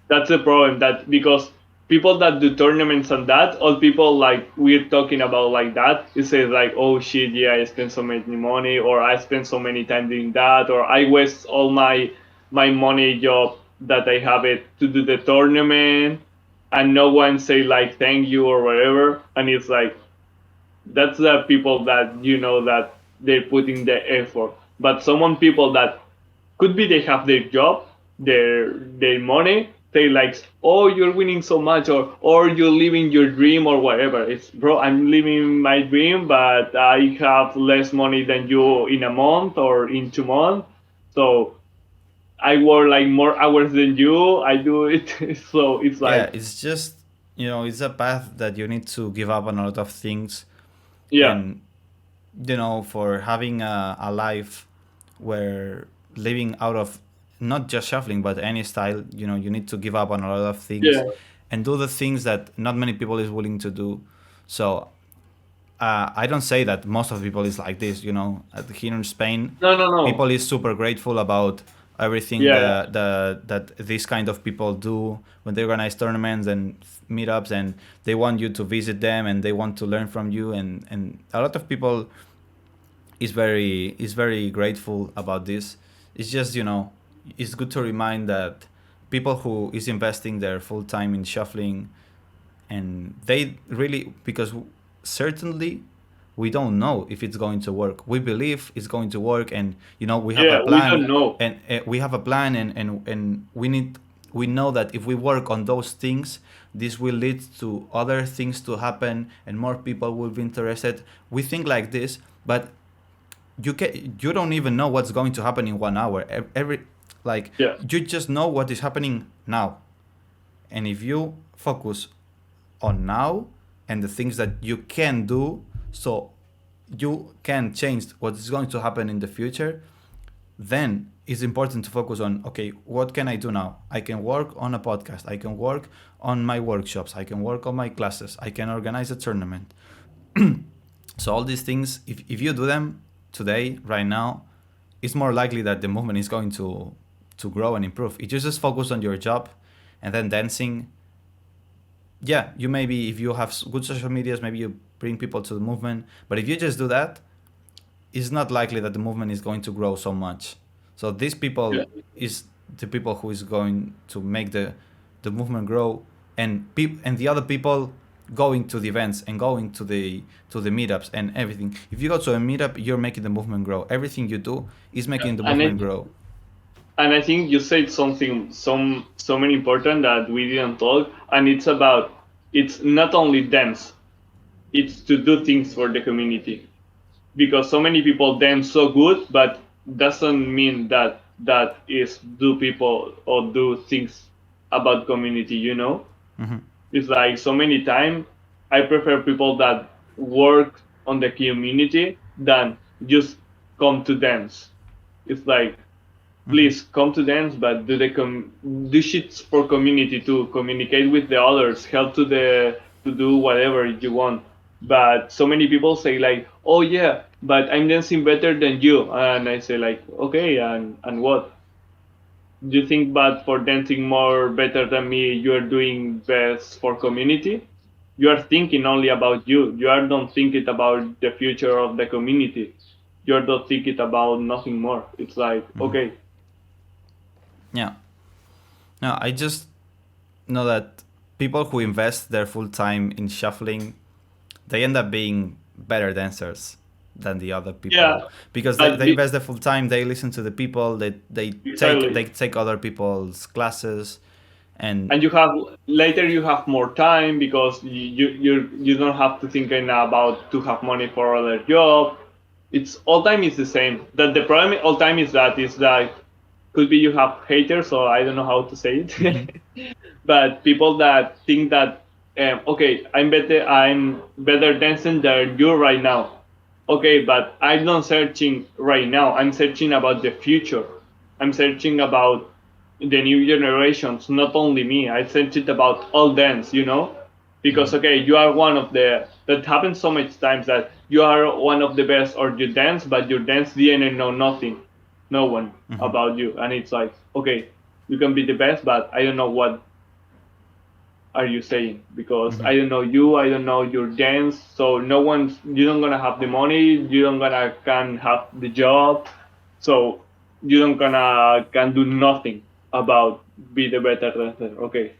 That's the problem. That because people that do tournaments and that, or people like we're talking about like that, it says like, oh shit, yeah, I spent so many money, or I spent so many time doing that, or I waste all my money job that I have it to do the tournament, and no one say like thank you or whatever, and it's like that's the people that you know that they're putting the effort. But someone people that could be they have their job, their money. They like, oh, you're winning so much, or you're living your dream or whatever. It's bro, I'm living my dream, but I have less money than you in a month or in 2 months. So I work like more hours than you. I do it, so it's Yeah, like, it's just, it's a path that you need to give up on a lot of things. yeah, And for having a life where living out of not just shuffling but any style, you need to give up on a lot of things yeah, and do the things that not many people is willing to do. So I don't say that most of the people is like this. Here in Spain, no, no, no, people is super grateful about everything yeah, that these kind of people do when they organize tournaments and meetups, and they want you to visit them and they want to learn from you, and a lot of people is very grateful about this. It's just, it's good to remind that people who is investing their full time in shuffling, and they really, because certainly we don't know if it's going to work. We believe it's going to work, and we have a yeah. We plan, don't know. and we have a plan, and we know that if we work on those things, this will lead to other things to happen and more people will be interested. We think like this, but you don't even know what's going to happen in 1 hour. Every like Yeah, you just know what is happening now, and if you focus on now and the things that you can do, so you can change what is going to happen in the future, then it's important to focus on, okay, what can I do now? I can work on a podcast, I can work on my workshops, I can work on my classes, I can organize a tournament. So all these things, if you do them today, right now, it's more likely that the movement is going to grow and improve. If you just focus on your job and then dancing, yeah, you maybe, if you have good social medias, maybe you bring people to the movement. But if you just do that, it's not likely that the movement is going to grow so much. So these yeah. people is the people who is going to make the movement grow, and and the other people going to the events and going to the meetups and everything. If you go to a meetup, you're making the movement grow. Everything you do is making the And movement grow. I think you said something so many important that we didn't talk, and it's about, it's not only dance, it's to do things for the community, because so many people dance so good, but doesn't mean that that is do people or do things about community. It's like so many time I prefer people that work on the community than just come to dance. It's like, please come to dance, but do shit for community, to communicate with the others, help to do whatever you want. But so many people say like, oh yeah, but I'm dancing better than you, and I say like, okay, and what? Do you think, but for dancing more better than me, you are doing best for community? You are thinking only about you. You are not thinking about the future of the community. You are not thinking about nothing more. It's like, okay, Yeah. No, I just know that people who invest their full time in shuffling, they end up being better dancers than the other yeah, people, because they, but they invest their full time, they listen to the people, they take exactly. they take other people's classes, and And you have later you have more time because you don't have to think about to have money for other job. It's all time is the same. That the problem all time is that could be you have haters, or I don't know how to say Mm-hmm. it, but people that think that okay, I'm better dancing than you right now. Okay, but I'm not searching right now. I'm searching about the future. I'm searching about the new generations, not only me. I searched about all dance, because Mm-hmm. okay, you are one of the that happens so much times that you are one of the best or you dance, but your dance didn't know nothing, no one Mm-hmm. about you, and it's like okay, you can be the best, but I don't know what are you saying, because Mm-hmm. I don't know you, I don't know your dance, so no one's you don't gonna have the money, you don't gonna can have the job, so you don't gonna can do nothing about be the better dancer. Okay.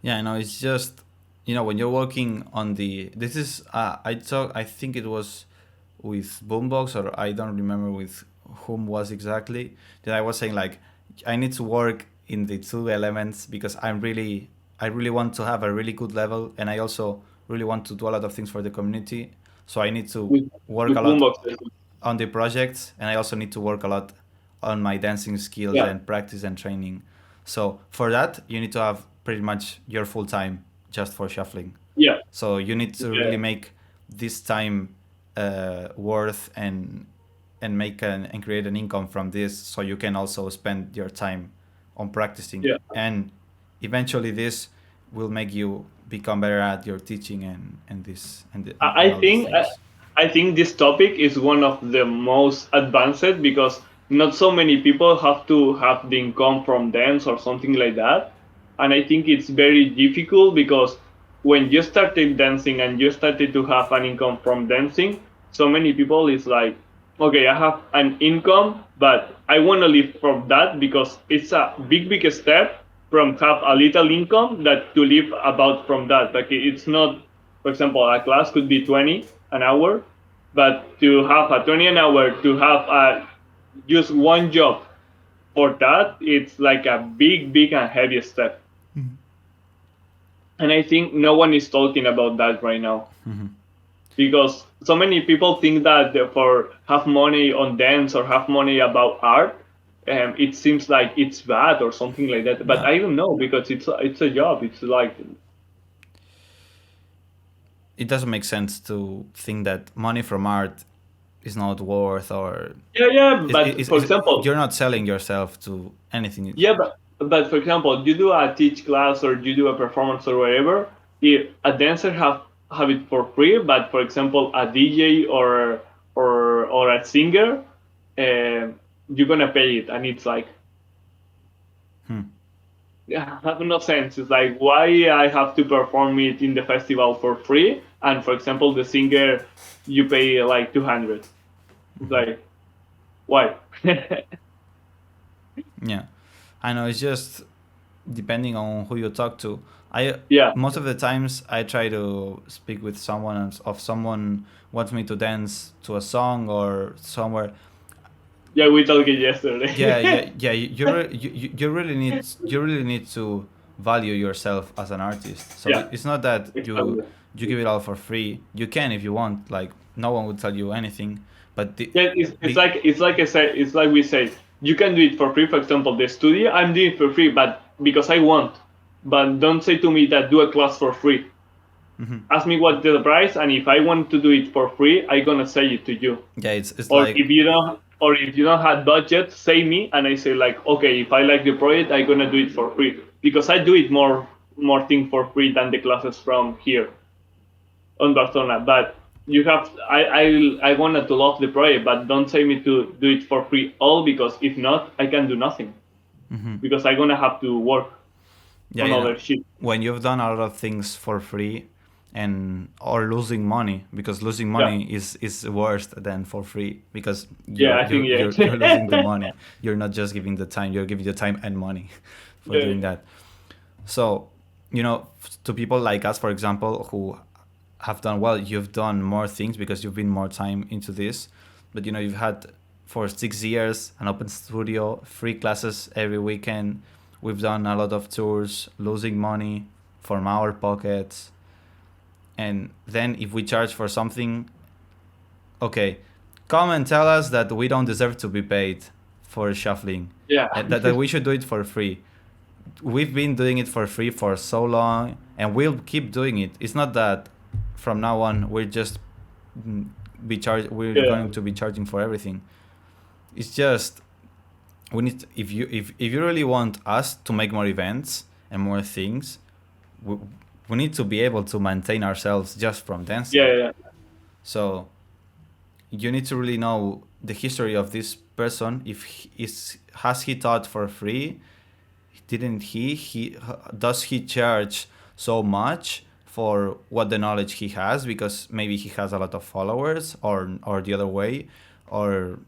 Yeah, I know. It's just when you're working on the. This is I talk. I think it was with Boombox, or I don't remember with whom was exactly, that I was saying like I need to work in the two elements because I really want to have a really good level, and I also really want to do a lot of things for the community. So I need to with work with a lot boomboxes. on the projects, and I also need to work a lot on my dancing skills Yeah, and practice and training. So for that, you need to have pretty much your full time just for shuffling. yeah, So you need to yeah. really make this time worth and make and create an income from this, so you can also spend your time on practicing, Yeah. and eventually this will make you become better at your teaching I and all these think things. I think this topic is one of the most advanced because not so many people have to have the income from dance or something like that, and I think it's very difficult because when you started dancing and you started to have an income from dancing, so many people is like, okay, I have an income, but I want to live from that because it's a big step from have a little income that to live about from that. Like it's not, for example, a class could be 20 an hour, but to have a 20 an hour to have just one job for that, it's like a big and heavy step. And I think no one is talking about that right now because so many people think that for have money on dance or have money about art, it seems like it's bad or something like that. But No, I don't know because it's a job. It's like it doesn't make sense to think that money from art is not worth, or yeah. But for example, you're not selling yourself to anything. yeah, but for example, you do a teach class or you do a performance or whatever. If a dancer have it for free, but for example, a DJ or a singer, you're gonna pay it, and it's like Hmm. yeah, have no sense. It's like why I have to perform it in the festival for free, and for example, the singer you pay like 200. It's like why? Yeah, I know. It's just depending on who you talk to. I Yeah, Most of the times I try to speak with someone, and if someone wants me to dance to a song or somewhere. yeah, we talked Yeah, yesterday. yeah. You really need to value yourself as an artist. So Yeah, it's not that exactly. you give it all for free. You can if you want. Like no one would tell you anything, but Yeah, it's like I said, it's like we say, you can do it for free. For example, the studio, I'm doing it for free, but because I want. But don't say to me that do a class for free. Ask me what the price, and if I want to do it for free, I gonna say it to you. yeah, it's like Or if you don't have budget, say me, and I say like, okay, if I like the project, I gonna do it for free because I do it more thing for free than the classes from here on Barcelona. But you have I wanted to love the project, but don't say me to do it for free all because if not, I can do nothing because I'm gonna have to work yeah, on other shit. when you've done a lot of things for free and or losing money, because losing Yeah, money is worse than for free, because yeah, I think you're yeah, losing the money. You're not just giving the time, you're giving the time and money for yeah, doing that. So to people like us, for example, who have done well, you've done more things because you've been more time into this, but you've had for 6 years an open studio, free classes every weekend. We've done a lot of tours, losing money from our pockets, and then if we charge for something, okay, come and tell us that we don't deserve to be paid. for shuffling, Yeah. and that we should do it for free. We've been doing it for free for so long, and we'll keep doing it. It's not that from now on we're just we're Yeah. going to be charging for everything. It's just we need if you really want us to make more events and more things, we, we need to be able to maintain ourselves just from dancing. Yeah. So you need to really know the history of this person. If has he taught for free? Didn't he does he charge so much for what the knowledge he has, because maybe he has a lot of followers, or the other way, or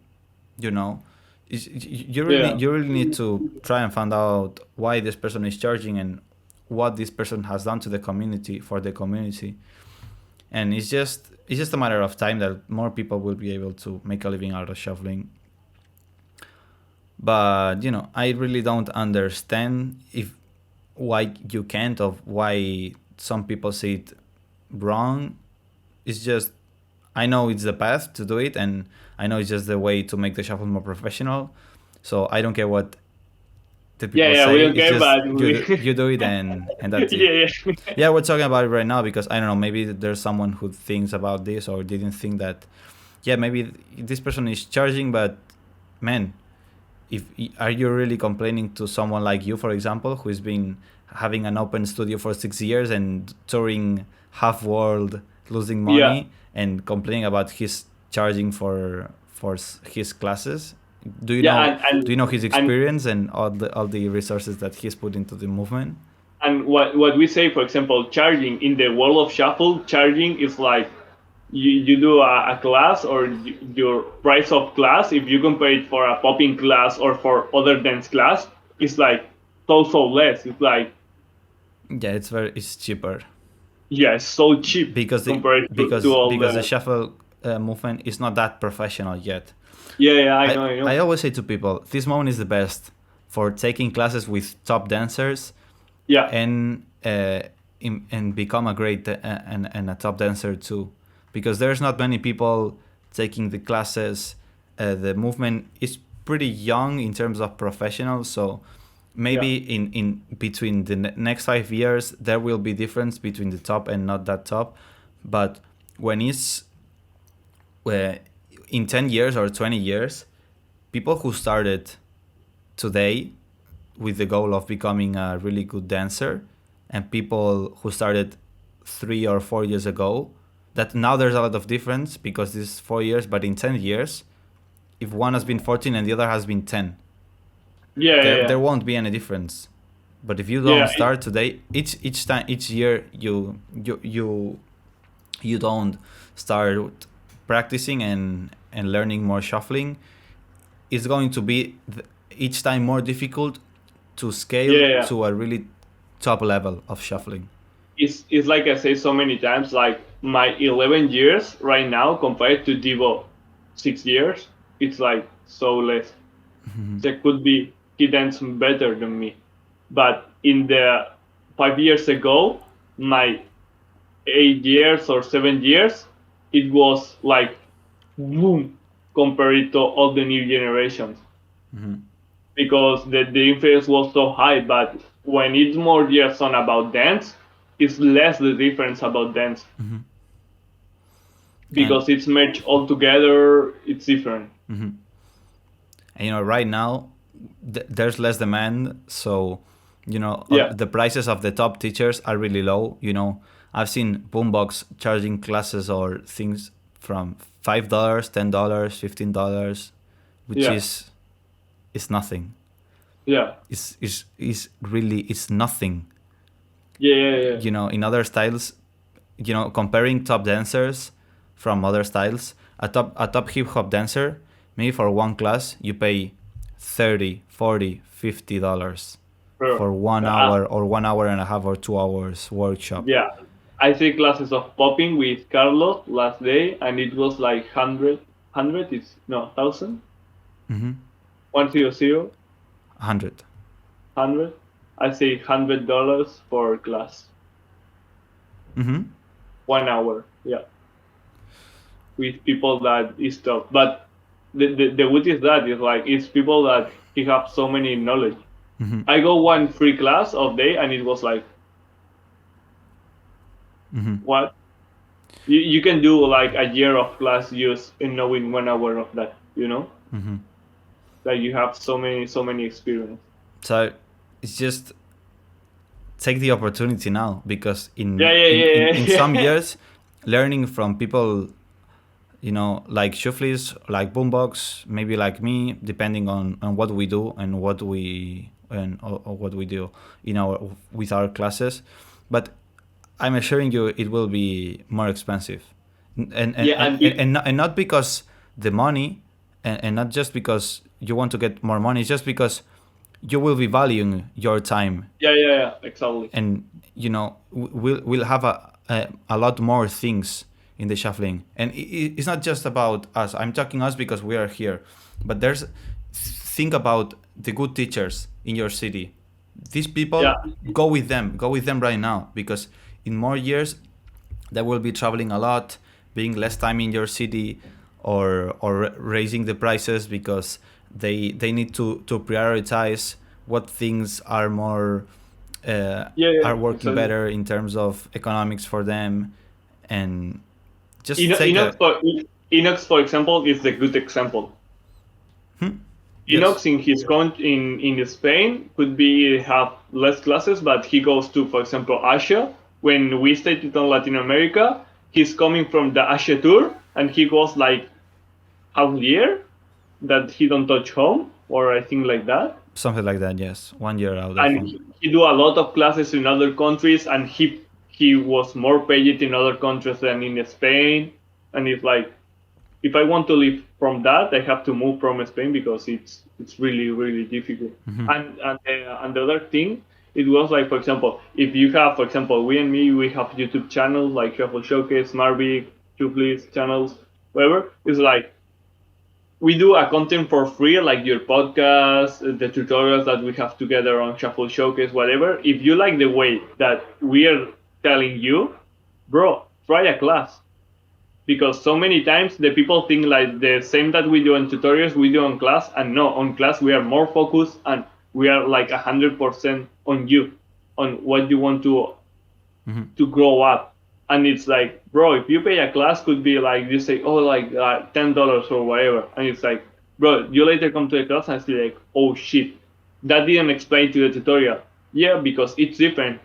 you know, Yeah. you really need to try and find out why this person is charging and what this person has done to the community, for the community. And it's just a matter of time that more people will be able to make a living out of shuffling. But I really don't understand if why you can't, of why some people see it wrong. It's just, I know it's the path to do it, and I know it's just the way to make the shuffle more professional. So I don't care what the people Yeah. say. We don't It's care, just but you do it, and that's it. Yeah. Yeah, we're talking about it right now because I don't know, maybe there's someone who thinks about this or didn't think that, yeah, maybe this person is charging, but man, if are you really complaining to someone like you, for example, who's been having an open studio for 6 years and touring half world, losing Yeah. money, and complaining about his charging for his classes? Do you Yeah. know And do you know his and experience and all the resources that he's put into the movement? and what we say, for example, charging in the world of shuffle, charging is like you do a class, or your price of class, if you compare it for a popping class or for other dance class, it's like so less. It's like, Yeah, it's cheaper yeah, it's so cheap because compared to all the the. shuffle movement is not that professional yet. Yeah, I I know. always say to people, this moment is the best for taking classes with top dancers Yeah. and and become a great and a top dancer too, because there's not many people taking the classes. The movement is pretty young in terms of professionals, so Yeah. maybe in between the next 5 years there will be difference between the top and not that top, but when it's in 10 years or 20 years, people who started today with the goal of becoming a really good dancer, and people who started 3 or 4 years ago, that now there's a lot of difference because this is 4 years, but in 10 years, if one has been 14 and the other has been 10, there won't be any difference. But if you don't Yeah. start today, each year you don't start practicing and learning more shuffling, it's going to be each time more difficult to scale Yeah. to a really top level of shuffling. It's like I say so many times, like my 11 years right now compared to Devo 6 years, it's like so less. There could be he dance better than me, but in the 5 years ago, my 8 years or 7 years, it was like boom compared to all the new generations, because the influence was so high. But when it's more years on about dance, it's less the difference about dance, And because it's merged all together. It's different. right now there's less demand, so Yeah. the prices of the top teachers are really low. I've seen Boombox charging classes or things from $5, $10, $15, which Yeah. is nothing. Yeah. Is really, it's nothing. Yeah. In other styles, comparing top dancers from other styles, a top hip hop dancer, maybe for one class you pay 30, 40, $50 Bro. for 1 hour or 1 hour and a half or 2 hours workshop. Yeah. I take classes of popping with Carlos last day, and it was like 100 is no 1,000. 100. 100. 100. I say $100 for class. 1 hour. Yeah. With people that is tough, but the good is that it's like it's people that he have so many knowledge. I go one free class of day and it was like what you can do like a year of class just in knowing 1 hour of that, you know, like you have so many experience. So it's just take the opportunity now, because Yeah, yeah, yeah, in yeah. some years, learning from people, like Xhufflis, like Boombox, maybe like me, depending on what we do and what we or what we do with our classes. But I'm assuring you, it will be more expensive, Yeah, and and not because the money, and not just because you want to get more money. It's just because you will be valuing your time, yeah, yeah, yeah, exactly. and we'll have a lot more things in the shuffling. And it's not just about us. I'm talking us because we are here, but think about the good teachers in your city. These Yeah, people, go with them right now, because in more years they will be traveling a lot, being less time in your city, or raising the prices because they need to prioritize what things are more yeah, yeah, are working exactly. better in terms of economics for them. And just Ino- take Inox, a for, Inox, for example, is the good example. yes, Inox in his in Spain could be have less classes, but he goes to, for example, Asia. When we stayed in Latin America, he's coming from the Asia tour, and he goes like half year that he don't touch home, or I think like that. something like that. Yes, 1 year out of And home. he do a lot of classes in other countries, and he was more paid in other countries than in Spain. And it's like if I want to live from that, I have to move from Spain because it's really really difficult. And the other thing, it was like, for example, if you have, for example, we and me, we have YouTube channels like Shuffle Showcase, Marbiik, Xhufflis channels, whatever. It's like we do a content for free, like your podcast, the tutorials that we have together on Shuffle Showcase, whatever. If you like the way that we are telling you, bro, try a class, because so many times the people think like the same that we do in tutorials we do on class, and no, on class we are more focused and we are like 100% on you, on what you want to grow up. And it's like, bro, if you pay a class, could be like you say, oh, like $10 or whatever, and it's like, bro, you later come to the class and see like, oh shit, that didn't explain to the tutorial. Yeah, because it's different.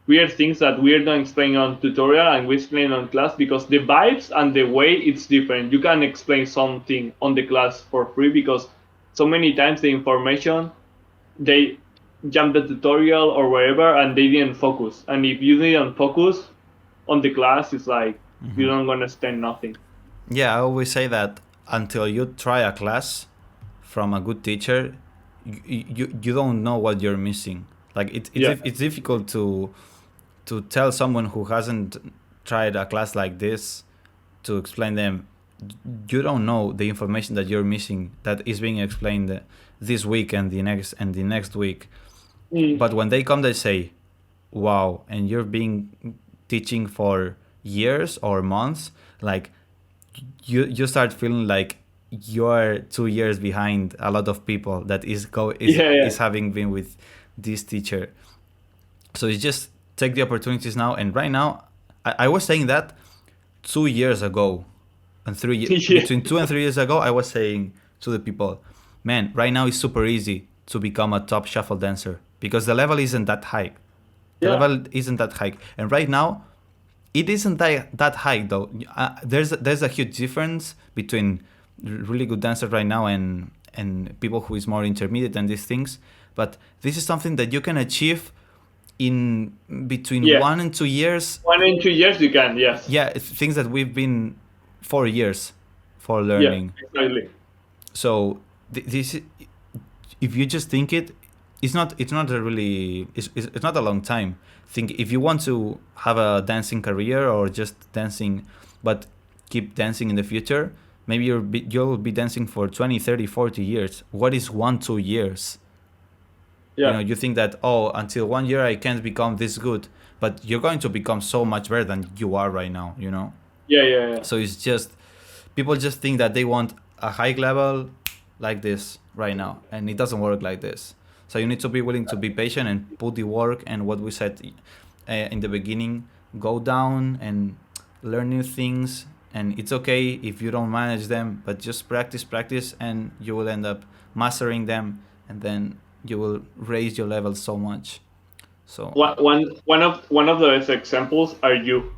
Weird things that we don't explain on tutorial and we explain on class, because the vibes and the way it's different. You can explain something on the class for free because so many times the information, they jump the tutorial or wherever and they didn't focus. And if you didn't focus on the class, it's like you don't understand nothing. Yeah, I always say that until you try a class from a good teacher, you don't know what you're missing. Like Yeah, it's difficult to tell someone who hasn't tried a class like this, to explain them, you don't know the information that you're missing that is being explained this week and the next week. mm, But when they come, they say, wow, and you're being teaching for years or months, like you start feeling like you're 2 years behind a lot of people that yeah, yeah, is having been with this teacher. So it's just take the opportunities now. And right now, I was saying that 2 years ago, and yeah, between 2 and 3 years ago, I was saying to the people, man, right now it's super easy to become a top shuffle dancer because the level isn't that high. The yeah, level isn't that high, and right now it isn't that high though. There's a huge difference between really good dancers right now and people who is more intermediate and these things. But this is something that you can achieve in between yeah. 1 and 2 years. 1 and 2 years you can, yes. Yeah, it's things that we've been 4 years for Yeah, learning. exactly. So this, if you just think it, it's not a long time. Think if you want to have a dancing career or just dancing, but keep dancing in the future, maybe you'll be dancing for 20, 30, 40 years. What is 1, 2 years? Yeah, You think that, oh, until 1 year I can't become this good, but you're going to become so much better than you are right now. yeah, yeah, yeah. So it's just, people just think that they want a high level like this right now, and it doesn't work like this. So you need to be willing to be patient and put the work, and what we said in the beginning, go down and learn new things. And it's okay if you don't manage them, but just practice, and you will end up mastering them, and then you will raise your level so much. So One of those examples are you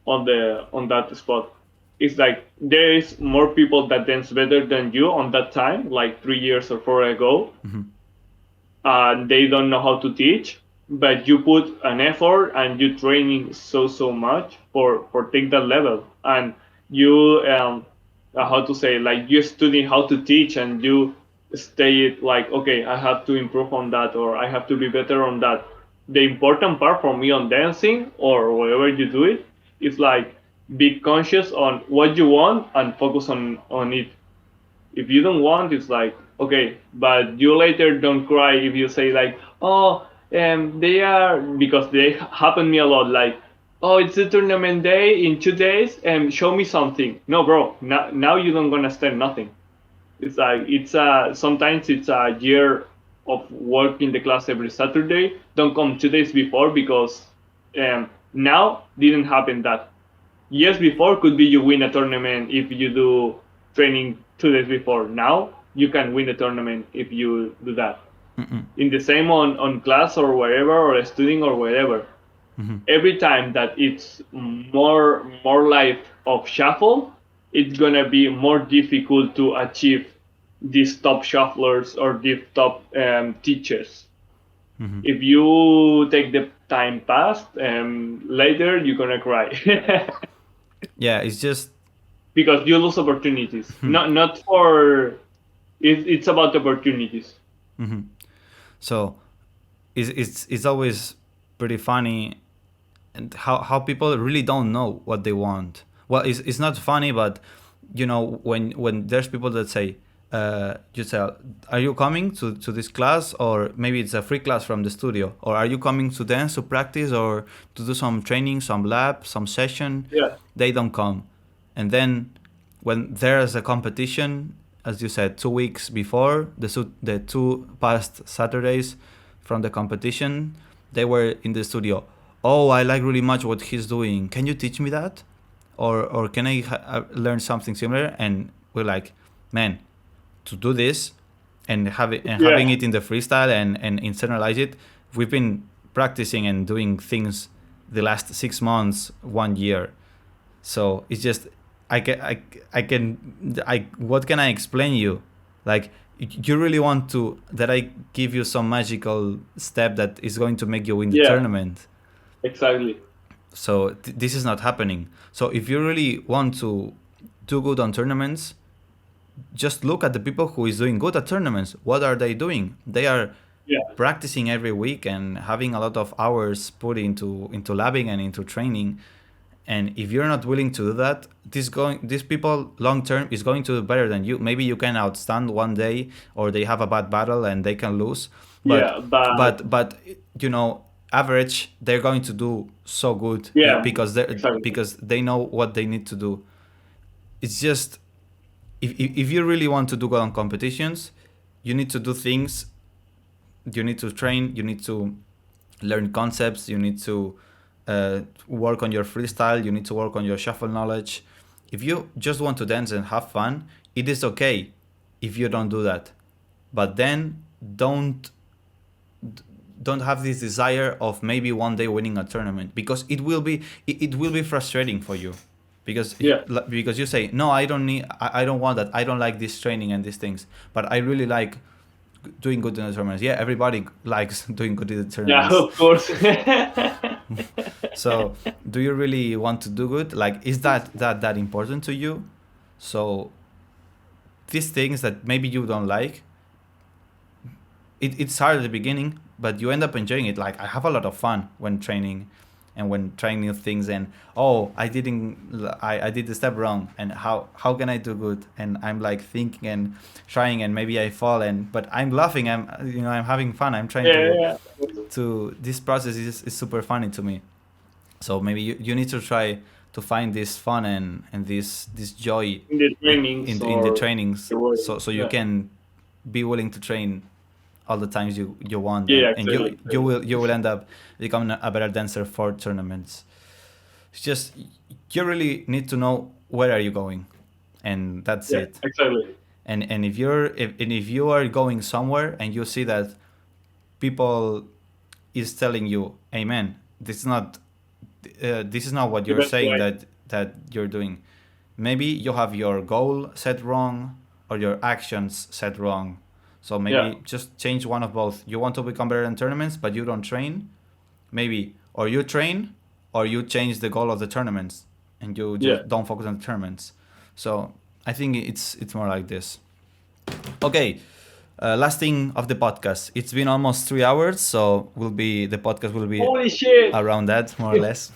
on that spot. It's like there is more people that dance better than you on that time, like 3 years or 4 ago, and they don't know how to teach, but you put an effort and you training so much for take that level, and you how to say, like, you study how to teach, and you stay like, okay, I have to improve on that, or I have to be better on that. The important part for me on dancing or wherever you do it is like, be conscious on what you want and focus on it. If you don't want, it's like, okay, but you later don't cry if you say like, oh, they are, because they happen me a lot, like, oh, it's the tournament day in 2 days, and show me something. No, bro, now you don't gonna stand nothing. It's like, sometimes it's a year of work in the class every Saturday. Don't come 2 days before, because now didn't happen that. Years before could be you win a tournament if you do training 2 days before. Now you can win a tournament if you do that. In the same on class or wherever, or studying or wherever. Every time that it's more life of shuffle, it's gonna be more difficult to achieve these top shufflers or these top teachers. If you take the time past, later you're gonna cry. yeah, it's just Because you lose opportunities. Not for it's about opportunities. so it's always pretty funny, and how people really don't know what they want. Well, it's not funny, but when there's people that say, you say, are you coming to this class, or maybe it's a free class from the studio, or are you coming to dance to practice or to do some training, some lab, some session? Yeah. They don't come. And then when there's a competition, as you said, 2 weeks before the 2 past Saturdays from the competition, they were in the studio. Oh, I like really much what he's doing. Can you teach me that? Or can I learn something similar? And we're like, man, to do this and having it in the freestyle and internalize it, we've been practicing and doing things the last 6 months, 1 year. So it's just, what can I explain you? Like, you really want that I give you some magical step that is going to make you win the tournament? Exactly. So this is not happening. So if you really want to do good on tournaments, just look at the people who is doing good at tournaments. What are they doing? They are practicing every week and having a lot of hours put into labbing and into training. And if you're not willing to do that, these people long term is going to do better than you. Maybe you can outstand one day, or they have a bad battle and they can lose. But average, they're going to do so good because they know what they need to do. It's just, if you really want to do good on competitions, you need to do things. You need to train. You need to learn concepts. You need to work on your freestyle. You need to work on your shuffle knowledge. If you just want to dance and have fun, it is okay if you don't do that. But then don't have this desire of maybe one day winning a tournament, because it will be frustrating for you, because you say, no, I don't want that. I don't like this training and these things, but I really like doing good in the tournaments. Yeah, everybody likes doing good in the tournaments. Yeah, of course. So do you really want to do good? Like, is that important to you? So these things that maybe you don't like, it's hard at the beginning, but you end up enjoying it. Like, I have a lot of fun when training and when trying new things, and I did the step wrong, and how can I do good? And I'm like thinking and trying, and maybe I fall, but I'm laughing, I'm having fun, I'm trying to this process is super funny to me. So maybe you need to try to find this fun and this joy in the trainings in the or trainings, the way. so you Yeah, can be willing to train all the times you want, yeah, and exactly. you will end up becoming a better dancer for tournaments. It's just you really need to know where are you going, and that's Yeah, it. exactly. And if you are going somewhere and you see that people is telling you, hey man, this is not what The you're best saying way. that you're doing. Maybe you have your goal set wrong or your actions set wrong. So Yeah, maybe just change one of both. You want to become better in tournaments, but you don't train. Maybe or you train, or you change the goal of the tournaments, and you yeah. just don't focus on the tournaments. So I think it's more like this. Okay, last thing of the podcast. It's been almost 3 hours, so the podcast will be Holy shit! around that more or less.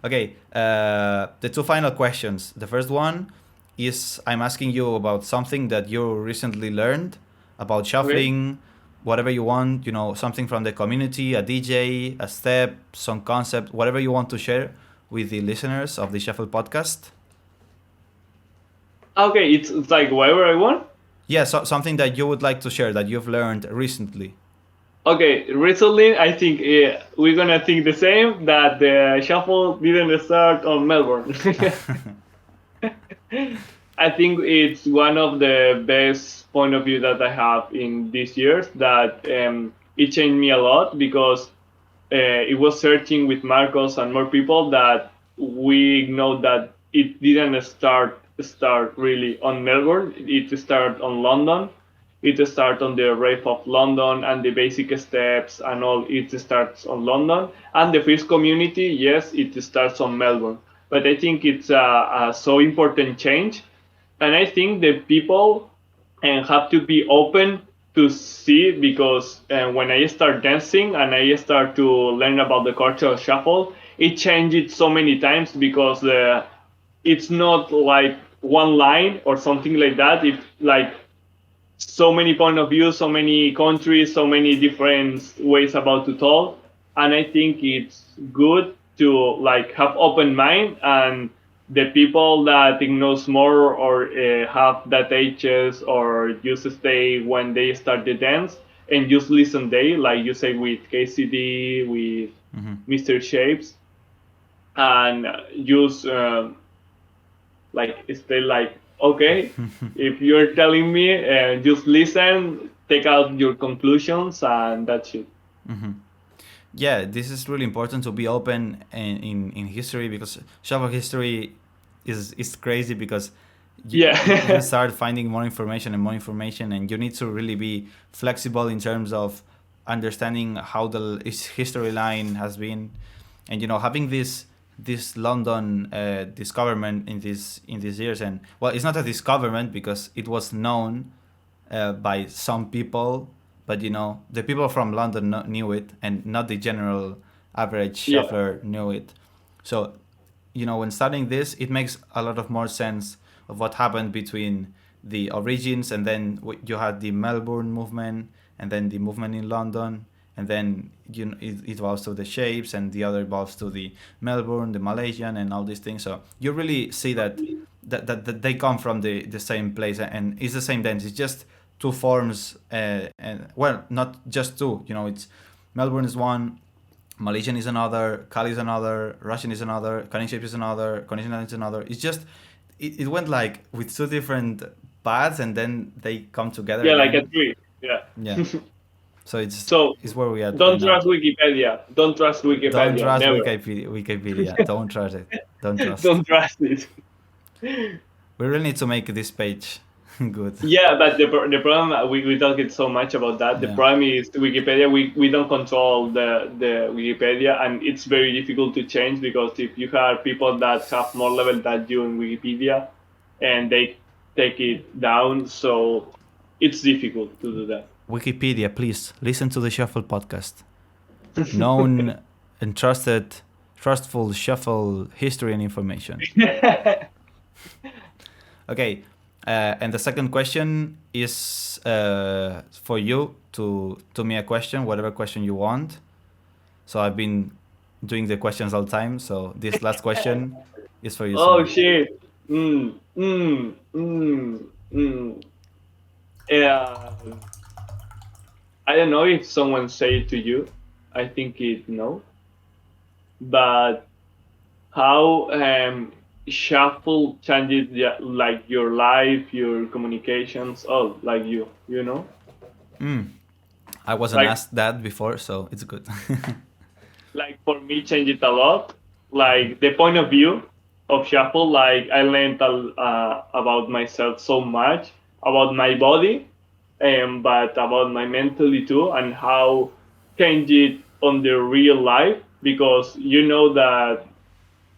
Okay, the two final questions. The first one is I'm asking you about something that you recently learned about Okay. shuffling, whatever you want, something from the community, a DJ, a step, some concept, whatever you want to share with the listeners of the Shuffle podcast. Okay, it's like whatever I want. Yeah, so something that you would like to share that you've learned recently. Okay, recently I think we're gonna think the same that the shuffle didn't start on Melbourne. I think it's one of the best point of view that I have in these years that it changed me a lot because it was searching with Marcos and more people that we know that it didn't start really on Melbourne. It started on London. It started on the Rave of London and the basic steps and all. It starts on London and the first community. Yes, it starts on Melbourne. But I think it's a so important change, and I think the people have to be open to see because when I start dancing and I start to learn about the culture of shuffle, it changed so many times because it's not like one line or something like that. It's like so many point of views, so many countries, so many different ways about to talk, and I think it's good to like have open mind and the people that knows more or have that ages or just stay when they start the dance and just listen they like you say with KCD with Mm-hmm. Mr. Shapes and use like stay like okay if you're telling me just listen take out your conclusions and that's it. Mm-hmm. Yeah, this is really important to be open in history, because shuffle history is crazy, because you Yeah. start finding more information and more information, and you need to really be flexible in terms of understanding how the history line has been, and having this London discoverment in these years. And well, it's not a discoverment because it was known by some people, but the people from London knew it, and not the general average Yeah, shuffler knew it. So when studying this, it makes a lot of more sense of what happened between the origins, and then you had the Melbourne movement, and then the movement in London, and then it evolves to the shapes, and the other evolves to the Melbourne, the Malaysian, and all these things. So you really see that they come from the same place, and it's the same dance. It's just two forms, and well, not just two. It's Melbourne is one, Malaysian is another, Kali is another, Russian is another, Cunning shape is another, Conditional is another. It's just it went like with two different paths, and then they come together yeah, like a again. tree. Yeah. Yeah. So So it's where we at right don't now. trust Wikipedia, don't trust Don't Wikipedia, trust never. Wikipedia. Don't trust it. Don't trust. Don't trust it. We really need to make this page good. Yeah, but the problem we talk it so much about that. The Yeah. problem is Wikipedia. We don't control the Wikipedia, and it's very difficult to change because if you have people that have more level than you in Wikipedia, and they take it down, so it's difficult to do that. Wikipedia, please listen to the Shuffle podcast. Known and trustful shuffle history and information. Okay, and the second question is for you to me a question, whatever question you want. So I've been doing the questions all the time. So this last question It's for you, Oh sorry. shit. Mm. Yeah. I don't know if someone say it to you. I think it no. But how shuffle changes like your life, your communications, all like you know. I wasn't Like asked that before, so it's good. for me changed it a lot. Like the point of view of shuffle, like I learned about myself so much about my body, but about my mentally too, and how change it on the real life because you know that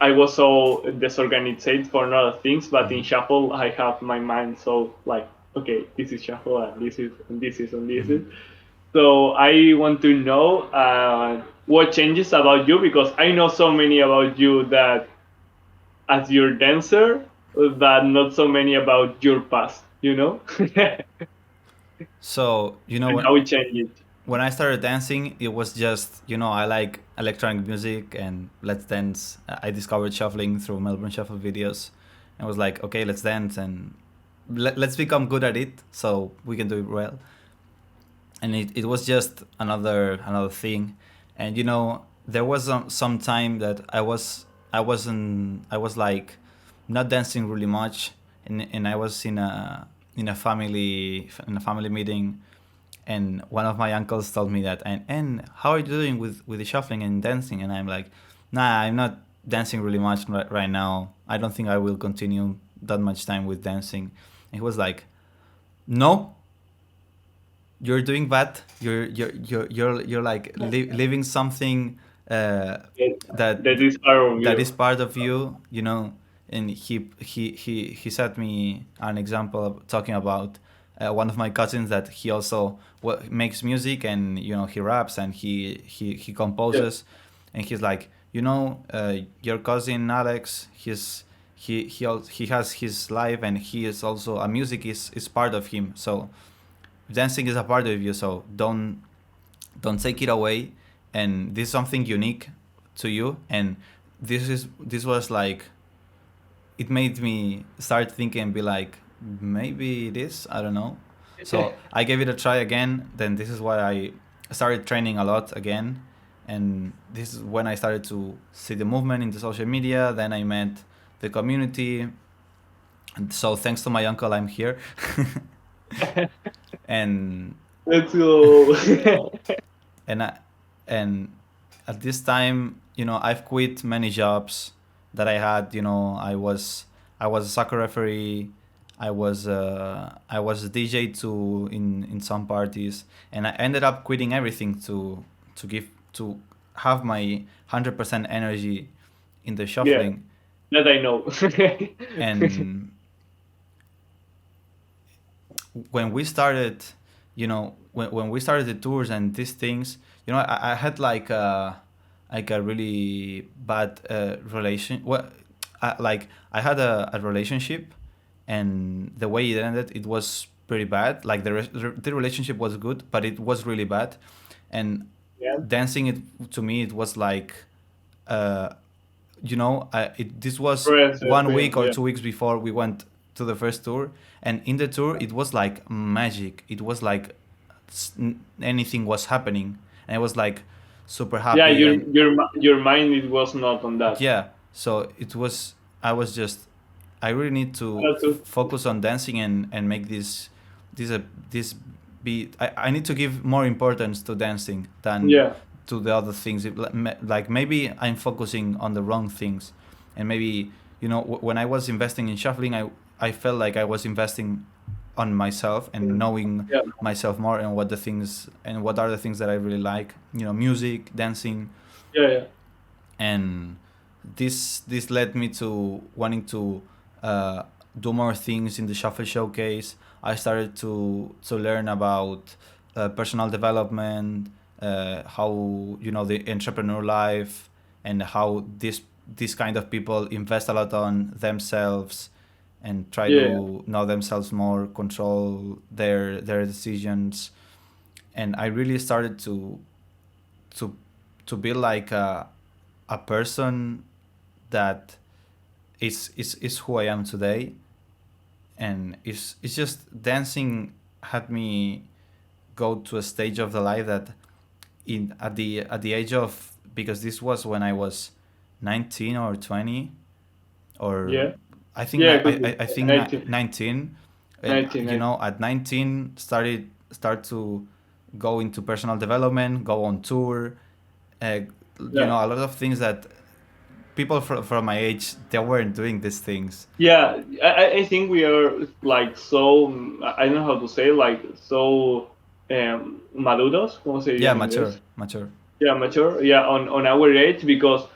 I was so disorganized for a lot of things, but in shuffle I have my mind so like okay, this is shuffle and this is and this is and this is. So I want to know what changes about you because I know so many about you that as your dancer, but not so many about your past. You know, and So how it changed. when I started dancing, it was just I like electronic music and let's dance. I discovered shuffling through Melbourne Shuffle videos, and was like, okay, let's dance and let's become good at it so we can do it well. And it was just another thing, and there was some time that I was like not dancing really much, and I was in a family meeting, and one of my uncles told me that, and how are you doing with the shuffling and dancing? And I'm like, nah, I'm not dancing really much right now. I don't think I will continue that much time with dancing. And he was like, no, you're doing bad. You're like living something That, that that is part of that you. is part of you, and he set me an example of talking about one of my cousins that he also makes music, and he raps and he Yeah, composes, and he's like, your cousin Alex, he has his life, and he is also a music is part of him. So dancing is a part of you, so don't take it away, and this is something unique to you. And this was like, it made me start thinking and be like, maybe it is, I don't know. So I gave it a try again. Then this is why I started training a lot again, and this is when I started to see the movement in the social media. Then I met the community, and so thanks to my uncle I'm here. and let's go. and I, and at this time, I've quit many jobs that I had. I was a soccer referee. I was a DJ too in some parties, and I ended up quitting everything to have my 100% energy in the Yeah, shuffling. that I know. And when we started, when we started the tours and these things, I had like a really bad relation. Well, I had a relationship, and the way it ended, it was pretty bad. Like the relationship was good, but it was really bad. And Yeah, dancing, it to me, it was like, uh, this was pressure one thing. week or Yeah, 2 weeks before we went to the first tour, and in the tour it was like magic. It was like anything was happening, and I was like super yeah. happy. Your And your mind it was not on that. yeah, so it was, I was just, I really need to Too. focus on dancing and make this a this be. I need to give more importance to dancing than Yeah, to the other things. Like maybe I'm focusing on the wrong things, and maybe when I was investing in shuffling, I felt like I was investing on myself and knowing yeah, myself more, and what are the things that I really like. Music, dancing, yeah. and this led me to wanting to uh, do more things in the shuffle showcase. I started to learn about personal development, how the entrepreneur life, and how this kind of people invest a lot on themselves and try Yeah, to know themselves more, control their decisions. And I really started to to be like a person that is who I am today, and it's just dancing had me go to a stage of the life that in at the age of, because this was when I was 19 or 20, or Yeah. I think Yeah, could be. I think 19. 19, and 19, you 19. know, at 19 start to go into personal development, go on tour, uh, you know, Yeah. a lot of things that people from my age, they weren't doing these things. Yeah, I think we are like so, I don't know how to say, like so maduros, ¿cómo se diría Yeah, en inglés? mature. Yeah, mature. Yeah, on our age, because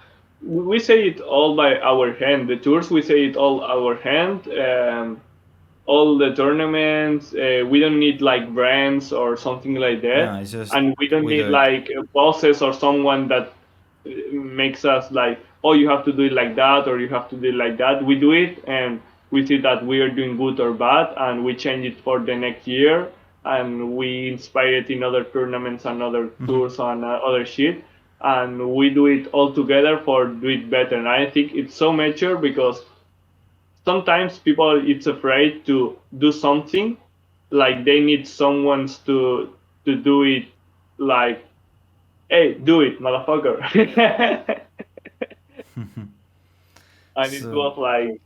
we say it all by our hand. The tours, we say it all our hand. All the tournaments, we don't need like brands or something like No, that, it's just and we don't we do need it. like bosses or someone that makes us like, oh, you have to do it like that or you have to do it like that. We do it, and we see that we are doing good or bad, and we change it for the next year, and we inspire it in other tournaments and other Hmm. tours and other shit, and we do it all together for do it better. And I think it's so mature because sometimes people it's afraid to do something, like they need someone to do it, like, hey, do it, motherfucker. And it So was like,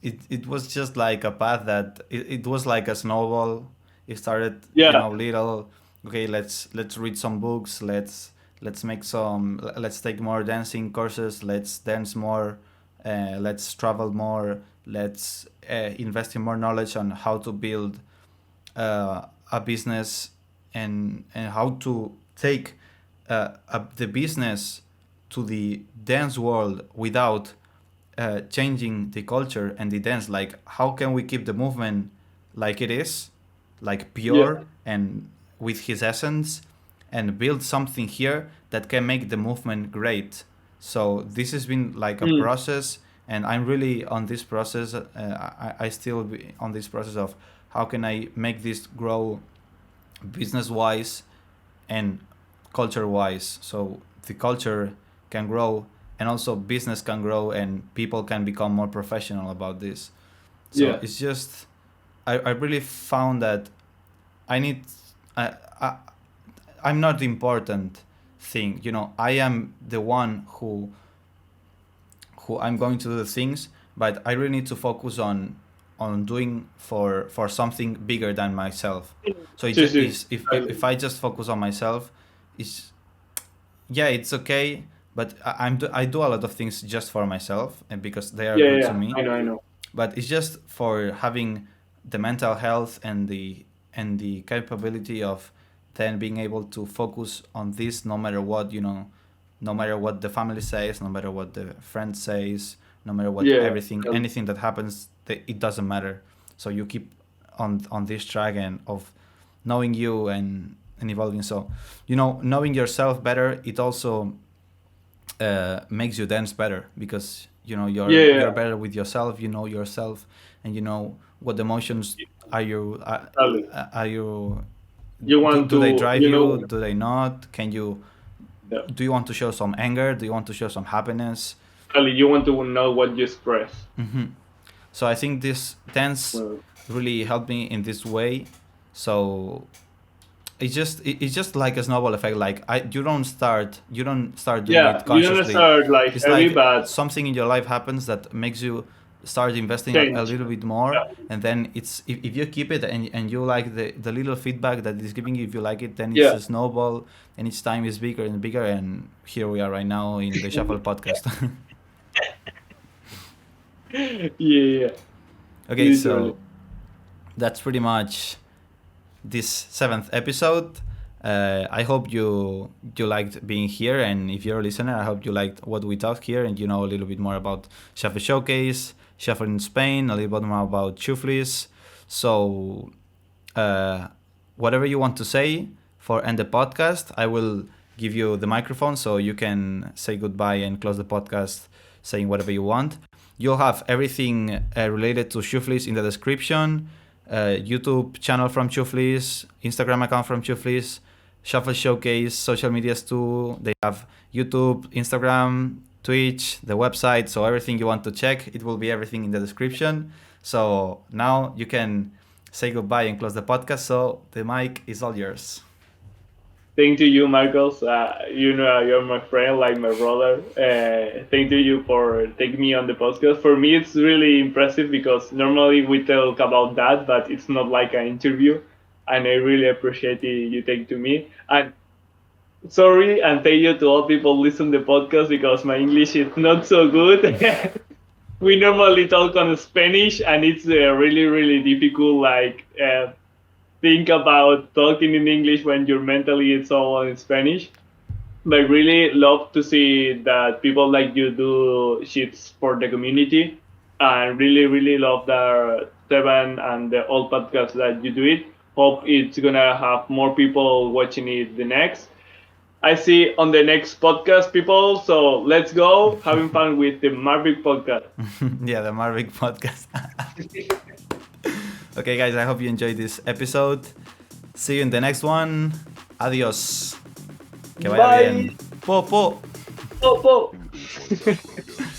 it was just like a path that it was like a snowball. It started, you yeah, know, little. Okay, let's read some books. Let's make some. Let's take more dancing courses. Let's dance more. Let's travel more. Let's invest in more knowledge on how to build a business, and how to take the business to the dance world without changing the culture and the dance. Like, how can we keep the movement like it is, like yeah, pure and with his essence, and build something here that can make the movement great. So this has been like a mm, process, and I'm really on this process. I still be on this process of how can I make this grow business wise and culture wise, so the culture can grow and also business can grow and people can become more professional about this. So yeah, it's just I really found that I need I, I I'm not the important thing, you know. I am the one who I'm going to do the things, but I really need to focus on doing for something bigger than myself. So it sí, just sí, is, if I just focus on myself, it's, yeah, it's okay, but I do a lot of things just for myself and because they are yeah, yeah, good to yeah, me. I know. But it's just for having the mental health and the capability of then being able to focus on this no matter what, you know, no matter what the family says, no matter what the friend says, no matter what Yeah, everything, yeah, anything that happens, it doesn't matter. So you keep on this track and of knowing you and evolving. So, you know, knowing yourself better, it also makes you dance better because you know yeah, you're yeah, better with yourself. You know yourself, and you know what emotions totally. are you. You want Do they to, drive you? Do they not? Can you? yeah, Do you want to show some anger? Do you want to show some happiness? totally, you want to know what you express. Hmm. So I think this dance Well, really helped me in this way. So it's just like a snowball effect. Like you don't start doing yeah, it you don't consciously. start like It's heavy, like but something in your life happens that makes you start investing a change. little bit more, Yeah, and then it's if you keep it and you like the little feedback that is giving you, if you like it, then it's yeah, a snowball, and each time is bigger and bigger, and here we are right now in the Shuffle podcast. yeah, yeah, Okay, literally. so that's pretty much this seventh episode. I hope you liked being here, and if you're a listener, I hope you liked what we talked here, and you know a little bit more about Shuffle Showcase, Shuffle in Spain, a little bit more about Xhufflis. So, uh, whatever you want to say for end the podcast, I will give you the microphone so you can say goodbye and close the podcast, saying whatever you want. You'll have everything related to Xhufflis in the description. YouTube channel from Xhufflis, Instagram account from Xhufflis, Shuffle Showcase, social medias too. They have YouTube, Instagram, Twitch, the website. So everything you want to check, it will be everything in the description. So now you can say goodbye and close the podcast. So the mic is all yours. Thank to you, Marcos. You're my friend, like my brother. Thank to you for taking me on the podcast. For me, it's really impressive because normally we talk about that, but it's not like an interview. And I really appreciate you take to me. And sorry, and thank you to all people listen the podcast because my English is not so good. We normally talk on Spanish, and it's really, really difficult. Like think about talking in English when you're mentally it's all in Spanish. But really love to see that people like you do shits for the community, and really, really love the Seven and the old podcast that you do it. Hope it's gonna have more people watching it the next. I see on the next podcast, people. So let's go having fun with the Marbiik podcast. Yeah, the Marbiik podcast. Okay, guys, I hope you enjoyed this episode. See you in the next one. Adiós. Que vaya Bye. bien. Po, po. Po, po.